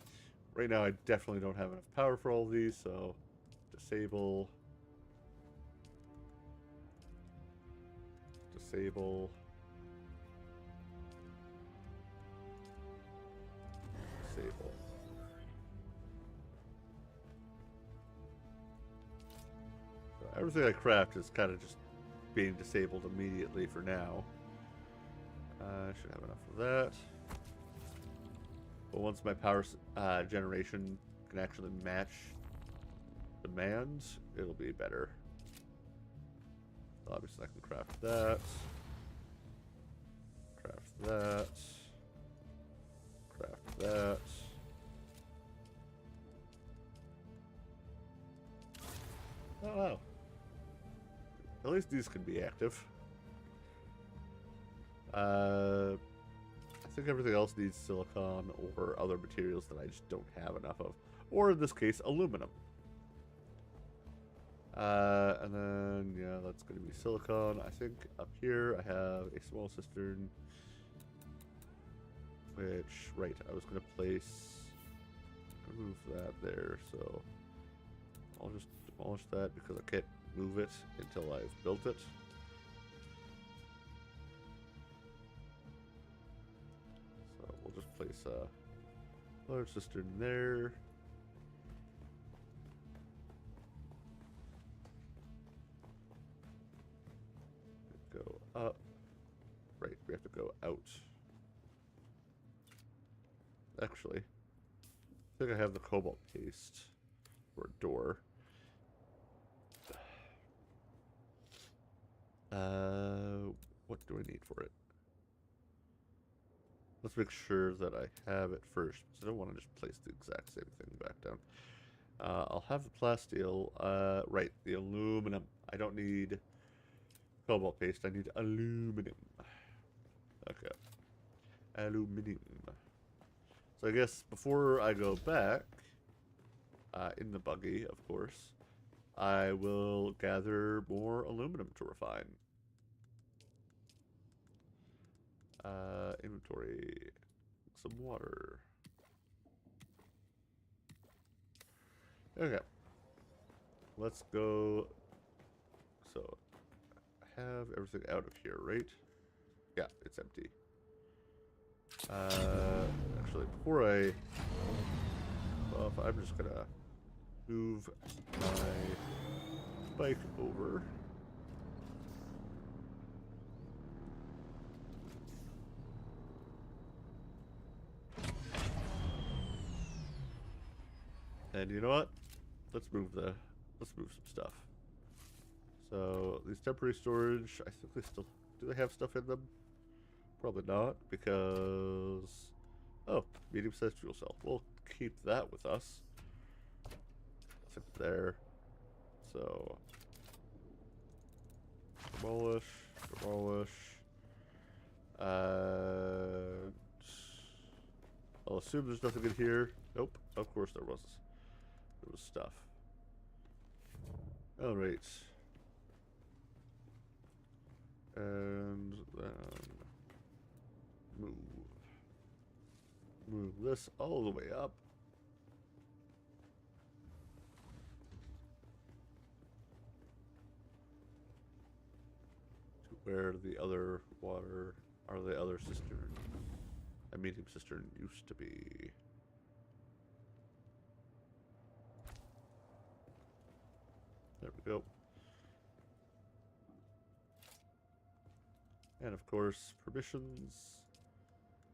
right now I definitely don't have enough power for all of these, so disable. Disable. Disable. everything I craft is kind of just being disabled immediately for now. I should have enough of that. But once my power generation can actually match demands, it'll be better. Obviously, I can craft that. Craft that. Craft that. Oh, wow. At least these can be active. I think everything else needs silicon or other materials that I just don't have enough of. Or in this case, aluminum. And then, yeah, that's going to be silicon. I think up here I have a small cistern. Which, right, I was going to place... move that there, so... I'll just demolish that because I can't move it until I've built it. So we'll just place a large cistern there. Go up. Right, we have to go out. Actually, I think I have the cobalt paste for a door. What do I need for it? Let's make sure that I have it first, because I don't want to just place the exact same thing back down. I'll have the plasteel. Right, the aluminum. I don't need cobalt paste. I need aluminum. Okay. Aluminum. So I guess before I go back, in the buggy, of course, I will gather more aluminum to refine. Inventory. Some water. Okay. Let's go. So, I have everything out of here, right? Yeah, it's empty. Actually, before I... Well, I'm just gonna move my bike over. And you know what? Let's move some stuff. So these temporary storage, I think they still do they have stuff in them? Probably not, because medium-sized fuel cell. We'll keep that with us. It's up there. So demolish. I'll assume there's nothing in here. Nope. Of course there was. There was stuff. All right. And then move this all the way up. To where the other water, or the other cistern, a medium cistern used to be. There we go. And of course, permissions.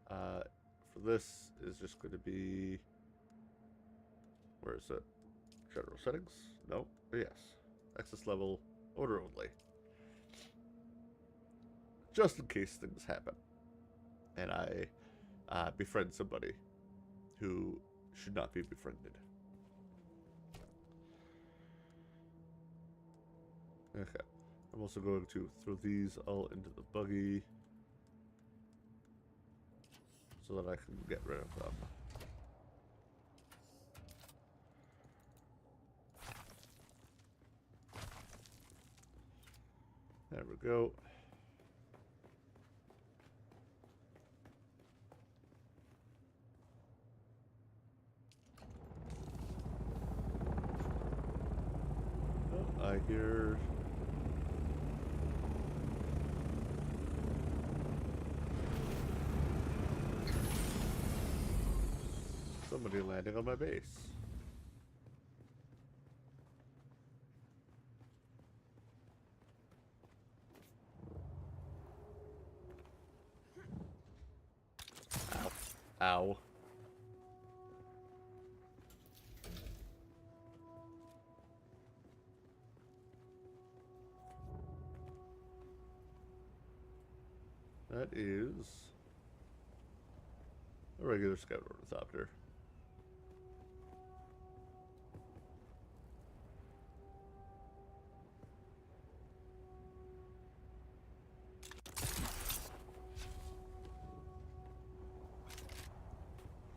For this is just going to be, where is it? General settings? No? Yes. Access level, order only. Just in case things happen. And I befriend somebody who should not be befriended. Okay. I'm also going to throw these all into the buggy so that I can get rid of them. There we go. Oh, I hear... somebody landing on my base. Ow. That is a regular scout ornithopter.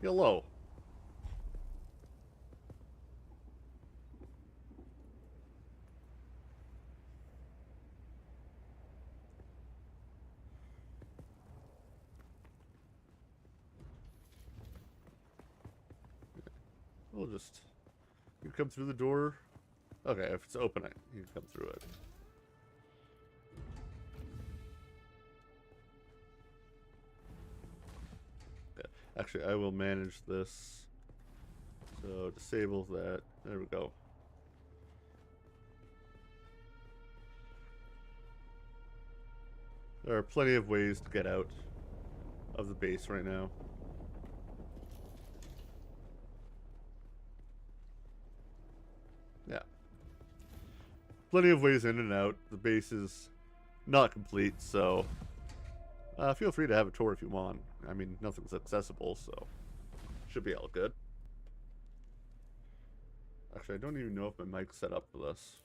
Hello. We'll just... You come through the door. Okay, if it's open, you can come through it. Yeah. Actually, I will manage this. So, disable that. There we go. There are plenty of ways to get out of the base right now. Yeah. Plenty of ways in and out. The base is not complete, so feel free to have a tour if you want. I mean, nothing's accessible, so should be all good. Actually, I don't even know if my mic's set up for this.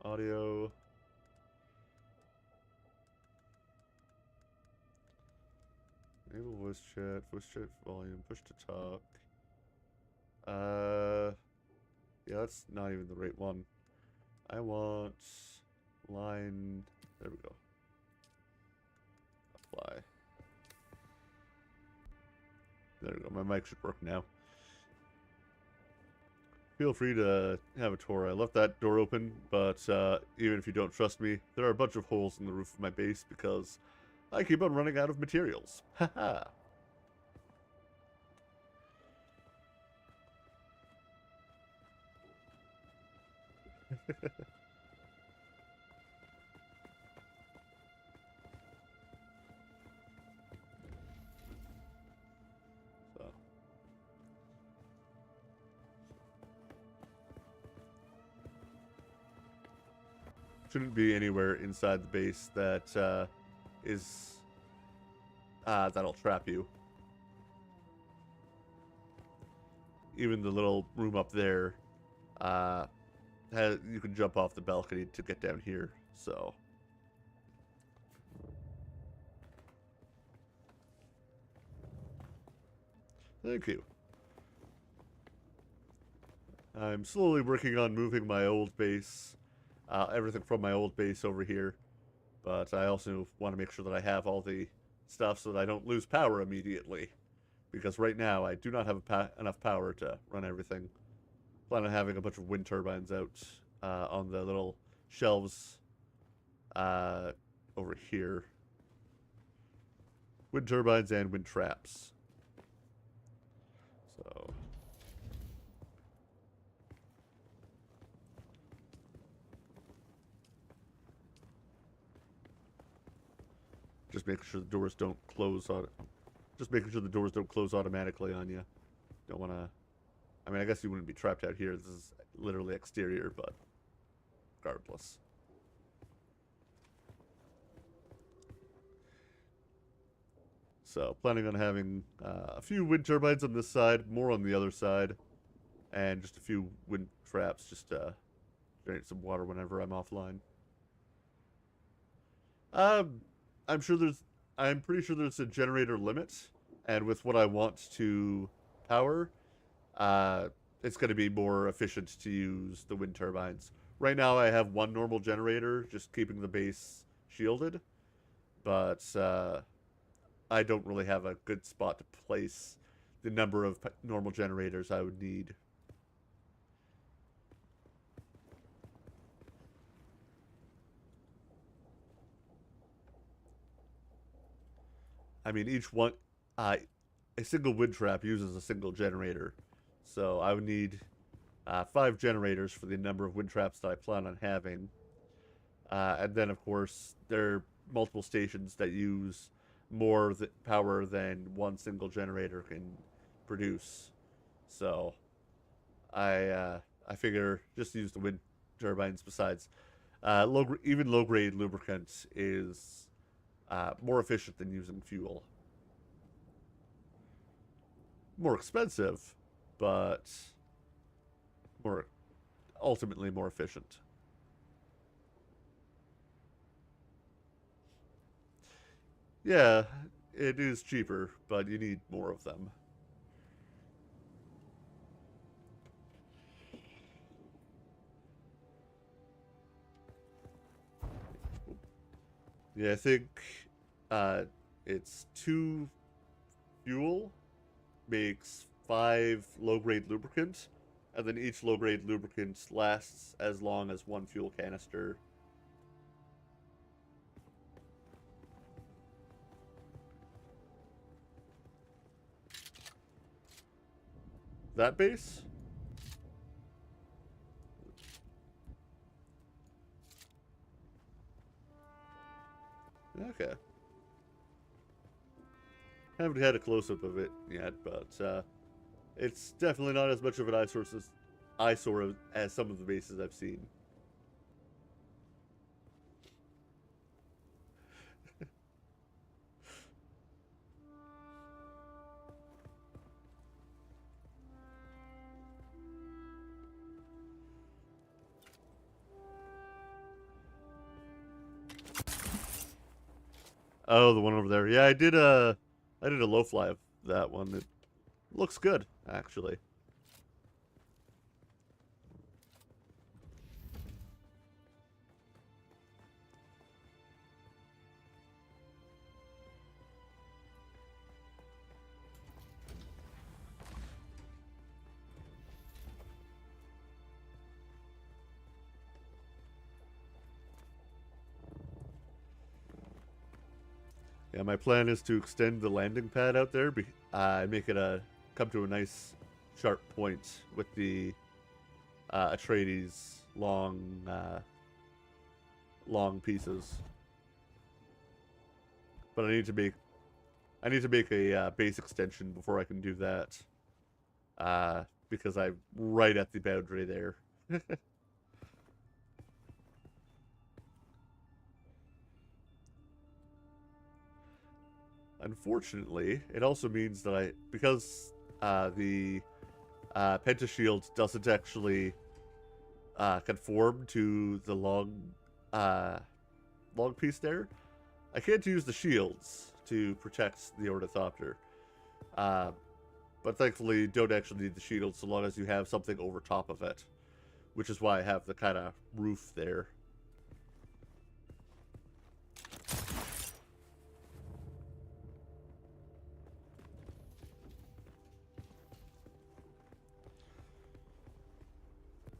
Audio. Enable voice chat volume, push to talk. Yeah, that's not even the right one. I want line, there we go. Apply. There we go, my mic should work now. Feel free to have a tour. I left that door open, but even if you don't trust me, there are a bunch of holes in the roof of my base because I keep on running out of materials. Haha. So. Shouldn't be anywhere inside the base that is that'll trap you. Even the little room up there, you can jump off the balcony to get down here. So, thank you. I'm slowly working on moving my old base, everything from my old base over here. But I also want to make sure that I have all the stuff so that I don't lose power immediately. Because right now, I do not have enough power to run everything. Plan on having a bunch of wind turbines out on the little shelves over here. Wind turbines and wind traps. So... just making sure the doors don't close on it. Just making sure the doors don't close automatically on you. Don't want to... I mean, I guess you wouldn't be trapped out here. This is literally exterior, but regardless. So, planning on having a few wind turbines on this side, more on the other side, and just a few wind traps just to generate some water whenever I'm offline. I'm pretty sure there's a generator limit, and with what I want to power, it's going to be more efficient to use the wind turbines. Right now I have one normal generator, just keeping the base shielded, but I don't really have a good spot to place the number of normal generators I would need. I mean, each one, a single wind trap uses a single generator. So I would need 5 generators for the number of wind traps that I plan on having. And then, of course, there are multiple stations that use more power than one single generator can produce. So I figure just use the wind turbines. Besides, even low grade lubricant is more efficient than using fuel. More expensive, but more ultimately more efficient. Yeah, it is cheaper, but you need more of them. Yeah, I think uh, it's 2 fuel makes 5 low grade lubricant, and then each low grade lubricant lasts as long as 1 fuel canister. That base? Okay. Haven't had a close up of it yet, but it's definitely not as much of an eyesore as some of the bases I've seen. Oh, the one over there. Yeah, I did a low fly of that one. It looks good, actually. Yeah, my plan is to extend the landing pad out there, make it come to a nice sharp point with the Atreides long pieces. But I need to make a base extension before I can do that, because I'm right at the boundary there. Unfortunately, it also means that because the pentashield doesn't actually conform to the uh, long piece there, I can't use the shields to protect the ornithopter. Uh, but thankfully, you don't actually need the shield so long as you have something over top of it, which is why I have the kind of roof there.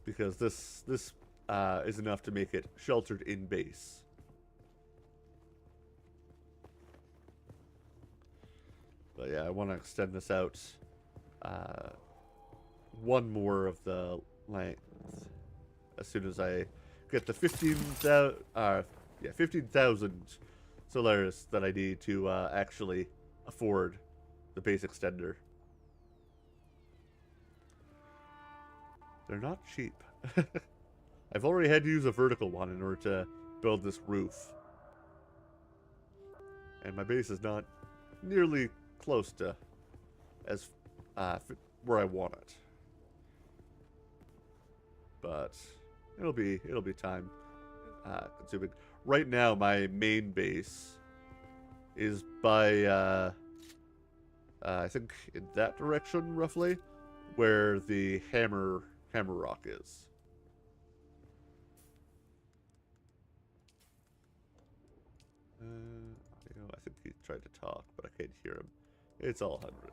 Because this is enough to make it sheltered in base. But yeah, I want to extend this out one more of the length as soon as I get the 15,000 Solaris that I need to actually afford the base extender. They're not cheap. I've already had to use a vertical one in order to build this roof. And my base is not nearly close to as where I want it. But it'll be time consuming. Right now, my main base is by I think in that direction roughly, where the hammer rock is. I think he's trying to talk, but I can't hear him. It's all 100.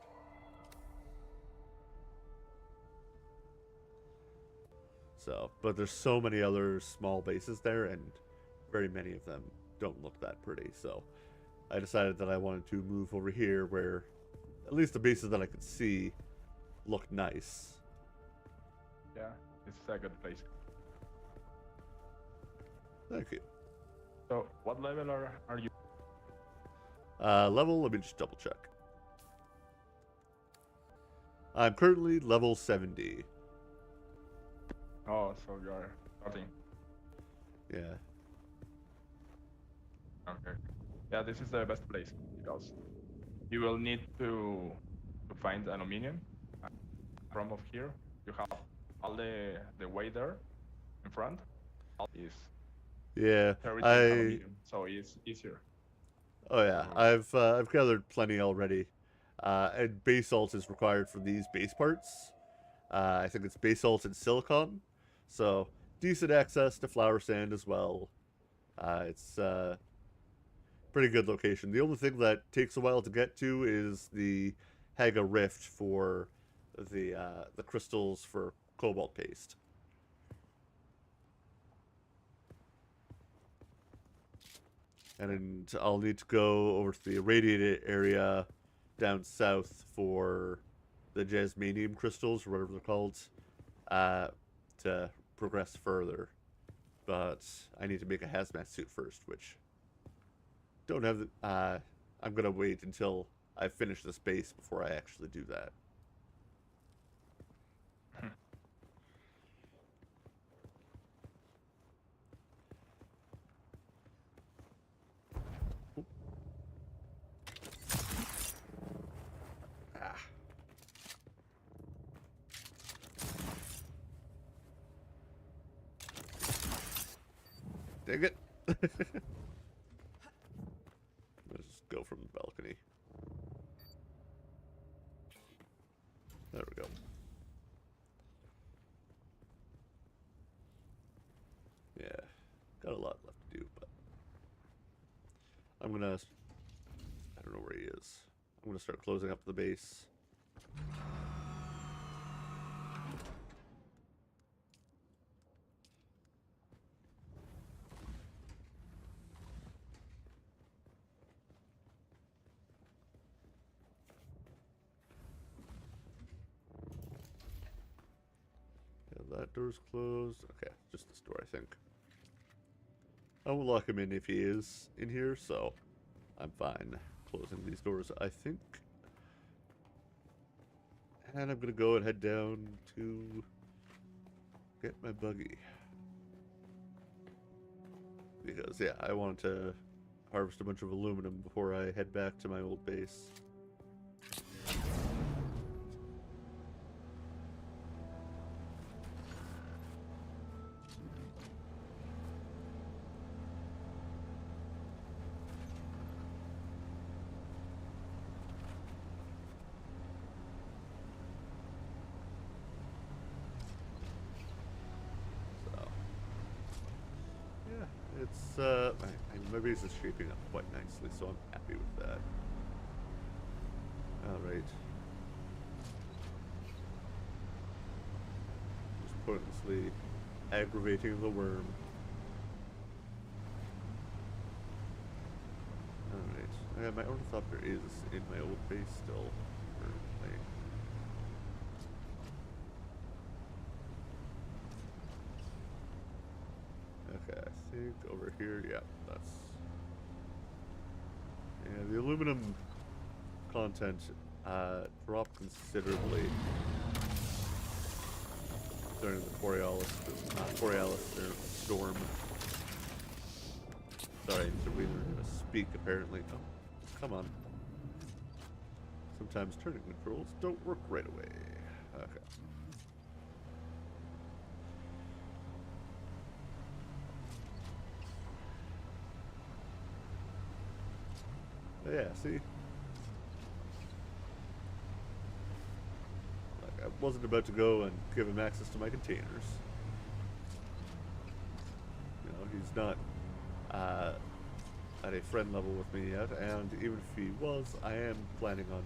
So, but there's so many other small bases there, and very many of them don't look that pretty. So, I decided that I wanted to move over here where at least the bases that I could see look nice. Yeah, it's a good place. Thank you. So, what level are you? Level, let me just double check. I'm currently level 70. Oh, so you are starting. Yeah. Okay. Yeah, this is the best place because you will need to find an aluminium. From of here, you have all the way there in front is Yeah, everything I... aluminium, so it's easier. Oh yeah, to- I've gathered plenty already. And basalt is required for these base parts. I think it's basalt and silicon. So, decent access to flower sand as well. It's pretty good location. The only thing that takes a while to get to is the Haga Rift for the crystals for cobalt paste. And I'll need to go over to the irradiated area down south for the jasmanium crystals, or whatever they're called, to progress further. But I need to make a hazmat suit first, which don't have the. I'm gonna wait until I finish this base before I actually do that. Ah. Dang it. Let's just go from the balcony. There we go. Yeah, got a lot left to do, but I'm gonna. I don't know where he is. I'm gonna start closing up the base. Yeah, that door's closed. Okay, just this door, I think. I will lock him in if he is in here, so I'm fine closing these doors, I think. And I'm gonna go and head down to get my buggy. Because, yeah, I want to harvest a bunch of aluminum before I head back to my old base. It's, my base is shaping up quite nicely, so I'm happy with that. Alright. Just pointlessly aggravating the worm. Alright. Yeah, my ornithopter is in my old base still, currently. Okay, I think over here, yeah, that's... Yeah, the aluminum content dropped considerably during the Borealis storm. Sorry, Mr. Wheeler, speak apparently. Oh, come on. Sometimes turning controls don't work right away. Okay. Yeah, see? Like, I wasn't about to go and give him access to my containers. You know, he's not at a friend level with me yet, and even if he was, I am planning on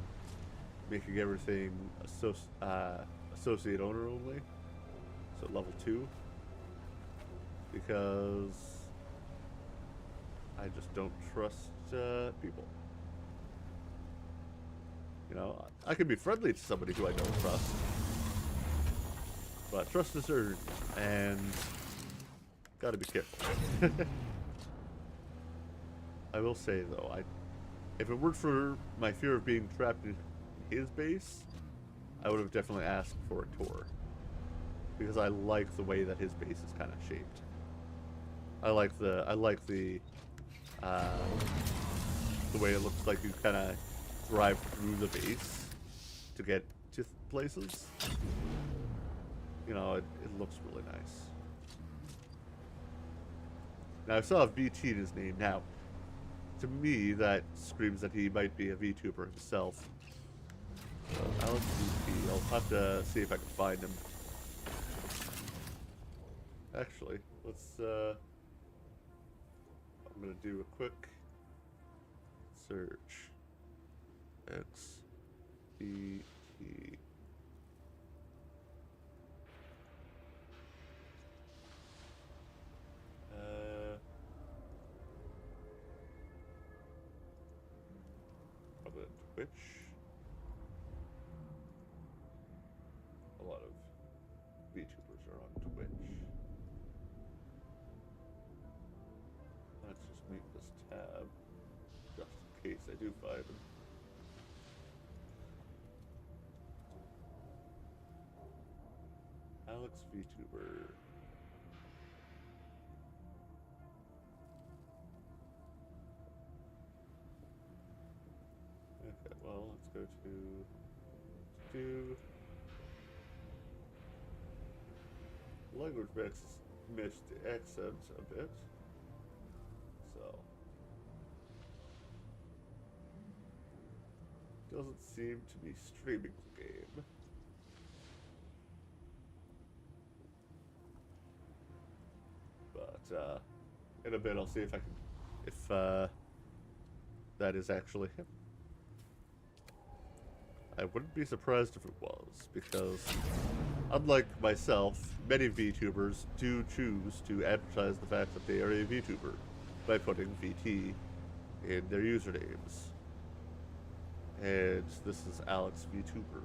making everything associate owner only, so level 2, because I just don't trust people. You know, I can be friendly to somebody who I don't trust, but trust is earned, and gotta be careful. I will say though, if it weren't for my fear of being trapped in his base, I would have definitely asked for a tour. Because I like the way that his base is kind of shaped. I like the way it looks like you kind of drive through the base to get to places. You know, it looks really nice. Now, I saw VT in his name. Now, to me, that screams that he might be a VTuber himself. So, Alex VT. I'll have to see if I can find him. Actually, let's, I'm gonna do a quick search. X V T. Probably Twitch. A lot of VTubers are on Twitch. Let's just mute this tab, just in case I do find him. Alex VTuber. Okay, well, let's go to language mixed accent a bit. So doesn't seem to be streaming the game. But in a bit I'll see if I can that is actually him. I wouldn't be surprised if it was, because unlike myself, many VTubers do choose to advertise the fact that they are a VTuber by putting VT in their usernames. And this is Alex VTuber,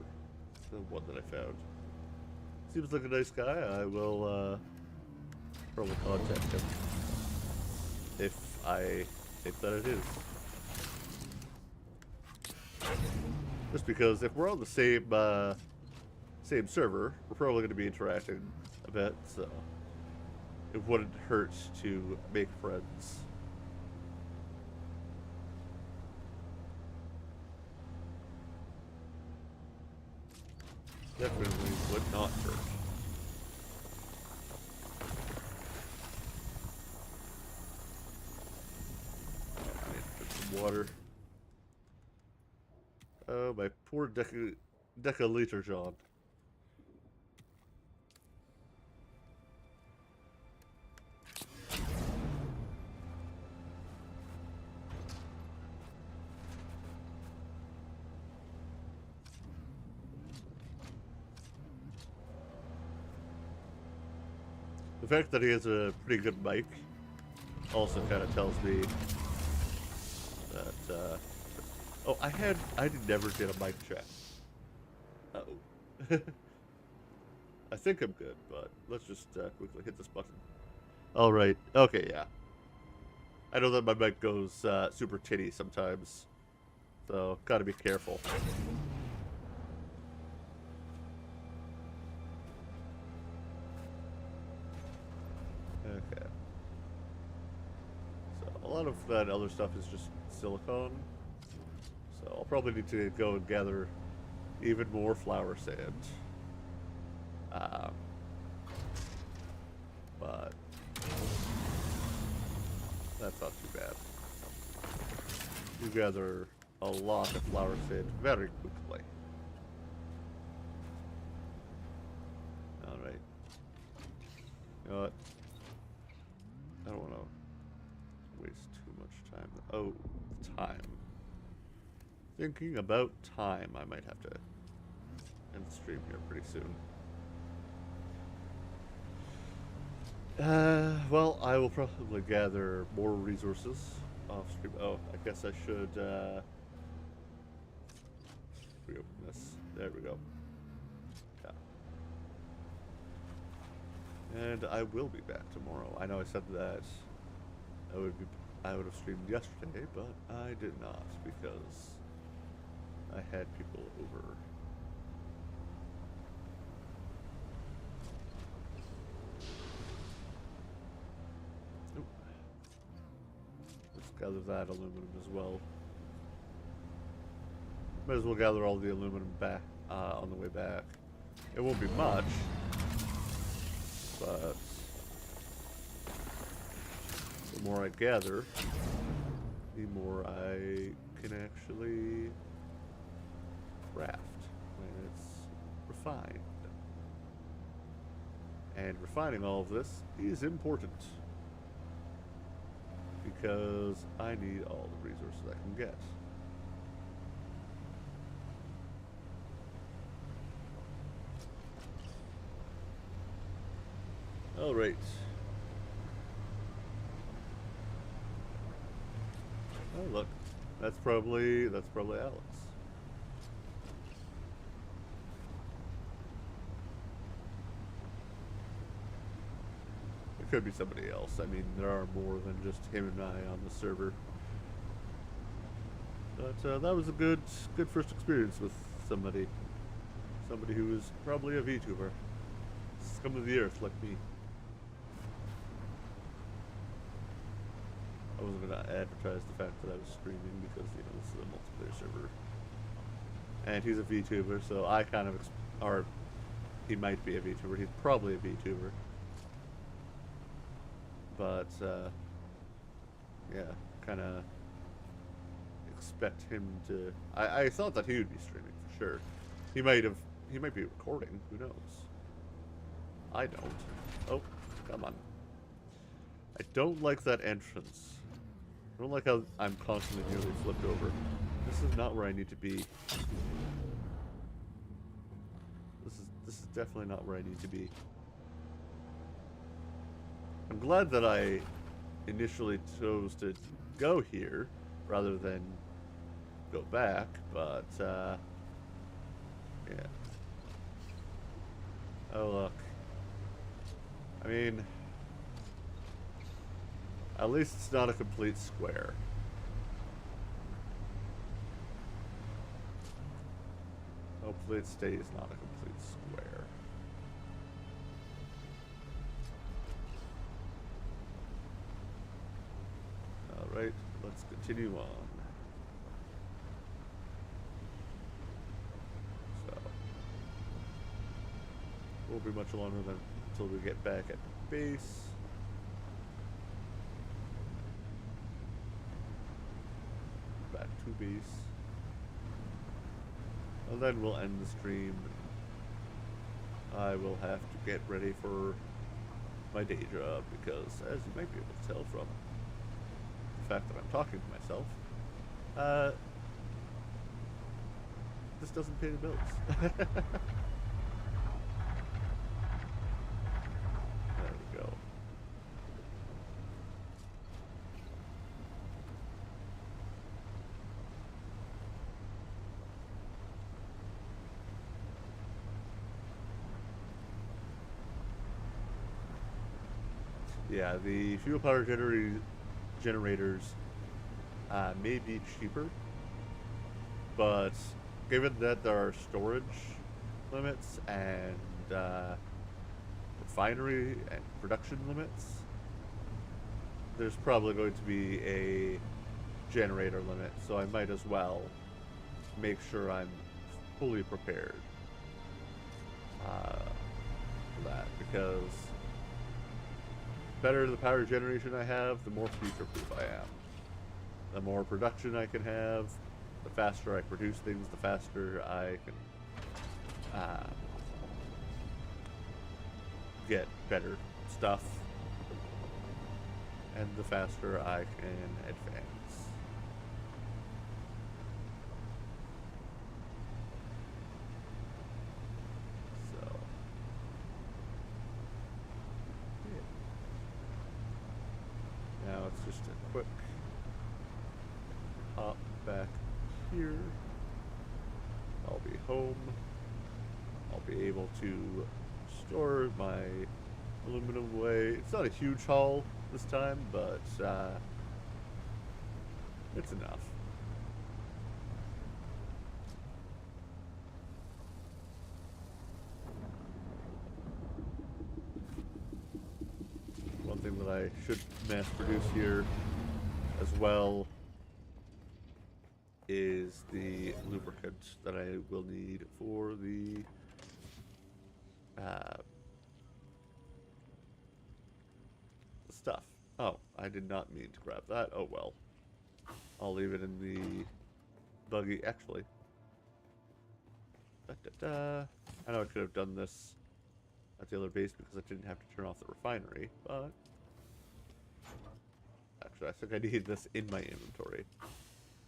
the one that I found. Seems like a nice guy. I will probably contact him if I think that it is. Just because if we're on the same server, we're probably going to be interacting a bit, so it wouldn't hurt to make friends. Definitely would not hurt. I need to put some water. Oh, my poor deciliter John. The fact that he has a pretty good mic also kind of tells me that, oh, I never did a mic check. Uh-oh. I think I'm good, but let's just quickly hit this button. Alright, okay, yeah. I know that my mic goes super tinny sometimes, so gotta be careful. Okay. So, a lot of that other stuff is just silicone. So I'll probably need to go and gather even more flower sand. But that's not too bad. You gather a lot of flower sand very quickly. Alright. You know what? I don't want to waste too much time. Oh, time. Thinking about time, I might have to end the stream here pretty soon. Well, I will probably gather more resources off stream. Oh, I guess I should, reopen this. There we go. Yeah. And I will be back tomorrow. I know I said that I would be I would have streamed yesterday, but I did not because I had people over. Oop. Let's gather that aluminum as well. Might as well gather all the aluminum back on the way back. It won't be much, but the more I gather, the more I can actually craft when it's refined. And refining all of this is important because I need all the resources I can get. All right. Oh look, that's probably Alex. It could be somebody else. I mean, there are more than just him and I on the server. But that was a good first experience with somebody who is probably a VTuber, scum of the earth like me. I wasn't going to advertise the fact that I was streaming because, you know, this is a multiplayer server. And he's a VTuber, so I kind of, or he might be a VTuber, he's probably a VTuber. But, yeah, kind of expect him to, I thought that he would be streaming for sure. He might be recording, who knows. I don't. Oh, come on. I don't like that entrance. I don't like how I'm constantly nearly flipped over. This is not where I need to be. This is definitely not where I need to be. I'm glad that I initially chose to go here rather than go back, but yeah. Oh look. I mean, at least it's not a complete square. Hopefully it stays not a complete square. Alright, let's continue on. So, won't be much longer than until we get back at base. Back to base. And then we'll end the stream. I will have to get ready for my day job because, as you might be able to tell from the fact that I'm talking to myself, this doesn't pay the bills. There we go. Yeah, the fuel power generators may be cheaper, but given that there are storage limits and refinery and production limits, there's probably going to be a generator limit, so I might as well make sure I'm fully prepared for that, because better the power generation I have, the more future-proof I am. The more production I can have, the faster I produce things, the faster I can get better stuff, and the faster I can advance. So, yeah. Now it's just a quick hop back here. I'll be home. I'll be able to store my aluminum away. It's not a huge haul this time, but It's enough. One thing that I should mass produce here as well is the lubricant that I will need for the stuff. Oh, I did not mean to grab that. Oh well. I'll leave it in the buggy. Actually, I know I could have done this at the other base because I didn't have to turn off the refinery, but actually I think I need this in my inventory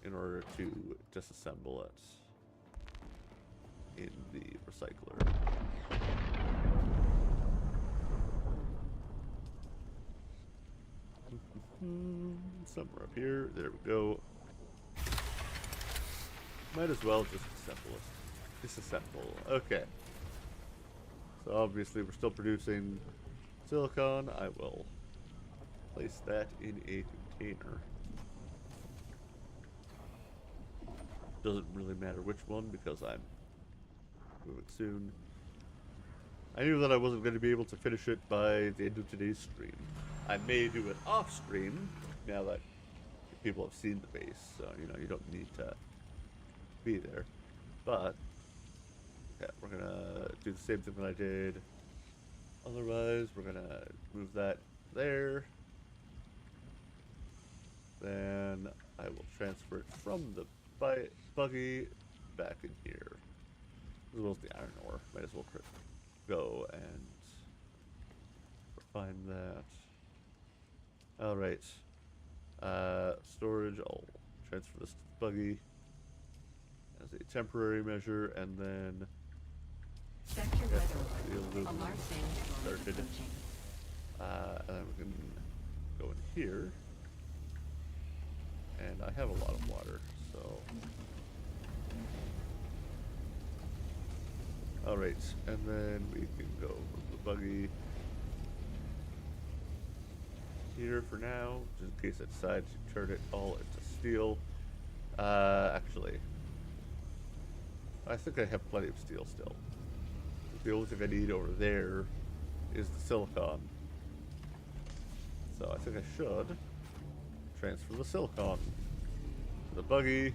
in order to disassemble it in the recycler. Somewhere up here. There we go. Might as well just assemble it. Disassemble. Okay. So obviously we're still producing silicon. I will place that in a container. Doesn't really matter which one because I'm moving soon. I knew that I wasn't going to be able to finish it by the end of today's stream. I may do it off stream now that people have seen the base, so you know you don't need to be there. But yeah, we're gonna do the same thing that I did. Otherwise, we're gonna move that there. Then I will transfer it from the buggy back in here, as well as the iron ore. Might as well go and refine that. All right. Storage. I'll transfer this to the buggy as a temporary measure, and then Sector weather alert. A large sandstorm is started. approaching. And then we can go in here, and I have a lot of water, so. All right, and then we can go with the buggy here for now, just in case I decide to turn it all into steel. Actually, I think I have plenty of steel still. The only thing I need over there is the silicon. So I think I should transfer the silicon to the buggy.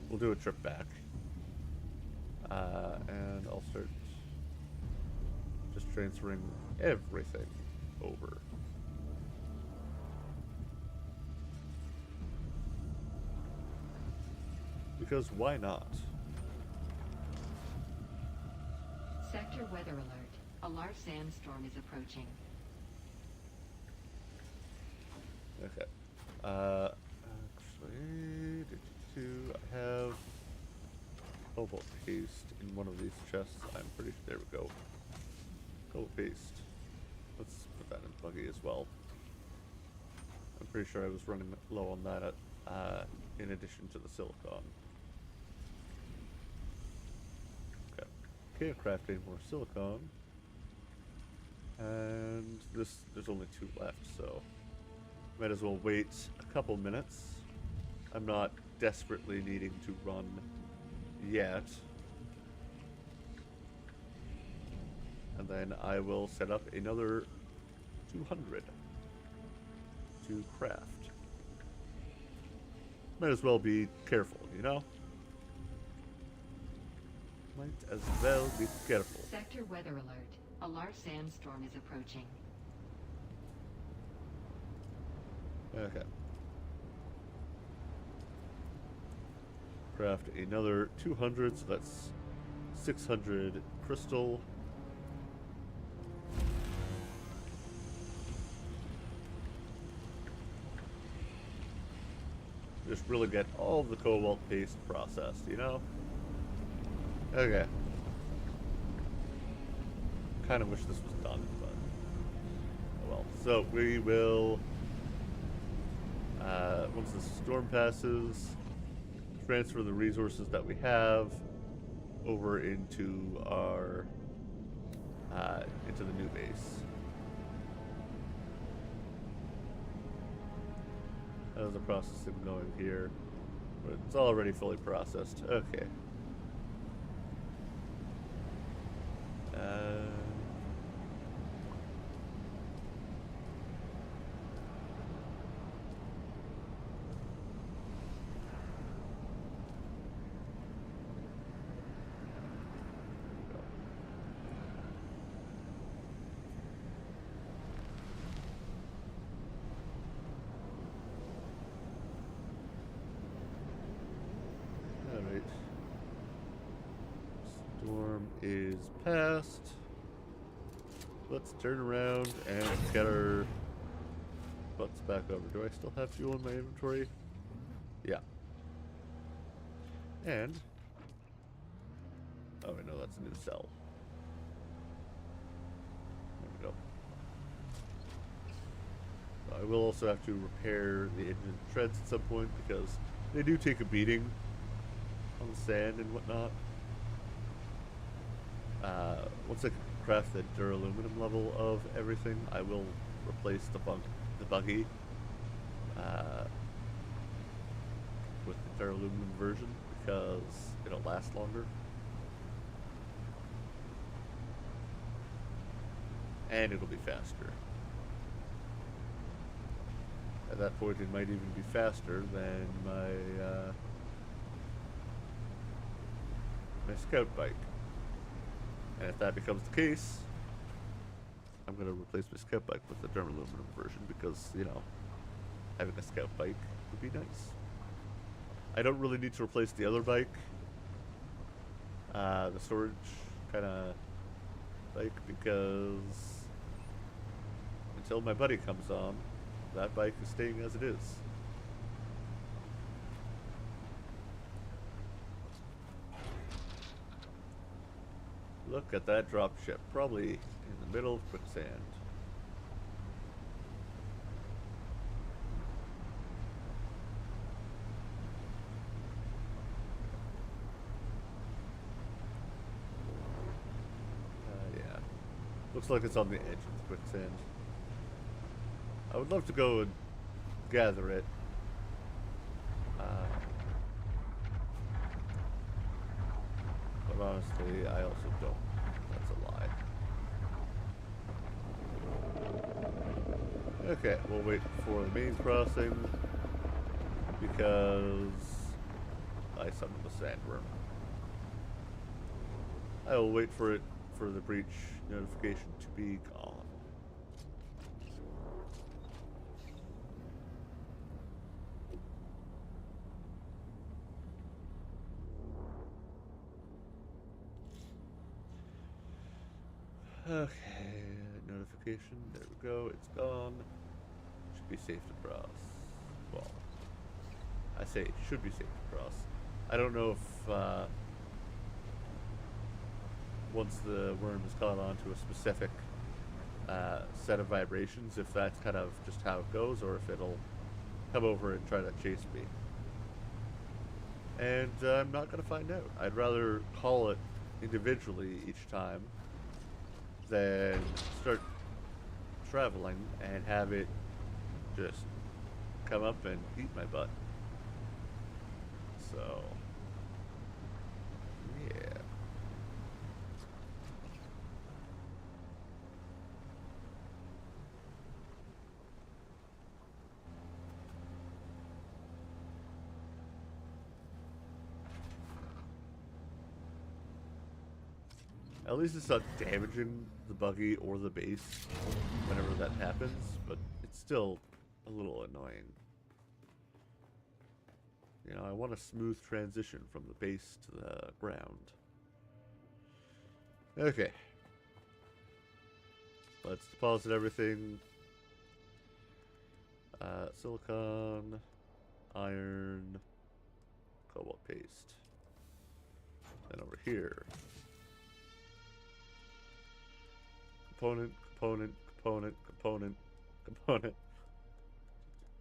We'll do a trip back. And I'll start just transferring everything over. Because why not? Sector weather alert. A large sandstorm is approaching. Okay. Actually, I have cobalt paste in one of these chests. I'm pretty sure. There we go. Cobalt paste. Let's put that in the buggy as well. I'm pretty sure I was running low on that in addition to the silicon. Okay. Can't craft any more silicon. And there's only 2 left, so might as well wait a couple minutes. I'm not desperately needing to run yet. And then I will set up another 200 to craft. Might as well be careful, you know? Might as well be careful. Sector weather alert. A large sandstorm is approaching. Okay. Craft another 200, so that's 600 crystal. Just really get all of the cobalt paste processed, you know? Okay. Kind of wish this was done, but oh well. So we will, once the storm passes, transfer the resources that we have over into our into the new base. There's a processing going here, but it's already fully processed. Okay. Alright. Storm is past. Let's turn around and get our butts back over. Do I still have fuel in my inventory? Yeah. And... oh, I know that's a new cell. There we go. I will also have to repair the engine treads at some point because they do take a beating on the sand and whatnot. Once I craft the duraluminum level of everything, I will replace the buggy with the duraluminum version because it'll last longer. And it'll be faster. At that point, it might even be faster than my scout bike. And if that becomes the case, I'm going to replace my scout bike with the duraluminum version because, you know, having a scout bike would be nice. I don't really need to replace the other bike, the storage kind of bike, because until my buddy comes on, that bike is staying as it is. Look at that dropship, probably in the middle of quicksand. Yeah. Looks like it's on the edge of the quicksand. I would love to go and gather it. But honestly, I also don't. That's a lie. Okay, we'll wait for the main crossing because I summoned the sandworm. I will wait for the breach notification to be gone. Okay, notification, there we go, it's gone. Should be safe to cross. Well, I say it should be safe to cross. I don't know if, once the worm is caught onto a specific set of vibrations, if that's kind of just how it goes, or if it'll come over and try to chase me. And I'm not going to find out. I'd rather call it individually each time than start traveling and have it just come up and eat my butt. So, yeah. At least it's not damaging the buggy or the base whenever that happens, but it's still a little annoying. You know, I want a smooth transition from the base to the ground. Okay. Let's deposit everything. Silicon, iron, cobalt paste. Then over here. Component.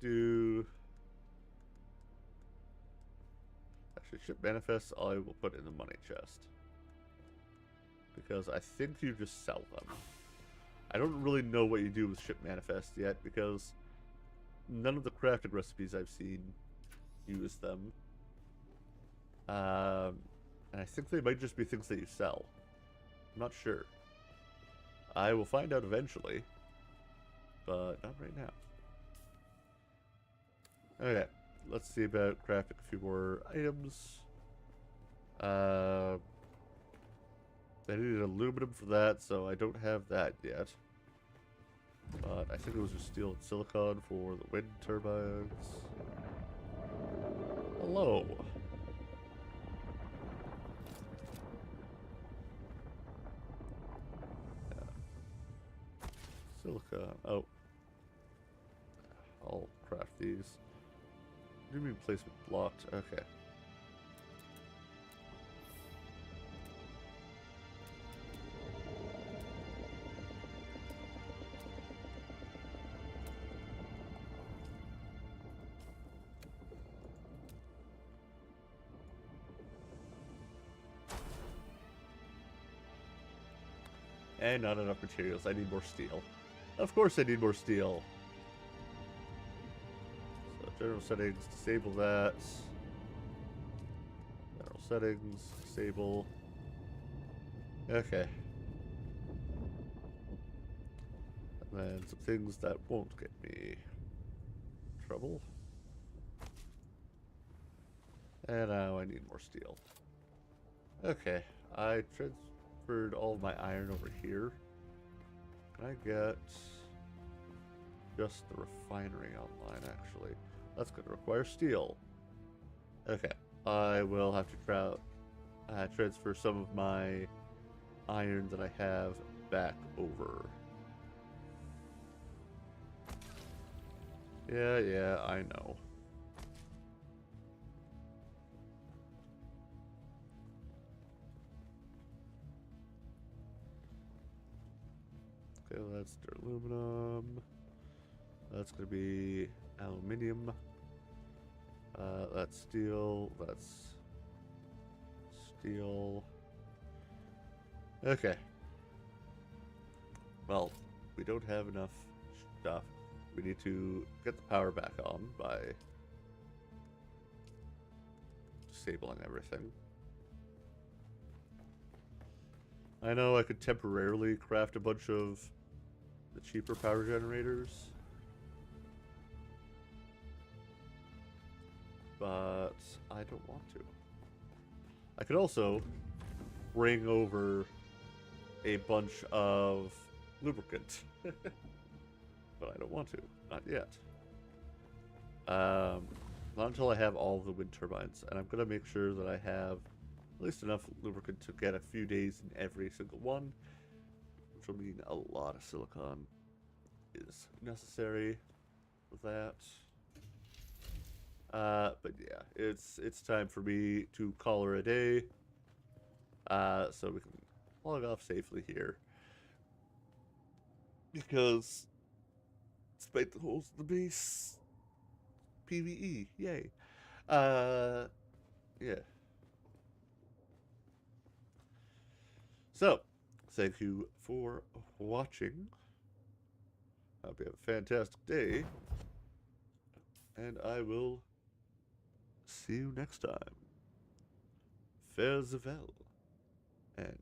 Do actually ship manifests I will put in the money chest. Because I think you just sell them. I don't really know what you do with ship manifests yet because none of the crafting recipes I've seen use them. And I think they might just be things that you sell. I'm not sure. I will find out eventually, but not right now. Okay, let's see about crafting a few more items. I needed aluminum for that, so I don't have that yet. But I think it was just steel and silicon for the wind turbines. Hello. Silicon. Oh. I'll craft these. What do you mean placement blocked? Okay. And not enough materials. I need more steel. Of course I need more steel. So general settings, disable that. General settings, disable. Okay. And then some things that won't get me trouble. And now I need more steel. Okay, I transferred all of my iron over here. Can I get just the refinery online, actually? That's going to require steel. Okay, I will have to transfer some of my iron that I have back over. Yeah, I know. Okay, well, that's aluminum. That's going to be aluminium. That's steel. That's steel. Okay. Well, we don't have enough stuff. We need to get the power back on by disabling everything. I know I could temporarily craft a bunch of the cheaper power generators, but I don't want to. I could also bring over a bunch of lubricant, but I don't want to. Not yet. Not until I have all of the wind turbines, and I'm going to make sure that I have at least enough lubricant to get a few days in every single one, which will mean a lot of silicon is necessary for that. But yeah, it's time for me to call her a day, so we can log off safely here. Because, despite the holes in the base, PvE, yay. Yeah. So, thank you for watching. Hope you have a fantastic day. And I will see you next time. Farewell. And